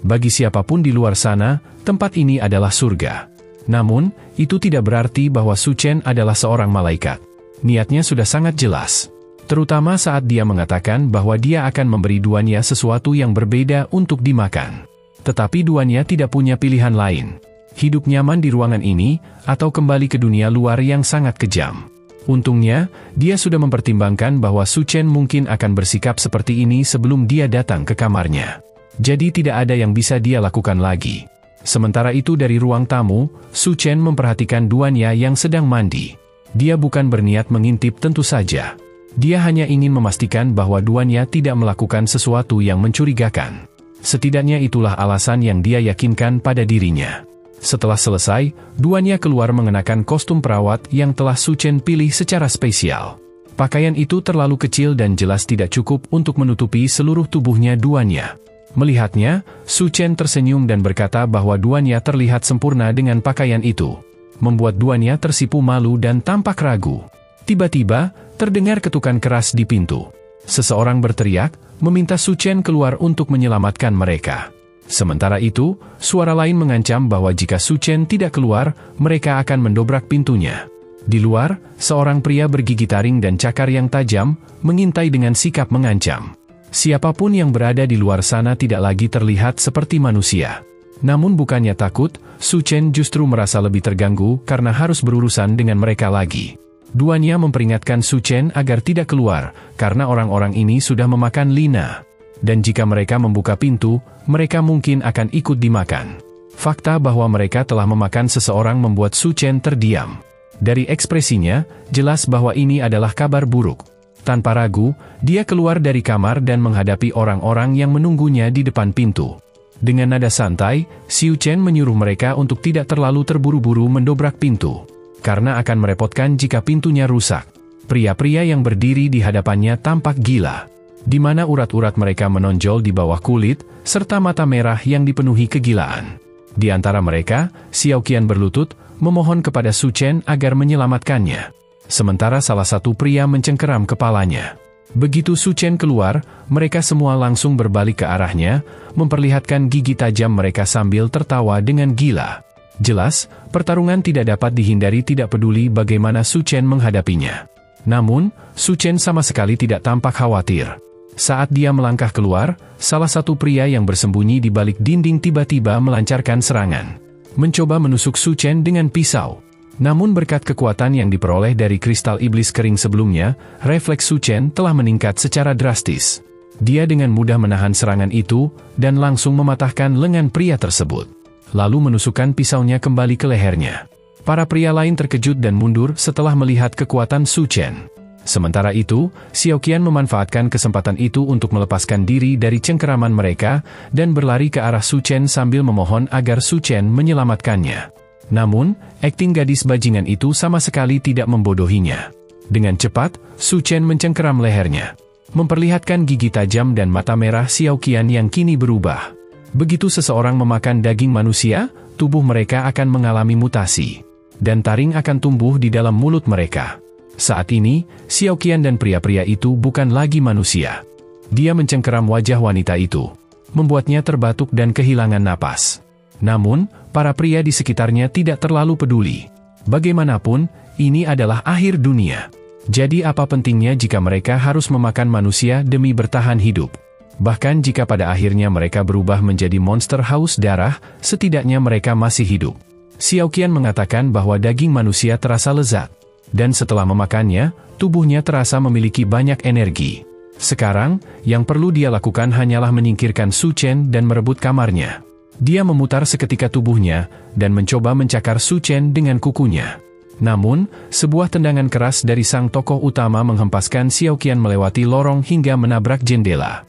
Bagi siapapun di luar sana, tempat ini adalah surga. Namun, itu tidak berarti bahwa Su Chen adalah seorang malaikat. Niatnya sudah sangat jelas. Terutama saat dia mengatakan bahwa dia akan memberi Duanya sesuatu yang berbeda untuk dimakan. Tetapi Duanya tidak punya pilihan lain. Hidup nyaman di ruangan ini, atau kembali ke dunia luar yang sangat kejam. Untungnya, dia sudah mempertimbangkan bahwa Su Chen mungkin akan bersikap seperti ini sebelum dia datang ke kamarnya. Jadi tidak ada yang bisa dia lakukan lagi. Sementara itu dari ruang tamu, Su Chen memperhatikan Duanya yang sedang mandi. Dia bukan berniat mengintip tentu saja. Dia hanya ingin memastikan bahwa Duanya tidak melakukan sesuatu yang mencurigakan. Setidaknya itulah alasan yang dia yakinkan pada dirinya. Setelah selesai, Duanya keluar mengenakan kostum perawat yang telah Su Chen pilih secara spesial. Pakaian itu terlalu kecil dan jelas tidak cukup untuk menutupi seluruh tubuhnya Duanya. Melihatnya, Su Chen tersenyum dan berkata bahwa Duanya terlihat sempurna dengan pakaian itu. Membuat Duanya tersipu malu dan tampak ragu. Tiba-tiba, terdengar ketukan keras di pintu. Seseorang berteriak, meminta Su Chen keluar untuk menyelamatkan mereka. Sementara itu, suara lain mengancam bahwa jika Su Chen tidak keluar, mereka akan mendobrak pintunya. Di luar, seorang pria bergigi taring dan cakar yang tajam, mengintai dengan sikap mengancam. Siapapun yang berada di luar sana tidak lagi terlihat seperti manusia. Namun bukannya takut, Su Chen justru merasa lebih terganggu karena harus berurusan dengan mereka lagi. Duanya memperingatkan Su Chen agar tidak keluar, karena orang-orang ini sudah memakan Lina. Dan jika mereka membuka pintu, mereka mungkin akan ikut dimakan. Fakta bahwa mereka telah memakan seseorang membuat Su Chen terdiam. Dari ekspresinya, jelas bahwa ini adalah kabar buruk. Tanpa ragu, dia keluar dari kamar dan menghadapi orang-orang yang menunggunya di depan pintu. Dengan nada santai, Su Chen menyuruh mereka untuk tidak terlalu terburu-buru mendobrak pintu. Karena akan merepotkan jika pintunya rusak. Pria-pria yang berdiri di hadapannya tampak gila. Di mana urat-urat mereka menonjol di bawah kulit, serta mata merah yang dipenuhi kegilaan. Di antara mereka, Xiao Qian berlutut, memohon kepada Su Chen agar menyelamatkannya. Sementara salah satu pria mencengkeram kepalanya. Begitu Su Chen keluar, mereka semua langsung berbalik ke arahnya, memperlihatkan gigi tajam mereka sambil tertawa dengan gila. Jelas, pertarungan tidak dapat dihindari tidak peduli bagaimana Su Chen menghadapinya. Namun, Su Chen sama sekali tidak tampak khawatir. Saat dia melangkah keluar, salah satu pria yang bersembunyi di balik dinding tiba-tiba melancarkan serangan. Mencoba menusuk Su Chen dengan pisau. Namun berkat kekuatan yang diperoleh dari kristal iblis kering sebelumnya, refleks Su Chen telah meningkat secara drastis. Dia dengan mudah menahan serangan itu, dan langsung mematahkan lengan pria tersebut. Lalu menusukkan pisaunya kembali ke lehernya. Para pria lain terkejut dan mundur setelah melihat kekuatan Su Chen. Sementara itu, Xiao Qian memanfaatkan kesempatan itu untuk melepaskan diri dari cengkeraman mereka, dan berlari ke arah Su Chen sambil memohon agar Su Chen menyelamatkannya. Namun, akting gadis bajingan itu sama sekali tidak membodohinya. Dengan cepat, Su Chen mencengkeram lehernya, memperlihatkan gigi tajam dan mata merah Xiao Qian yang kini berubah. Begitu seseorang memakan daging manusia, tubuh mereka akan mengalami mutasi, dan taring akan tumbuh di dalam mulut mereka. Saat ini, Xiao Qian dan pria-pria itu bukan lagi manusia. Dia mencengkeram wajah wanita itu, membuatnya terbatuk dan kehilangan napas. Namun, para pria di sekitarnya tidak terlalu peduli. Bagaimanapun, ini adalah akhir dunia. Jadi apa pentingnya jika mereka harus memakan manusia demi bertahan hidup? Bahkan jika pada akhirnya mereka berubah menjadi monster haus darah, setidaknya mereka masih hidup. Xiao Qian mengatakan bahwa daging manusia terasa lezat. Dan setelah memakannya, tubuhnya terasa memiliki banyak energi. Sekarang, yang perlu dia lakukan hanyalah menyingkirkan Su Chen dan merebut kamarnya. Dia memutar seketika tubuhnya, dan mencoba mencakar Su Chen dengan kukunya. Namun, sebuah tendangan keras dari sang tokoh utama menghempaskan Xiao Qian melewati lorong hingga menabrak jendela.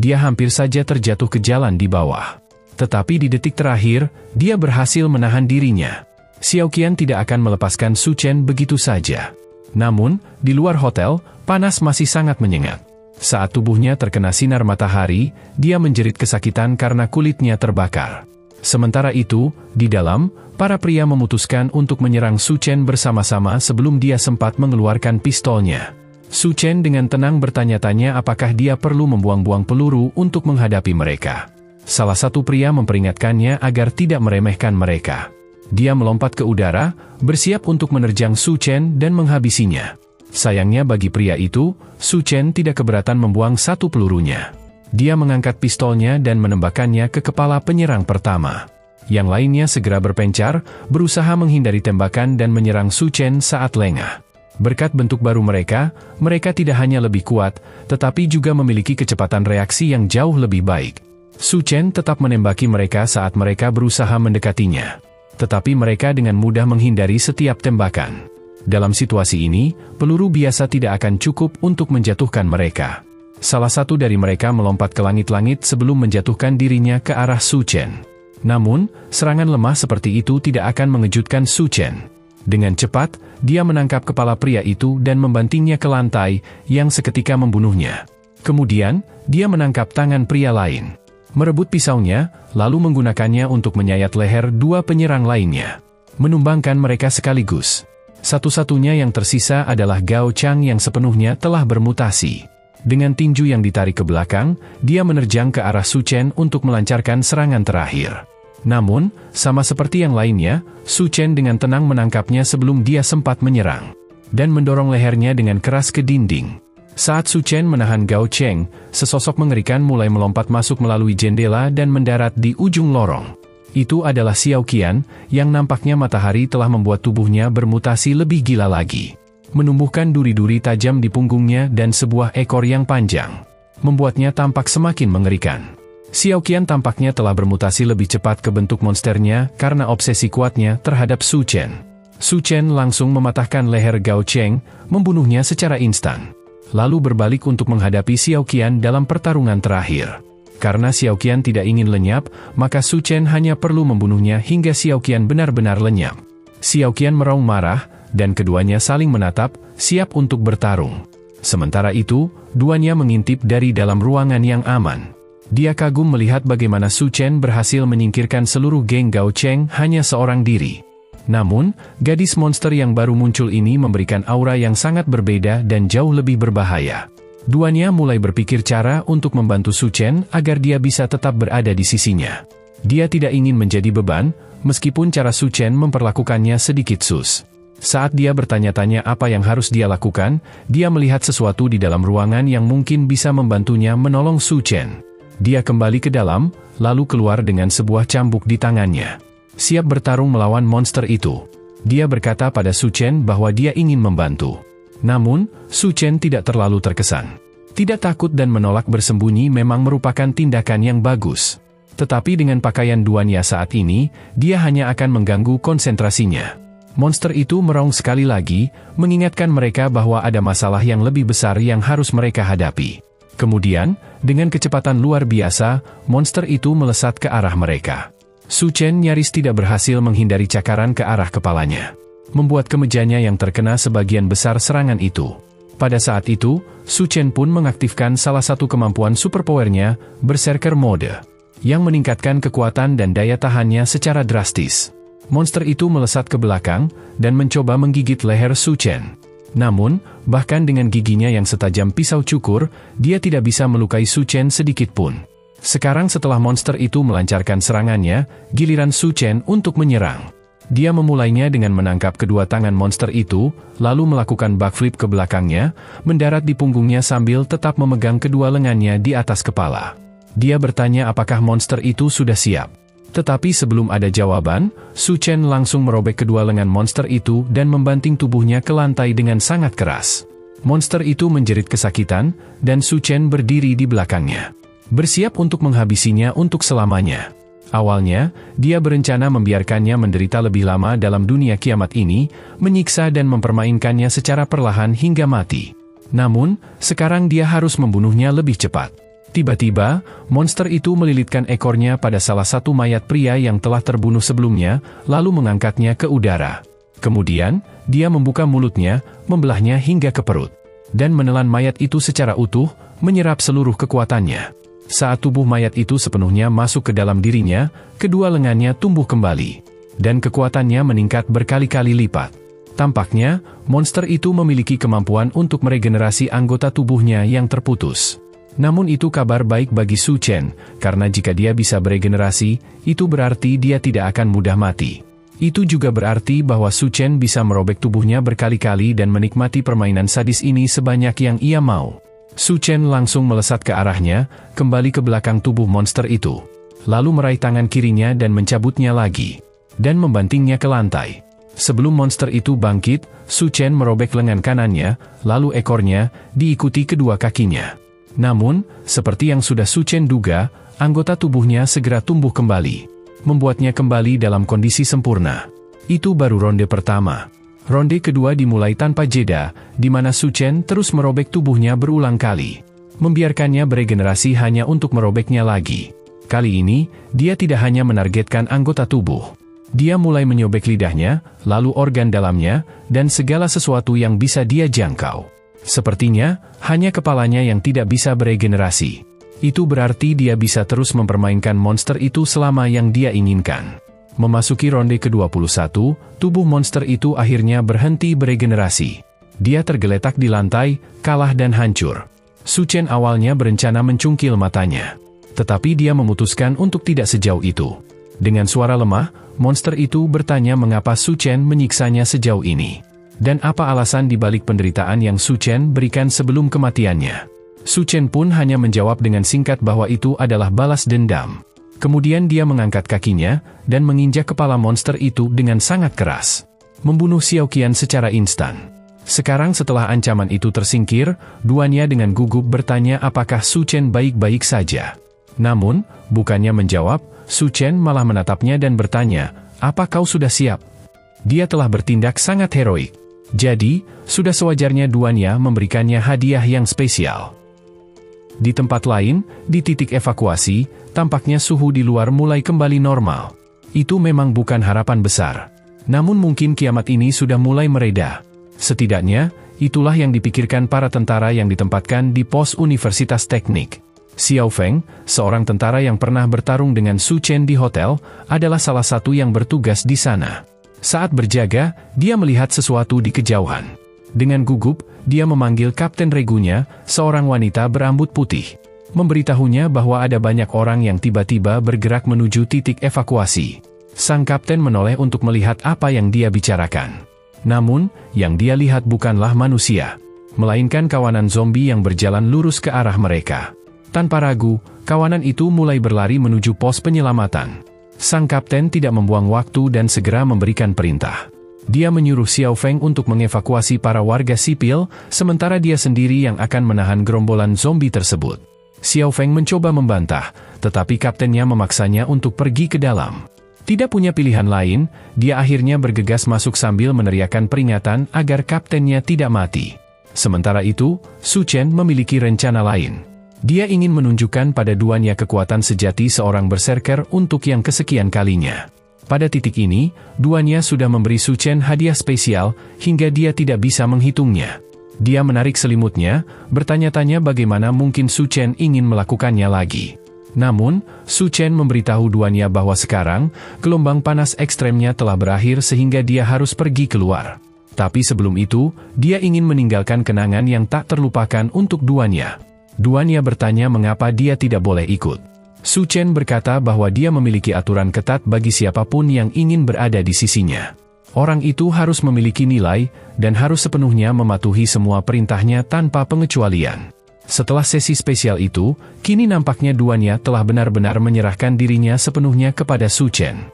Dia hampir saja terjatuh ke jalan di bawah. Tetapi di detik terakhir, dia berhasil menahan dirinya. Xiao Qian tidak akan melepaskan Su Chen begitu saja. Namun, di luar hotel, panas masih sangat menyengat. Saat tubuhnya terkena sinar matahari, dia menjerit kesakitan karena kulitnya terbakar. Sementara itu, di dalam, para pria memutuskan untuk menyerang Su Chen bersama-sama sebelum dia sempat mengeluarkan pistolnya. Su Chen dengan tenang bertanya-tanya apakah dia perlu membuang-buang peluru untuk menghadapi mereka. Salah satu pria memperingatkannya agar tidak meremehkan mereka. Dia melompat ke udara, bersiap untuk menerjang Su Chen dan menghabisinya. Sayangnya bagi pria itu, Su Chen tidak keberatan membuang satu pelurunya. Dia mengangkat pistolnya dan menembakkannya ke kepala penyerang pertama. Yang lainnya segera berpencar, berusaha menghindari tembakan dan menyerang Su Chen saat lengah. Berkat bentuk baru mereka tidak hanya lebih kuat, tetapi juga memiliki kecepatan reaksi yang jauh lebih baik. Su Chen tetap menembaki mereka saat mereka berusaha mendekatinya. Tetapi mereka dengan mudah menghindari setiap tembakan. Dalam situasi ini, peluru biasa tidak akan cukup untuk menjatuhkan mereka. Salah satu dari mereka melompat ke langit-langit sebelum menjatuhkan dirinya ke arah Su Chen. Namun, serangan lemah seperti itu tidak akan mengejutkan Su Chen. Dengan cepat, dia menangkap kepala pria itu dan membantingnya ke lantai, yang seketika membunuhnya. Kemudian, dia menangkap tangan pria lain, merebut pisaunya, lalu menggunakannya untuk menyayat leher dua penyerang lainnya, menumbangkan mereka sekaligus. Satu-satunya yang tersisa adalah Gao Chang yang sepenuhnya telah bermutasi. Dengan tinju yang ditarik ke belakang, dia menerjang ke arah Su Chen untuk melancarkan serangan terakhir. Namun, sama seperti yang lainnya, Su Chen dengan tenang menangkapnya sebelum dia sempat menyerang, dan mendorong lehernya dengan keras ke dinding. Saat Su Chen menahan Gao Cheng, sesosok mengerikan mulai melompat masuk melalui jendela dan mendarat di ujung lorong. Itu adalah Xiao Qian, yang nampaknya matahari telah membuat tubuhnya bermutasi lebih gila lagi. Menumbuhkan duri-duri tajam di punggungnya dan sebuah ekor yang panjang, membuatnya tampak semakin mengerikan. Xiao Qian tampaknya telah bermutasi lebih cepat ke bentuk monsternya karena obsesi kuatnya terhadap Su Chen. Su Chen langsung mematahkan leher Gao Cheng, membunuhnya secara instan. Lalu berbalik untuk menghadapi Xiao Qian dalam pertarungan terakhir. Karena Xiao Qian tidak ingin lenyap, maka Su Chen hanya perlu membunuhnya hingga Xiao Qian benar-benar lenyap. Xiao Qian meraung marah, dan keduanya saling menatap, siap untuk bertarung. Sementara itu, duanya mengintip dari dalam ruangan yang aman. Dia kagum melihat bagaimana Su Chen berhasil menyingkirkan seluruh geng Gao Cheng hanya seorang diri. Namun, gadis monster yang baru muncul ini memberikan aura yang sangat berbeda dan jauh lebih berbahaya. Duanya mulai berpikir cara untuk membantu Su Chen agar dia bisa tetap berada di sisinya. Dia tidak ingin menjadi beban, meskipun cara Su Chen memperlakukannya sedikit sus. Saat dia bertanya-tanya apa yang harus dia lakukan, dia melihat sesuatu di dalam ruangan yang mungkin bisa membantunya menolong Su Chen. Dia kembali ke dalam, lalu keluar dengan sebuah cambuk di tangannya, siap bertarung melawan monster itu. Dia berkata pada Su Chen bahwa dia ingin membantu. Namun, Su Chen tidak terlalu terkesan. Tidak takut dan menolak bersembunyi memang merupakan tindakan yang bagus. Tetapi dengan pakaian Duanya saat ini, dia hanya akan mengganggu konsentrasinya. Monster itu meraung sekali lagi, mengingatkan mereka bahwa ada masalah yang lebih besar yang harus mereka hadapi. Kemudian, dengan kecepatan luar biasa, monster itu melesat ke arah mereka. Su Chen nyaris tidak berhasil menghindari cakaran ke arah kepalanya, membuat kemejanya yang terkena sebagian besar serangan itu. Pada saat itu, Su Chen pun mengaktifkan salah satu kemampuan superpowernya, Berserker Mode, yang meningkatkan kekuatan dan daya tahannya secara drastis. Monster itu melesat ke belakang, dan mencoba menggigit leher Su Chen. Namun, bahkan dengan giginya yang setajam pisau cukur, dia tidak bisa melukai Su Chen sedikit pun. Sekarang setelah monster itu melancarkan serangannya, giliran Su Chen untuk menyerang. Dia memulainya dengan menangkap kedua tangan monster itu, lalu melakukan backflip ke belakangnya, mendarat di punggungnya sambil tetap memegang kedua lengannya di atas kepala. Dia bertanya apakah monster itu sudah siap. Tetapi sebelum ada jawaban, Su Chen langsung merobek kedua lengan monster itu dan membanting tubuhnya ke lantai dengan sangat keras. Monster itu menjerit kesakitan, dan Su Chen berdiri di belakangnya, bersiap untuk menghabisinya untuk selamanya. Awalnya, dia berencana membiarkannya menderita lebih lama dalam dunia kiamat ini, menyiksa dan mempermainkannya secara perlahan hingga mati. Namun, sekarang dia harus membunuhnya lebih cepat. Tiba-tiba, monster itu melilitkan ekornya pada salah satu mayat pria yang telah terbunuh sebelumnya, lalu mengangkatnya ke udara. Kemudian, dia membuka mulutnya, membelahnya hingga ke perut, dan menelan mayat itu secara utuh, menyerap seluruh kekuatannya. Saat tubuh mayat itu sepenuhnya masuk ke dalam dirinya, kedua lengannya tumbuh kembali, dan kekuatannya meningkat berkali-kali lipat. Tampaknya, monster itu memiliki kemampuan untuk meregenerasi anggota tubuhnya yang terputus. Namun itu kabar baik bagi Su Chen, karena jika dia bisa beregenerasi, itu berarti dia tidak akan mudah mati. Itu juga berarti bahwa Su Chen bisa merobek tubuhnya berkali-kali dan menikmati permainan sadis ini sebanyak yang ia mau. Su Chen langsung melesat ke arahnya, kembali ke belakang tubuh monster itu, lalu meraih tangan kirinya dan mencabutnya lagi, dan membantingnya ke lantai. Sebelum monster itu bangkit, Su Chen merobek lengan kanannya, lalu ekornya, diikuti kedua kakinya. Namun, seperti yang sudah Su Chen duga, anggota tubuhnya segera tumbuh kembali, membuatnya kembali dalam kondisi sempurna. Itu baru ronde pertama. Ronde kedua dimulai tanpa jeda, di mana Su Chen terus merobek tubuhnya berulang kali, membiarkannya beregenerasi hanya untuk merobeknya lagi. Kali ini, dia tidak hanya menargetkan anggota tubuh. Dia mulai menyobek lidahnya, lalu organ dalamnya, dan segala sesuatu yang bisa dia jangkau. Sepertinya, hanya kepalanya yang tidak bisa beregenerasi. Itu berarti dia bisa terus mempermainkan monster itu selama yang dia inginkan. Memasuki ronde ke-21, tubuh monster itu akhirnya berhenti beregenerasi. Dia tergeletak di lantai, kalah dan hancur. Su Chen awalnya berencana mencungkil matanya, tetapi dia memutuskan untuk tidak sejauh itu. Dengan suara lemah, monster itu bertanya mengapa Su Chen menyiksanya sejauh ini, dan apa alasan dibalik penderitaan yang Su Chen berikan sebelum kematiannya. Su Chen pun hanya menjawab dengan singkat bahwa itu adalah balas dendam. Kemudian dia mengangkat kakinya, dan menginjak kepala monster itu dengan sangat keras, membunuh Xiao Qian secara instan. Sekarang setelah ancaman itu tersingkir, Duanya dengan gugup bertanya apakah Su Chen baik-baik saja. Namun, bukannya menjawab, Su Chen malah menatapnya dan bertanya, "Apa kau sudah siap?" Dia telah bertindak sangat heroik. Jadi, sudah sewajarnya Duanya memberikannya hadiah yang spesial. Di tempat lain, di titik evakuasi, tampaknya suhu di luar mulai kembali normal. Itu memang bukan harapan besar. Namun mungkin kiamat ini sudah mulai mereda. Setidaknya, itulah yang dipikirkan para tentara yang ditempatkan di pos Universitas Teknik. Xiao Feng, seorang tentara yang pernah bertarung dengan Su Chen di hotel, adalah salah satu yang bertugas di sana. Saat berjaga, dia melihat sesuatu di kejauhan. Dengan gugup, dia memanggil Kapten Regunya, seorang wanita berambut putih, memberitahunya bahwa ada banyak orang yang tiba-tiba bergerak menuju titik evakuasi. Sang kapten menoleh untuk melihat apa yang dia bicarakan. Namun, yang dia lihat bukanlah manusia, melainkan kawanan zombie yang berjalan lurus ke arah mereka. Tanpa ragu, kawanan itu mulai berlari menuju pos penyelamatan. Sang kapten tidak membuang waktu dan segera memberikan perintah. Dia menyuruh Xiao Feng untuk mengevakuasi para warga sipil, sementara dia sendiri yang akan menahan gerombolan zombie tersebut. Xiao Feng mencoba membantah, tetapi kaptennya memaksanya untuk pergi ke dalam. Tidak punya pilihan lain, dia akhirnya bergegas masuk sambil meneriakkan peringatan agar kaptennya tidak mati. Sementara itu, Su Chen memiliki rencana lain. Dia ingin menunjukkan pada duanya kekuatan sejati seorang berserker untuk yang kesekian kalinya. Pada titik ini, duanya sudah memberi Su Chen hadiah spesial, hingga dia tidak bisa menghitungnya. Dia menarik selimutnya, bertanya-tanya bagaimana mungkin Su Chen ingin melakukannya lagi. Namun, Su Chen memberitahu duanya bahwa sekarang, gelombang panas ekstremnya telah berakhir sehingga dia harus pergi keluar. Tapi sebelum itu, dia ingin meninggalkan kenangan yang tak terlupakan untuk duanya. Duanya bertanya mengapa dia tidak boleh ikut. Su Chen berkata bahwa dia memiliki aturan ketat bagi siapapun yang ingin berada di sisinya. Orang itu harus memiliki nilai, dan harus sepenuhnya mematuhi semua perintahnya tanpa pengecualian. Setelah sesi spesial itu, kini nampaknya duanya telah benar-benar menyerahkan dirinya sepenuhnya kepada Su Chen.